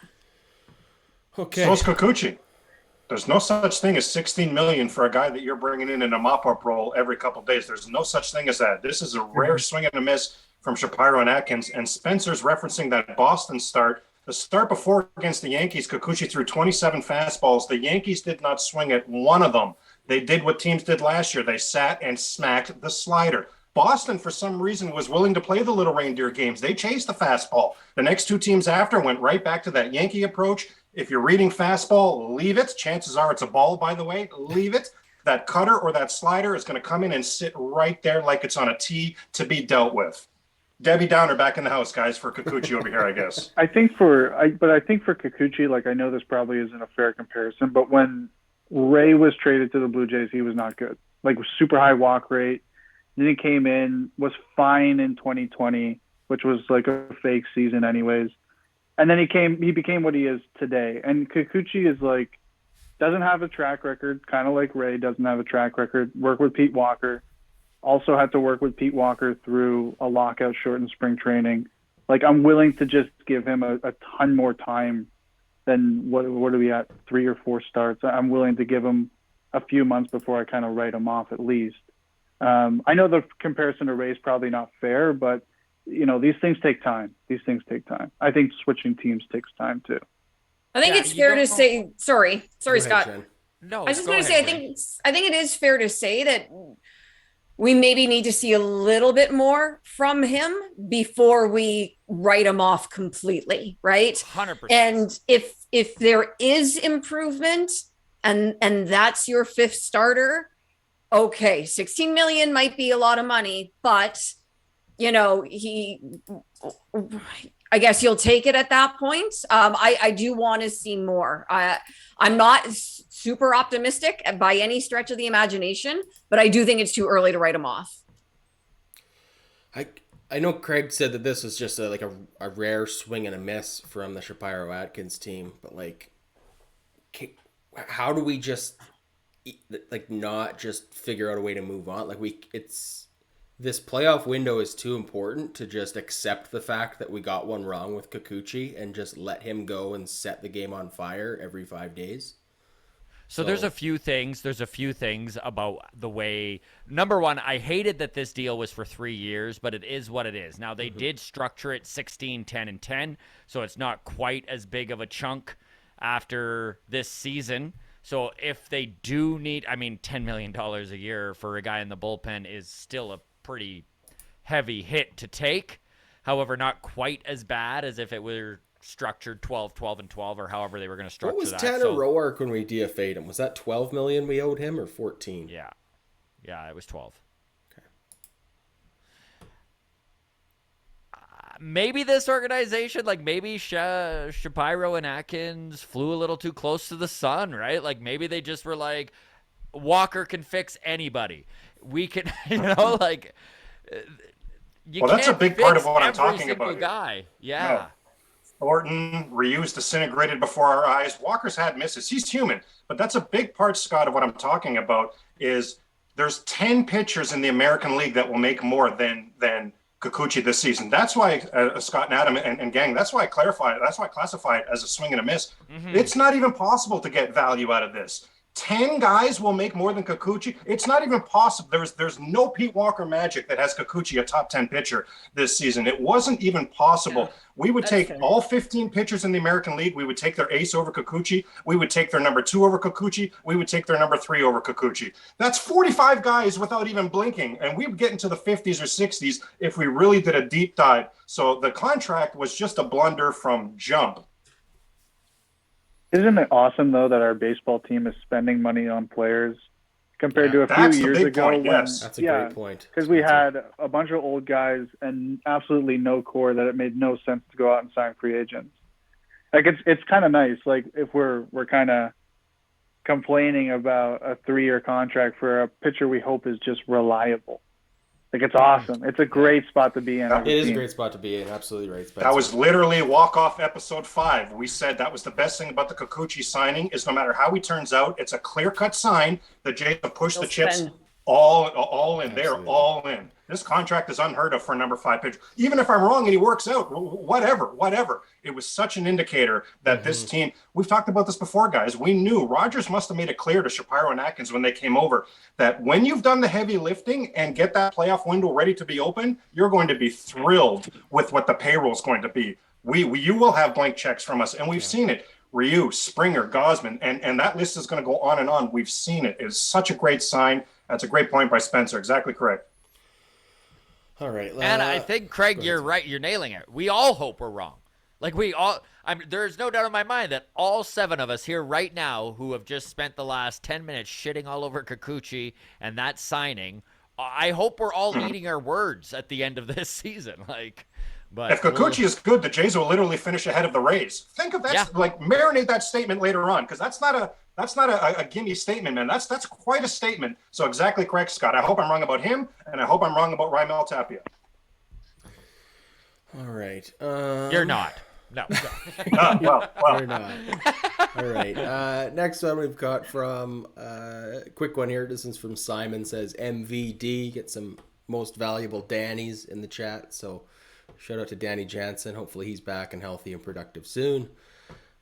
Okay. So is Kikuchi. There's no such thing as $16 million for a guy that you're bringing in a mop-up role every couple of days. There's no such thing as that. This is a rare swing and a miss from Shapiro and Atkins, and Spencer's referencing that Boston start. The start before against the Yankees, Kikuchi threw 27 fastballs. The Yankees did not swing at one of them. They did what teams did last year. They sat and smacked the slider. Boston, for some reason, was willing to play the little reindeer games. They chased the fastball. The next 2 teams after went right back to that Yankee approach. If you're reading fastball, leave it. Chances are it's a ball, by the way. Leave it. That cutter or that slider is going to come in and sit right there like it's on a tee to be dealt with. Debbie Downer back in the house, guys, for Kikuchi over here, I guess. I think for Kikuchi, like, I know this probably isn't a fair comparison, but when Ray was traded to the Blue Jays, he was not good. Like, super high walk rate. Then he came in, was fine in 2020, which was like a fake season anyways. And then he became what he is today. And Kikuchi is like, doesn't have a track record, kind of like Ray doesn't have a track record. Worked with Pete Walker. Also had to work with Pete Walker through a lockout shortened spring training. Like, I'm willing to just give him a ton more time than what are we at, 3 or 4 starts. I'm willing to give him a few months before I kind of write him off at least. I know the comparison to Ray is probably not fair, but you know, these things take time. I think switching teams takes time too. I think it's fair to say. Sorry, Scott. Jen. No, I was just going to say, I think it is fair to say that we maybe need to see a little bit more from him before we write him off completely, right? 100%. And if there is improvement and that's your 5th starter, okay, 16 million might be a lot of money, but you know, I guess you'll take it at that point. I do want to see more. I'm not super optimistic by any stretch of the imagination, but I do think it's too early to write him off. I know Craig said that this was just a rare swing and a miss from the Shapiro Atkins team, but like, how do we just not just figure out a way to move on? Like this playoff window is too important to just accept the fact that we got one wrong with Kikuchi and just let him go and set the game on fire every 5 days. So there's a few things. There's a few things about the way. Number one, I hated that this deal was for 3 years, but it is what it is. Now, they did structure it 16, 10, and 10, so it's not quite as big of a chunk after this season. So if they do need, $10 million a year for a guy in the bullpen is still a pretty heavy hit to take. However, not quite as bad as if it were structured 12, 12, and 12, or however they were going to structure that. What was Tanner Roark when we DFA'd him? Was that 12 million we owed him or 14? Yeah, it was 12. Okay. Maybe this organization, like maybe Shapiro and Atkins flew a little too close to the sun, right? Like maybe they just were like, Walker can fix anybody. We can, like. That's a big part of what I'm talking about. Here. Guy, yeah. Thornton, Ryu's disintegrated before our eyes. Walker's had misses. He's human. But that's a big part, Scott, of what I'm talking about is there's 10 pitchers in the American League that will make more than Kikuchi this season. That's why, Scott and Adam and gang, that's why I classify it as a swing and a miss. Mm-hmm. It's not even possible to get value out of this. 10 guys will make more than Kikuchi. It's not even possible. There's no Pete Walker magic that has Kikuchi a top 10 pitcher this season. It wasn't even possible. Yeah, we would take fair. all 15 pitchers in the American League. We would take their ace over Kikuchi. We would take their number 2 over Kikuchi. We would take their number 3 over Kikuchi. That's 45 guys without even blinking. And we would get into the 50s or 60s if we really did a deep dive. So the contract was just a blunder from jump. Isn't it awesome though that our baseball team is spending money on players compared to a few That's the years big ago? point, yes. That's a great point. Because we had a bunch of old guys and absolutely no core that it made no sense to go out and sign free agents. Like it's kind of nice. Like if we're kind of complaining about a 3-year contract for a pitcher we hope is just reliable. Like it's awesome. It's a great spot to be in. It is a great spot to be in. Absolutely right, Spencer. That was literally Walkoff episode 5. We said that was the best thing about the Kikuchi signing is no matter how he turns out, it's a clear-cut sign that Jays have pushed the chips all in. They're all in. This contract is unheard of for a number 5 pitcher. Even if I'm wrong and he works out, whatever. It was such an indicator that this team, we've talked about this before, guys. We knew Rogers must have made it clear to Shapiro and Atkins when they came over that when you've done the heavy lifting and get that playoff window ready to be open, you're going to be thrilled with what the payroll is going to be. You will have blank checks from us, and we've seen it. Ryu, Springer, Gausman, and that list is going to go on and on. We've seen it. It's such a great sign. That's a great point by Spencer. Exactly correct. All right. And I think, Craig, you're right. You're nailing it. We all hope we're wrong. Like there's no doubt in my mind that all 7 of us here right now who have just spent the last 10 minutes shitting all over Kikuchi and that signing, I hope we're all eating our words at the end of this season. But if Kikuchi is good, the Jays will literally finish ahead of the Rays. Think of that, marinate that statement later on, because that's not a gimme statement, man. That's quite a statement. So exactly correct, Scott. I hope I'm wrong about him, and I hope I'm wrong about Raimel Tapia. All right. You're not. No. Well. You're not. All right. Next one we've got from quick one here. This is from Simon. Says MVD. Get some most valuable Dannies in the chat. So shout out to Danny Jansen. Hopefully he's back and healthy and productive soon.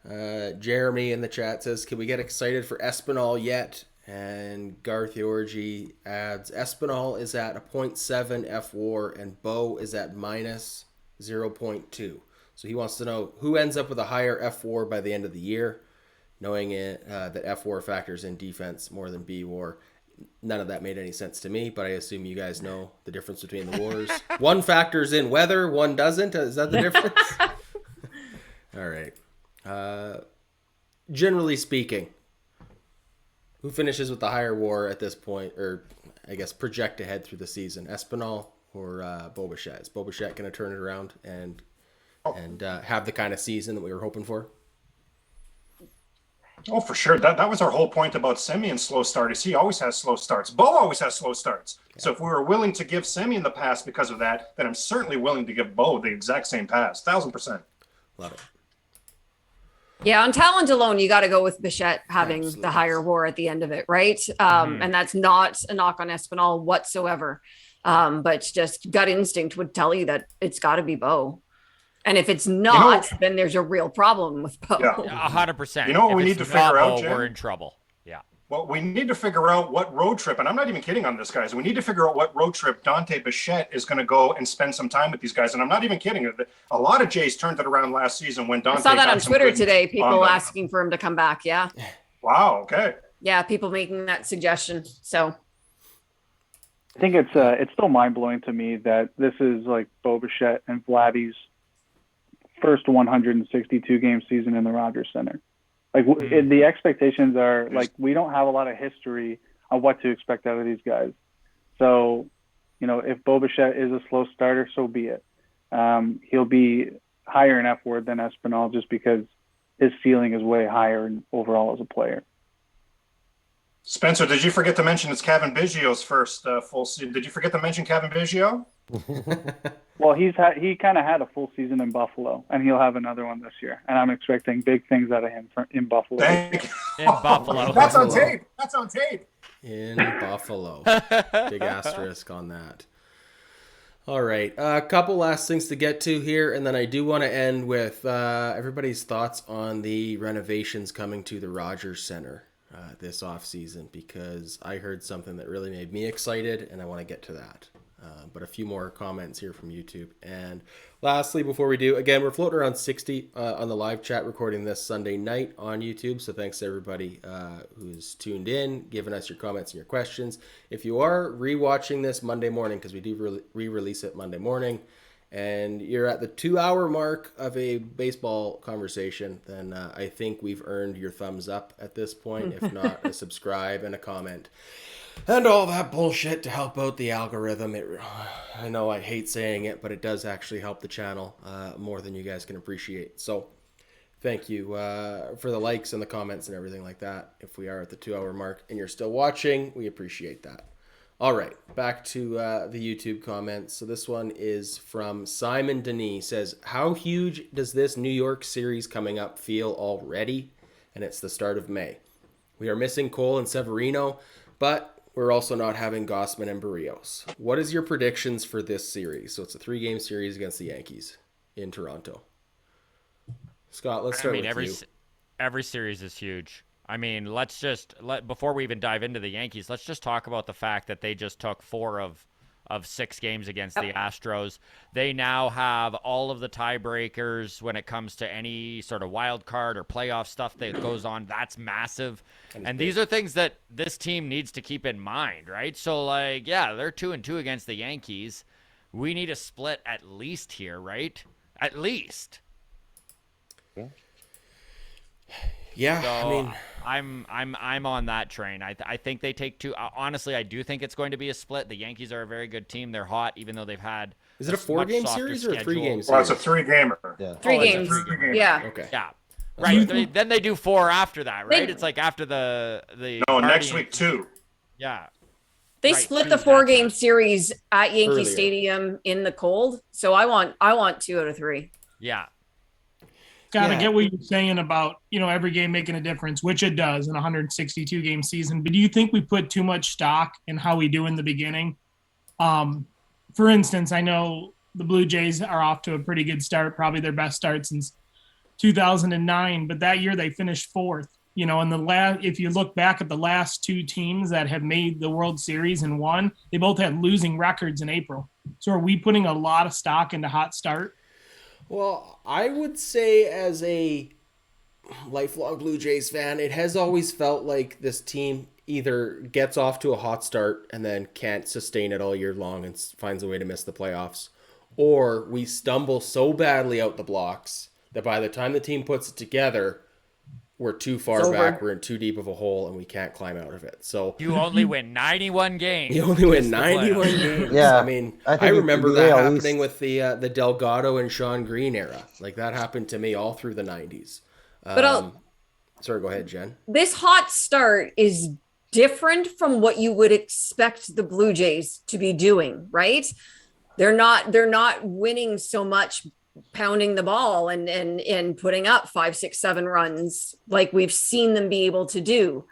Jeremy in the chat says, can we get excited for Espinal yet? And Garth Orgy adds, Espinal is at a 0.7 F-WAR and Bo is at minus 0.2. So he wants to know who ends up with a higher F-WAR by the end of the year, knowing that F-WAR factors in defense more than B-WAR. None of that made any sense to me, but I assume you guys know the difference between the wars. One factors in weather, one doesn't. Is that the difference? All right. Generally speaking, who finishes with the higher WAR at this point, or I guess project ahead through the season? Espinal or Bo Bichette? Is Bo Bichette going to turn it around and have the kind of season that we were hoping for? Oh, for sure. That was our whole point about Simeon's slow start, is he always has slow starts. Bo always has slow starts. Yeah. So if we were willing to give Simeon the pass because of that, then I'm certainly willing to give Bo the exact same pass. 1,000%. Love it. Yeah, on talent alone, you got to go with Bichette having the higher WAR at the end of it, right? And that's not a knock on Espinal whatsoever. But just gut instinct would tell you that it's got to be Bo. And if it's not, then there's a real problem with Bo. Yeah. 100%. You know what we need to figure out, Jen? We're in trouble. Yeah. Well, we need to figure out what road trip, and I'm not even kidding on this, guys. We need to figure out what road trip Dante Bichette is going to go and spend some time with these guys. And I'm not even kidding. A lot of Jays turned it around last season when Dante. I saw that on Twitter today. People asking for him to come back. Yeah. Wow. Okay. Yeah, people making that suggestion. So. I think it's still mind blowing to me that this is like Bo Bichette and Vladdy's first 162 game season in the Rogers Center. Like the expectations are like, we don't have a lot of history on what to expect out of these guys. So, if Bo Bichette is a slow starter, so be it. He'll be higher in F-word than Espinal just because his ceiling is way higher overall as a player. Spencer, did you forget to mention it's Kevin Biggio's first full season? Did you forget to mention Kevin Biggio? Well, he kind of had a full season in Buffalo, and he'll have another one this year. And I'm expecting big things out of him in Buffalo. In Buffalo. That's on tape. That's on tape. In Buffalo. Big asterisk on that. All right. A couple last things to get to here, and then I do want to end with everybody's thoughts on the renovations coming to the Rogers Center. this off season, because I heard something that really made me excited, and I want to get to that. But a few more comments here from YouTube. And lastly, before we do, again, we're floating around 60 on the live chat, recording this Sunday night on YouTube. So thanks to everybody who's tuned in, giving us your comments and your questions. If you are rewatching this Monday morning, because we do re-release it Monday morning, and you're at the 2-hour mark of a baseball conversation, then I think we've earned your thumbs up at this point. If not, a subscribe and a comment. And all that bullshit to help out the algorithm. I know I hate saying it, but it does actually help the channel more than you guys can appreciate. So thank you for the likes and the comments and everything like that. If we are at the 2-hour mark and you're still watching, we appreciate that. All right, back to the YouTube comments. So this one is from Simon Denis. Says, how huge does this New York series coming up feel already? And it's the start of May. We are missing Cole and Severino, but we're also not having Gossman and Barrios. What is your predictions for this series? So it's a 3-game series against the Yankees in Toronto. Scott, let's start with you. Every series is huge. I mean, before we even dive into the Yankees, let's just talk about the fact that they just took 4 of 6 games against the Astros. They now have all of the tiebreakers when it comes to any sort of wild card or playoff stuff that goes on. That's massive. And these are things that this team needs to keep in mind, right? So, like, yeah, they're 2-2 against the Yankees. We need a split at least here, right? At least. Yeah, So, I mean, I'm on that train. I think they take 2. Honestly, I do think it's going to be a split. The Yankees are a very good team. They're hot, even though they've had. Is it a 4-game series or a 3-game series? Well, it's a 3-gamer. Yeah. 3 it's a games. 3-gamer. Yeah. Okay. Yeah. Right. Then they do 4 after that, right? It's like after the No, next Guardians. week 2. Yeah. They Right, split the exactly. 4-game series at Yankee Earlier. Stadium in the cold. So I want 2 out of 3. Yeah. Scott, I Yeah. get what you're saying about, every game making a difference, which it does in a 162 game season. But do you think we put too much stock in how we do in the beginning? For instance, I know the Blue Jays are off to a pretty good start, probably their best start since 2009. But that year they finished 4th. If you look back at the last 2 teams that have made the World Series and won, they both had losing records in April. So are we putting a lot of stock into hot start? Well, I would say as a lifelong Blue Jays fan, it has always felt like this team either gets off to a hot start and then can't sustain it all year long and finds a way to miss the playoffs, or we stumble so badly out the blocks that by the time the team puts it together, we're too far back, we're in too deep of a hole, and we can't climb out of it. So You only win 91 games. you only win 91 games. Yeah, I mean, I I think remember the that AL happening East- with the Delgado and Sean Green era. Like, that happened to me all through the 90s. But Sorry, go ahead, Jen. this hot start is different from what you would expect the Blue Jays to be doing, right? They're not winning so much, pounding the ball and putting up 5, 6, 7 runs like we've seen them be able to do.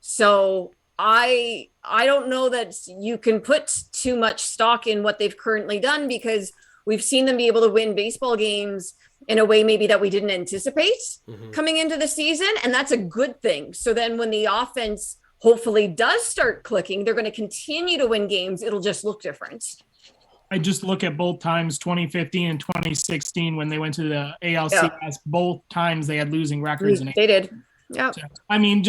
So I don't know that you can put too much stock in what they've currently done, because we've seen them be able to win baseball games in a way maybe that we didn't anticipate coming into the season. And that's a good thing. So then when the offense hopefully does start clicking, they're going to continue to win games. It'll just look different. I just look at both times, 2015 and 2016, when they went to the ALCS. Both times they had losing records. They did. Yeah. I mean,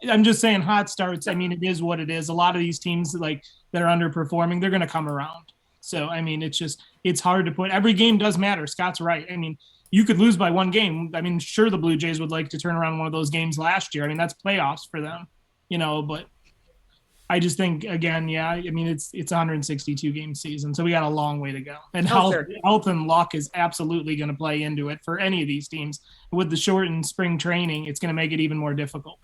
I'm just saying hot starts. I mean, it is what it is. A lot of these teams that are underperforming, they're going to come around. So, I mean, it's hard to put. Every game does matter. Scott's right. I mean, you could lose by 1 game. I mean, sure, the Blue Jays would like to turn around one of those games last year. I mean, that's playoffs for them, but I just think, again, yeah, I mean, it's a 162 game season, so we got a long way to go. And health and luck is absolutely going to play into it for any of these teams. With the shortened spring training, it's going to make it even more difficult.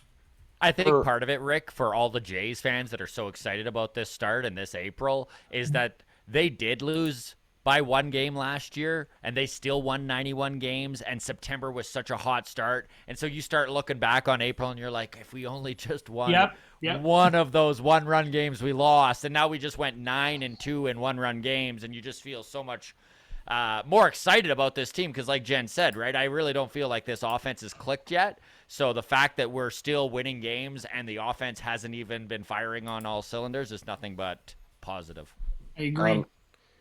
I think part of it, Rick, for all the Jays fans that are so excited about this start and this April, is that they did lose by 1 game last year, and they still won 91 games, and September was such a hot start. And so you start looking back on April, and you're like, if we only just won one of those 1-run games we lost, and now we just went 9-2 in 1-run games, and you just feel so much more excited about this team because, like Jen said, right, I really don't feel like this offense is clicked yet. So the fact that we're still winning games and the offense hasn't even been firing on all cylinders is nothing but positive. I agree.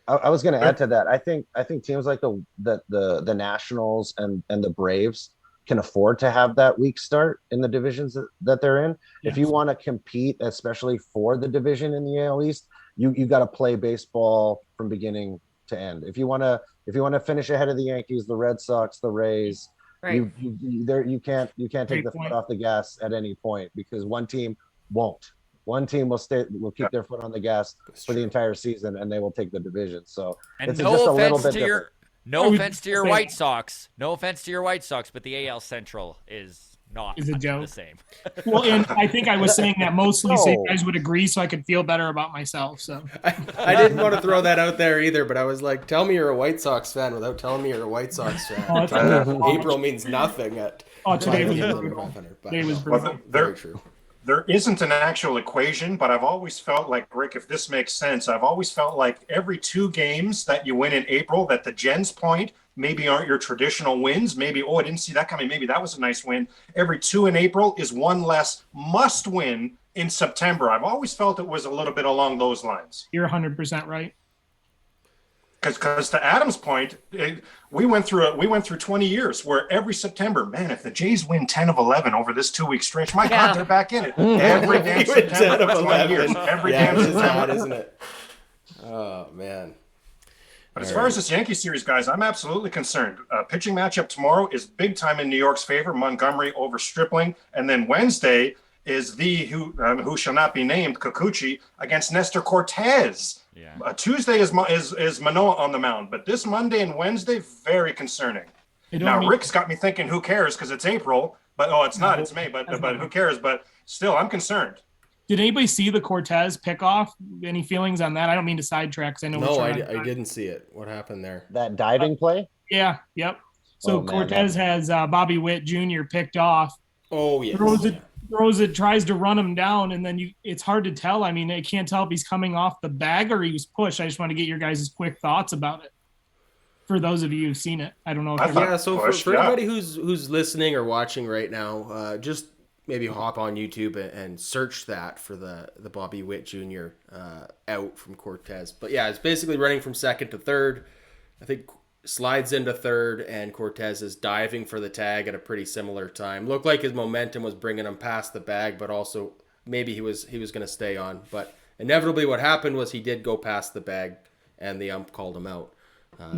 I was going to add to that. I think teams like the Nationals and the Braves can afford to have that weak start in the divisions that they're in. Yes. If you want to compete, especially for the division in the AL East, you got to play baseball from beginning to end. If you want to finish ahead of the Yankees, the Red Sox, the Rays, right. you can't take the foot off the gas at any point, because one team won't. One team will keep their foot on the gas for the entire season, and they will take the division. So and it's no just a little offense bit to different. No offense to your White Sox. No offense to your White Sox, but the AL Central is not a joke. The same. Well, and I think I was saying that mostly so you guys would agree so I could feel better about myself. So I didn't want to throw that out there either, but I was like, tell me you're a White Sox fan without telling me you're a White Sox fan. April means nothing today was brutal. Very true. There isn't an actual equation, but I've always felt like, Rick, if this makes sense, I've always felt like every 2 games that you win in April, that the Jen's point maybe aren't your traditional wins. Maybe, I didn't see that coming. Maybe that was a nice win. Every 2 in April is one less must win in September. I've always felt it was a little bit along those lines. You're 100% right. Because to Adam's point, we went through 20 years where every September, man, if the Jays win 10 of 11 over this 2-week stretch, my God, they're back in it. Every damn September for 20 years. Every damn September, isn't it? Oh man. But as far as this Yankee series, guys, I'm absolutely concerned. Pitching matchup tomorrow is big time in New York's favor. Montgomery over Stripling, and then Wednesday is who shall not be named, Kikuchi, against Nestor Cortez. Yeah. Tuesday is Manoah on the mound, but this Monday and Wednesday, very concerning. Now, Rick's got me thinking, who cares, because it's April, but it's not, it's May, but who cares? But still, I'm concerned. Did anybody see the Cortez pickoff? Any feelings on that? I don't mean to sidetrack, because I know. No, I didn't see it. What happened there? That diving play? Yeah, yep. So Cortez has Bobby Witt Jr. picked off. Oh, yes. Throws it, tries to run him down, and then it's hard to tell. I mean, I can't tell if he's coming off the bag or he was pushed. I just want to get your guys' quick thoughts about it. For those of you who've seen it, I don't know. For anybody who's listening or watching right now, just maybe hop on YouTube and search that for the Bobby Witt Jr. Out from Cortez. But yeah, it's basically running from second to third. I think slides into third, and Cortez is diving for the tag at a pretty similar time. Looked like his momentum was bringing him past the bag, but also maybe he was going to stay on. But inevitably what happened was he did go past the bag, and the ump called him out.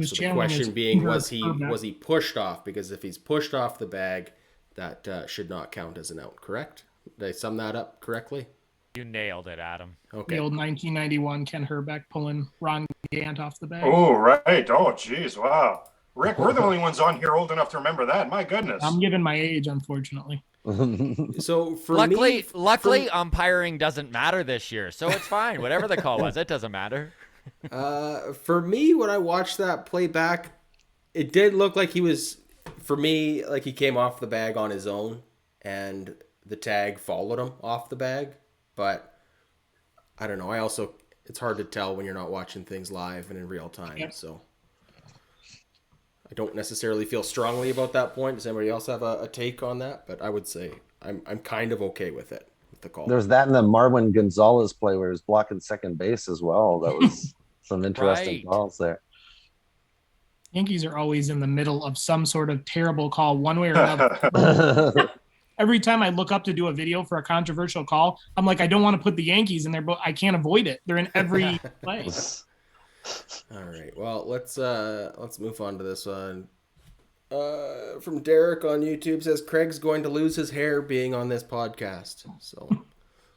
So the question being, was he pushed off? Because if he's pushed off the bag, that should not count as an out, correct? Did I sum that up correctly? You nailed it, Adam. Okay. The old 1991 Ken Herbeck pulling Ron Gant off the bag. Oh, right. Oh, geez. Wow. Rick, we're the only ones on here old enough to remember that. My goodness. I'm giving my age, unfortunately. So luckily, umpiring doesn't matter this year, so it's fine. Whatever the call was, it doesn't matter. For me, when I watched that play back, it did look like he was, for me, like he came off the bag on his own, and the tag followed him off the bag. But I don't know. It's hard to tell when you're not watching things live and in real time. Yep. So I don't necessarily feel strongly about that point. Does anybody else have a take on that? But I would say I'm kind of okay with it, with the call. There's that in the Marwin Gonzalez play where he's blocking second base as well. That was some interesting calls there. Yankees are always in the middle of some sort of terrible call, one way or another. Every time I look up to do a video for a controversial call, I'm like, I don't want to put the Yankees in there, but I can't avoid it. They're in every play. All right. Well, let's move on to this one. From Derek on YouTube says Craig's going to lose his hair being on this podcast. So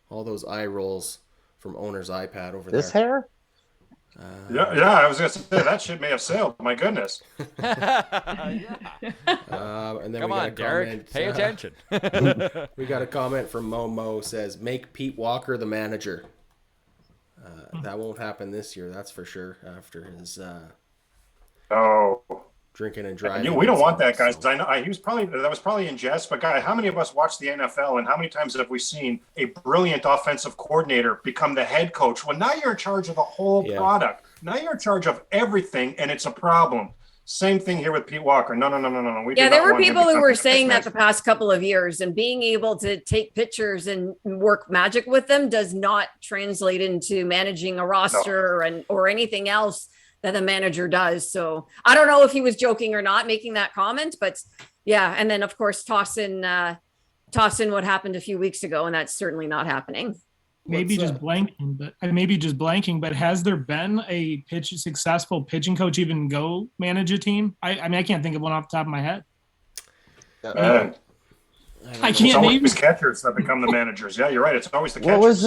all those eye rolls from owner's iPad over this there. Hair? Yeah, I was gonna say that shit may have sailed. My goodness. And then come on, Derek, pay attention. We got a comment from Momo says, "Make Pete Walker the manager." That won't happen this year, that's for sure. After his drinking and driving. We don't want that, guys. So. I know that was probably in jest, but guy, how many of us watch the NFL, and how many times have we seen a brilliant offensive coordinator become the head coach? Well, now you're in charge of the whole product. Now you're in charge of everything, and it's a problem. Same thing here with Pete Walker. No. Yeah, there were people who were saying that the past couple of years, and being able to take pictures and work magic with them does not translate into managing a roster or anything else that the manager does. So I don't know if he was joking or not making that comment, but yeah. And then of course toss in what happened a few weeks ago, and that's certainly not happening. Maybe just blanking, but has there been a successful pitching coach even go manage a team? I mean, I can't think of one off the top of my head. I can't. It's always catchers that become the managers. Yeah, you're right. It's always the catchers.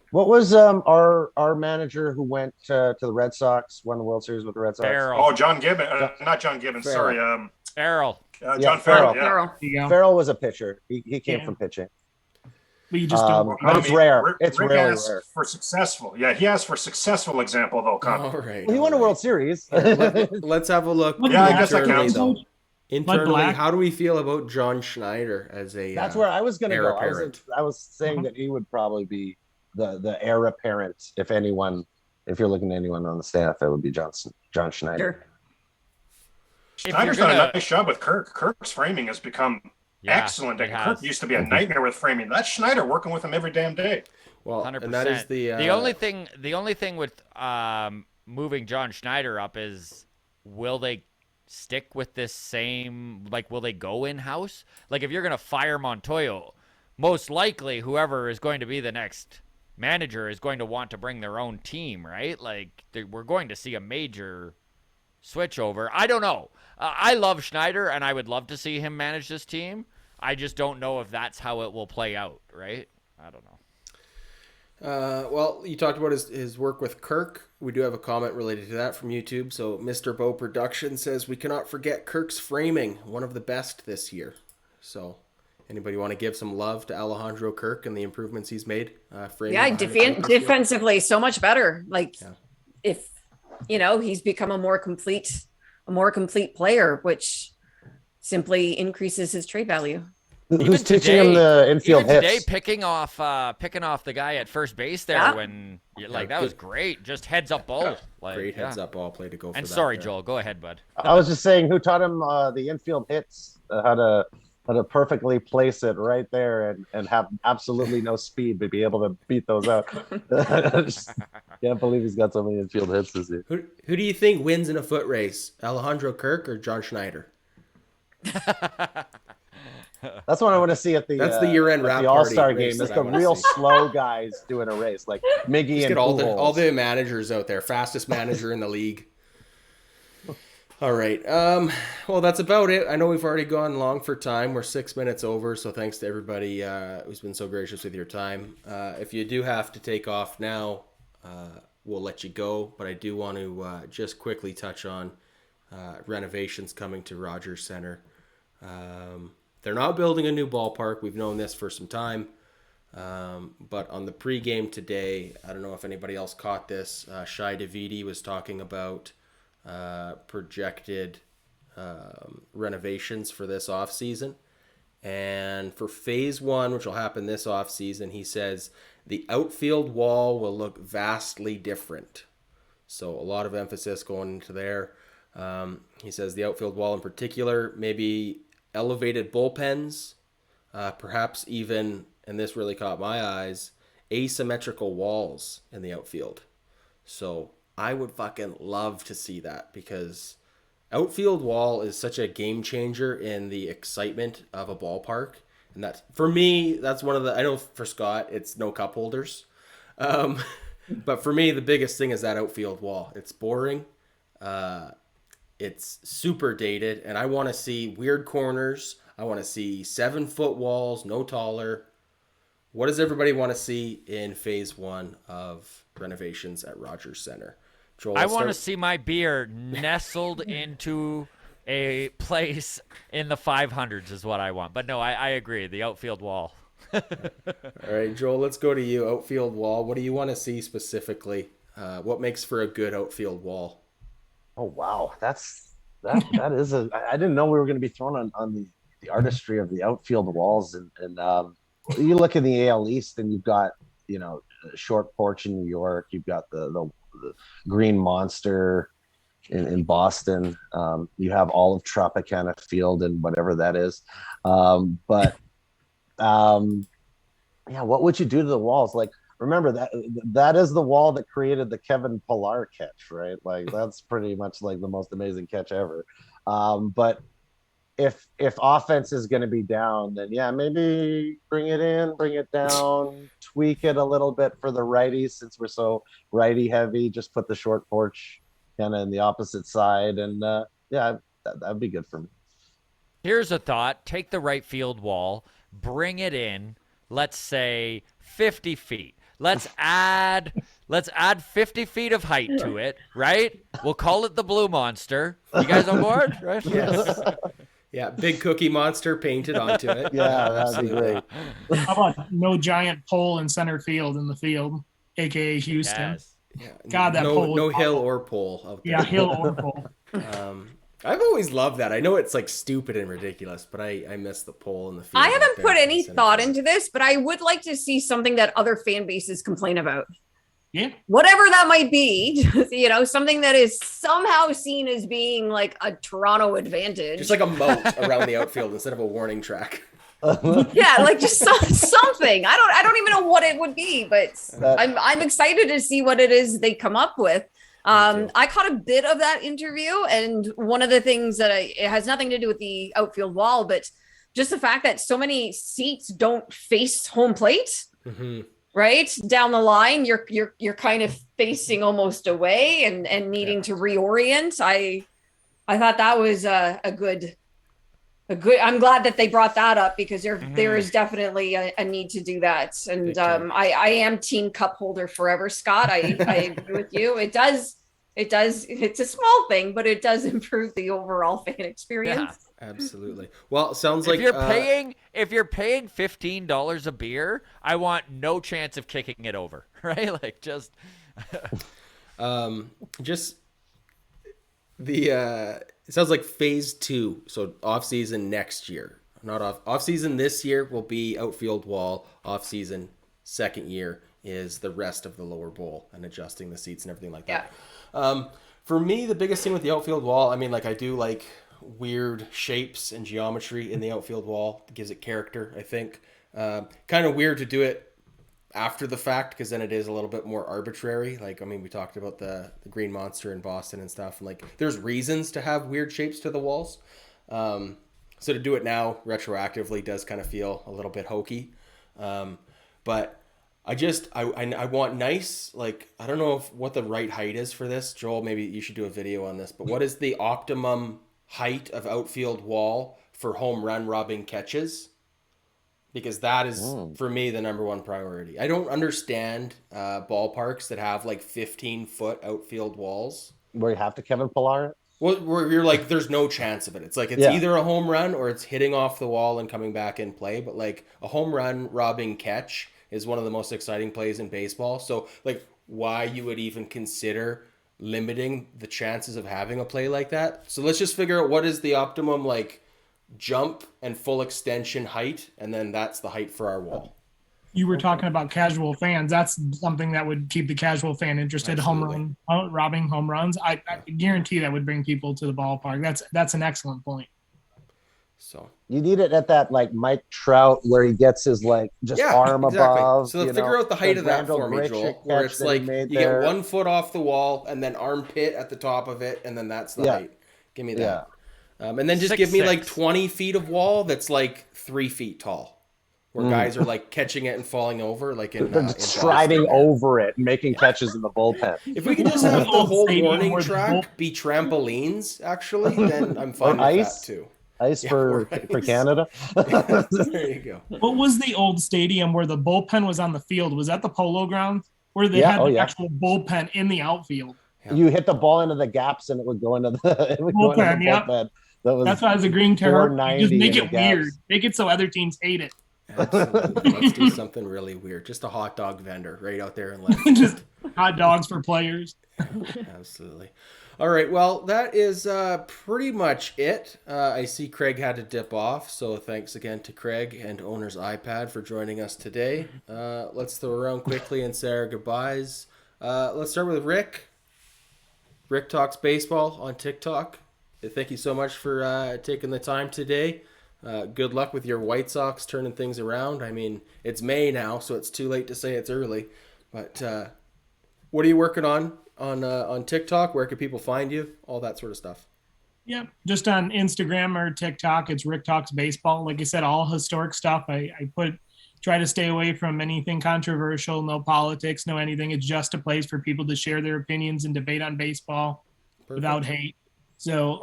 What was our manager who went to the Red Sox, won the World Series with the Red Sox? Farrell. Oh, John Gibbons. Not John Gibbons. Farrell. Sorry. Farrell. John Farrell. Farrell was a pitcher. He came from pitching. But you just don't. But it's rare. It's Rick really asks rare. For successful. Yeah, he asked for successful example though. All right. Well, he won a World Series. Let's have a look. Yeah, I guess that counts. Internally, how do we feel about John Schneider as a? That's where I was going to go. I was saying that he would probably be the heir apparent if anyone. If you're looking at anyone on the staff, it would be John Schneider. Sure. Schneider's done a nice job with Kirk. Kirk's framing has become excellent. And Kirk used to be a nightmare with framing. That's Schneider working with him every damn day. Well, 100%. And that is the only thing with moving John Schneider up is, will they stick with this same, like, will they go in-house? Like, if you're going to fire Montoyo, most likely whoever is going to be the next manager is going to want to bring their own team, right? Like, we're going to see a major switch over. I don't know. I love Schneider, and I would love to see him manage this team. I just don't know if that's how it will play out, right? I don't know. Well, you talked about his work with Kirk. We do have a comment related to that from YouTube. So Mr. Bo Production says, we cannot forget Kirk's framing, one of the best this year. So anybody want to give some love to Alejandro Kirk and the improvements he's made? Defensively, so much better. Like if, he's become a more complete player, which simply increases his trade value. Who's teaching him the infield hits? Today, picking off the guy at first base there when that was great. Just heads up ball, great heads up ball play to go. And sorry, Joel, go ahead, bud. I was just saying, who taught him the infield hits? How to perfectly place it right there and have absolutely no speed to be able to beat those out. Can't believe he's got so many infield hits this year. Who do you think wins in a foot race, Alejandro Kirk or John Schneider? That's what I want to see at the year-end wrap the All-Star party game. It's the real slow guys doing a race, like Miggy and get all the managers out there. Fastest manager in the league. All right. Well, that's about it. I know we've already gone long for time. We're 6 minutes over, so thanks to everybody who's been so gracious with your time. If you do have to take off now, we'll let you go. But I do want to just quickly touch on renovations coming to Rogers Center. They're not building a new ballpark. We've known this for some time. But on the pregame today, I don't know if anybody else caught this. Shai Davidi was talking about projected renovations for this offseason. And for phase one, which will happen this offseason, he says the outfield wall will look vastly different. So a lot of emphasis going into there. He says the outfield wall in particular, maybe elevated bullpens, perhaps even, and this really caught my eyes, asymmetrical walls in the outfield. So I would fucking love to see that, because outfield wall is such a game changer in the excitement of a ballpark. And that's, for me, that's one of the, I know for Scott, it's no cup holders. But for me, the biggest thing is that outfield wall. It's boring. It's super dated, and I want to see weird corners. I want to see 7-foot walls, no taller. What does everybody want to see in phase one of renovations at Rogers Center? Joel, I want to see my beer nestled into a place in the 500s is what I want. But no, I agree. The outfield wall. All right, Joel, let's go to you. Outfield wall. What do you want to see specifically? What makes for a good outfield wall? Oh wow, that is a. I didn't know we were going to be thrown on the artistry of the outfield walls, and you look in the AL East, and you've got Short Porch in New York, you've got the the Green Monster in Boston. You have all of Tropicana Field and whatever that is. But what would you do to the walls? Like, remember that is the wall that created the Kevin Pillar catch, right? Like, that's pretty much like the most amazing catch ever. But if offense is going to be down, then maybe bring it in, bring it down, tweak it a little bit for the righties, since we're so righty heavy. Just put the short porch kind of in the opposite side, and that'd be good for me. Here's a thought: take the right field wall, bring it in. Let's say 50 feet. Let's add 50 feet of height to it, right? We'll call it the Blue Monster. You guys on board? Right? Yes. Yeah, big Cookie Monster painted onto it. Yeah, that'd be great. How about no giant pole in center field in the field, aka Houston? Yes. Yeah, God, that pole. No hill or pole out there. Yeah, hill or pole. I've always loved that. I know it's like stupid and ridiculous, but I miss the pole in the field. I haven't put any thought into this, but I would like to see something that other fan bases complain about. Yeah. Whatever that might be, something that is somehow seen as being like a Toronto advantage. Just like a moat around the outfield instead of a warning track. Yeah, like just something. I don't even know what it would be, but I'm excited to see what it is they come up with. I caught a bit of that interview, and one of the things that it has nothing to do with the outfield wall, but just the fact that so many seats don't face home plate. Mm-hmm. Right down the line, you're kind of facing almost away and needing to reorient. I thought that was a good. I'm glad that they brought that up, because there is definitely a need to do that. And I am team cup holder forever, Scott. I agree with you. It does. It's a small thing, but it does improve the overall fan experience. Yeah, absolutely. Well, it sounds If like you're paying $15 a beer, I want no chance of kicking it over, right? Like just it sounds like phase 2, so off season next year. Not off season this year will be outfield wall. Off season second year is the rest of the lower bowl and adjusting the seats and everything like that. For me, the biggest thing with the outfield wall, I mean, like, I do like weird shapes and geometry in the outfield wall. It gives it character, I think. Kind of weird to do it after the fact, because then it is a little bit more arbitrary. Like, I mean, we talked about the Green Monster in Boston and stuff, and like, there's reasons to have weird shapes to the walls. So to do it now retroactively does kind of feel a little bit hokey. But I want nice, like, I don't know what the right height is for this. Joel, maybe you should do a video on this, but what is the optimum height of outfield wall for home run robbing catches? Because that is, for me, the number one priority. I don't understand ballparks that have like 15-foot outfield walls. Where you have to Kevin Pillar it? Well, where you're like, there's no chance of it. It's like, it's either a home run or it's hitting off the wall and coming back in play. But like, a home run robbing catch is one of the most exciting plays in baseball. So like, why you would even consider limiting the chances of having a play like that? So let's just figure out what is the optimum like jump and full extension height, and then that's the height for our wall. You were talking about casual fans. That's something that would keep the casual fan interested. Absolutely. Robbing home runs. I guarantee that would bring people to the ballpark. That's an excellent point. So you need it at that like Mike Trout where he gets his like just arm above. So figure out the height of that for me, Joel. Where it's like you get 1 foot off the wall and then armpit at the top of it, and then that's the height. Give me that. And then just give me like 20 feet of wall that's like 3 feet tall, where guys are like catching it and falling over, like in striding over it, making catches in the bullpen. If we could just have the whole warning track be trampolines, actually, then I'm fine with that too. Ice for Canada. There you go. What was the old stadium where the bullpen was on the field? Was that the Polo Grounds where they had the actual bullpen in the outfield? Yeah. You hit the ball into the gaps and it would go into the bullpen. That's why I was agreeing to her. Just make it weird. Make it so other teams hate it. Absolutely. Let's do something really weird. Just a hot dog vendor right out there in left. Just hot dogs for players. Absolutely. All right. Well, that is pretty much it. I see Craig had to dip off, so thanks again to Craig and Owner's iPad for joining us today. Let's throw around quickly and say our goodbyes. Let's start with Rick. Rick Talks Baseball on TikTok. Thank you so much for taking the time today. Good luck with your White Sox turning things around. I mean, it's May now, so it's too late to say it's early. But what are you working on TikTok? Where can people find you? All that sort of stuff. Yeah, just on Instagram or TikTok, it's Rick Talks Baseball. Like I said, all historic stuff. I try to stay away from anything controversial, no politics, no anything. It's just a place for people to share their opinions and debate on baseball without hate. So,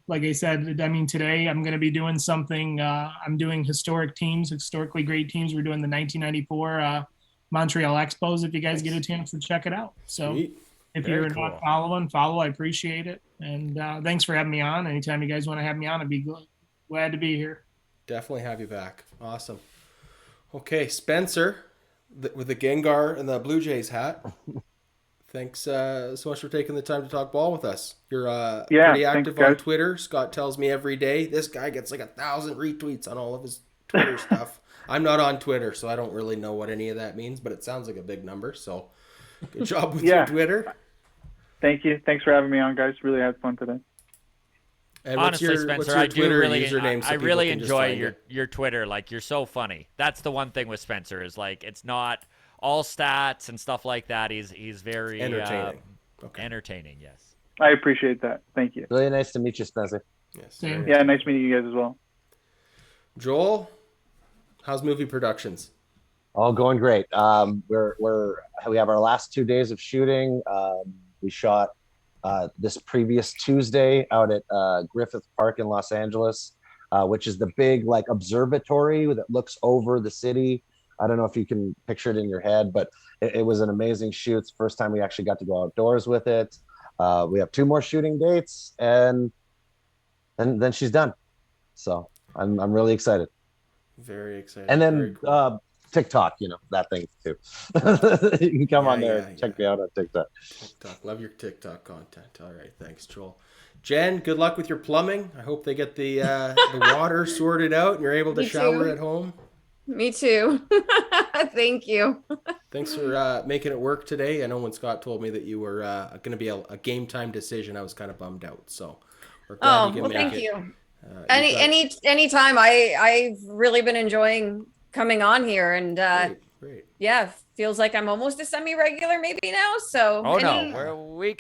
like I said, I mean, today I'm going to be doing something. I'm doing historic teams, historically great teams. We're doing the 1994 Montreal Expos. If you guys get a chance to check it out. So Sweet. if Very you're cool. not following, follow. I appreciate it. And thanks for having me on. Anytime you guys want to have me on, I'd be glad to be here. Definitely have you back. Awesome. Okay, Spencer, with the Gengar and the Blue Jays hat. Thanks so much for taking the time to talk ball with us. You're pretty active on Twitter. Scott tells me every day this guy gets like 1,000 retweets on all of his Twitter stuff. I'm not on Twitter, so I don't really know what any of that means, but it sounds like a big number. So good job with your Twitter. Thank you. Thanks for having me on, guys. Really had fun today. And Honestly, Spencer, I do really, I really enjoy your Twitter. Like, you're so funny. That's the one thing with Spencer is like it's not all stats and stuff like that. He's very entertaining. Entertaining, yes. I appreciate that. Thank you. Really nice to meet you, Spencer. Yes. Yeah, nice meeting you guys as well. Joel, how's movie productions? All going great. We have our last 2 days of shooting. We shot this previous Tuesday out at Griffith Park in Los Angeles, which is the big like observatory that looks over the city. I don't know if you can picture it in your head, but it was an amazing shoot. It's the first time we actually got to go outdoors with it. We have 2 more shooting dates, and then she's done. So I'm really excited. Very excited. And then cool. TikTok, that thing too. You can come on there and check me out on TikTok. Love your TikTok content. All right, thanks, Joel. Jen, good luck with your plumbing. I hope they get the water sorted out and you're able to shower at home. Me too. Thank you. Thanks for making it work today. I know when Scott told me that you were going to be a game time decision, I was kind of bummed out. So we're glad you can make thank it. You. Anytime. I've really been enjoying coming on here, and great. Yeah, feels like I'm almost a semi-regular maybe now. So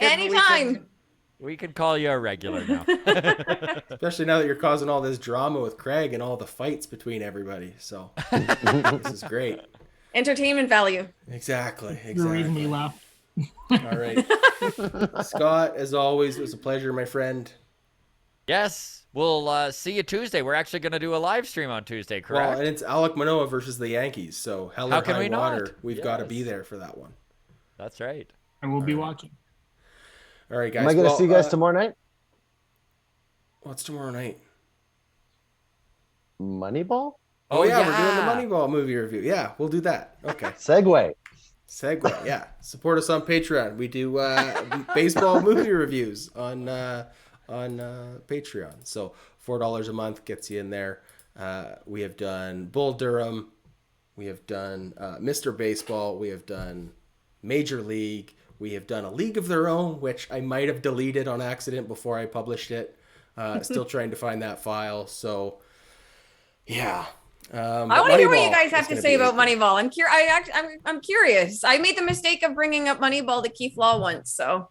anytime. We can call you a regular now. Especially now that you're causing all this drama with Craig and all the fights between everybody. So this is great. Entertainment value. Exactly. The reason we laugh. All right. Scott, as always, it was a pleasure, my friend. Yes. We'll see you Tuesday. We're actually going to do a live stream on Tuesday, correct? Well, and it's Alek Manoah versus the Yankees. So hell or high water, we've got to be there for that one. That's right. And we'll be watching. All right, guys. Am I going to see you guys tomorrow night? What's tomorrow night? Moneyball? Oh yeah, we're doing the Moneyball movie review. Yeah, we'll do that. Okay. Segue, yeah. Support us on Patreon. We do baseball movie reviews on Patreon. So $4 a month gets you in there. We have done Bull Durham. We have done Mr. Baseball. We have done Major League. We have done A League of Their Own, which I might have deleted on accident before I published it. Still trying to find that file. So, yeah. I want to hear what you guys have to say about Moneyball. I'm curious. I made the mistake of bringing up Moneyball to Keith Law once, so.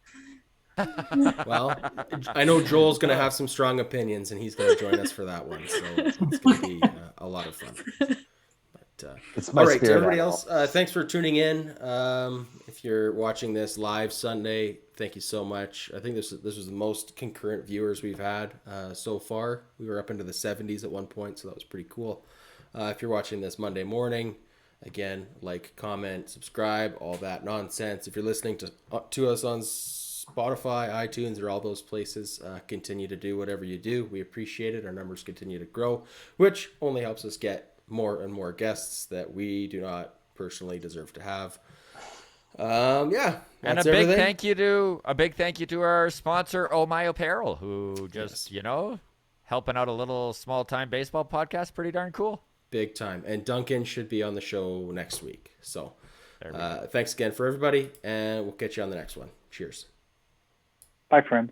Well, I know Joel's going to have some strong opinions, and he's going to join us for that one. So it's going to be a lot of fun. All right, to everybody else, thanks for tuning in. If you're watching this live Sunday, thank you so much. I think this was the most concurrent viewers we've had so far. We were up into the 70s at one point, so that was pretty cool. If you're watching this Monday morning, again, like, comment, subscribe, all that nonsense. If you're listening to us on Spotify, iTunes, or all those places, continue to do whatever you do. We appreciate it. Our numbers continue to grow, which only helps us get more and more guests that we do not personally deserve to have. And a big thank you to our sponsor, Oh My Apparel, who just helping out a little small time baseball podcast. Pretty darn cool. Big time. And Duncan should be on the show next week. So There we go. Thanks again for everybody, and we'll catch you on the next one. Cheers. Bye, friends.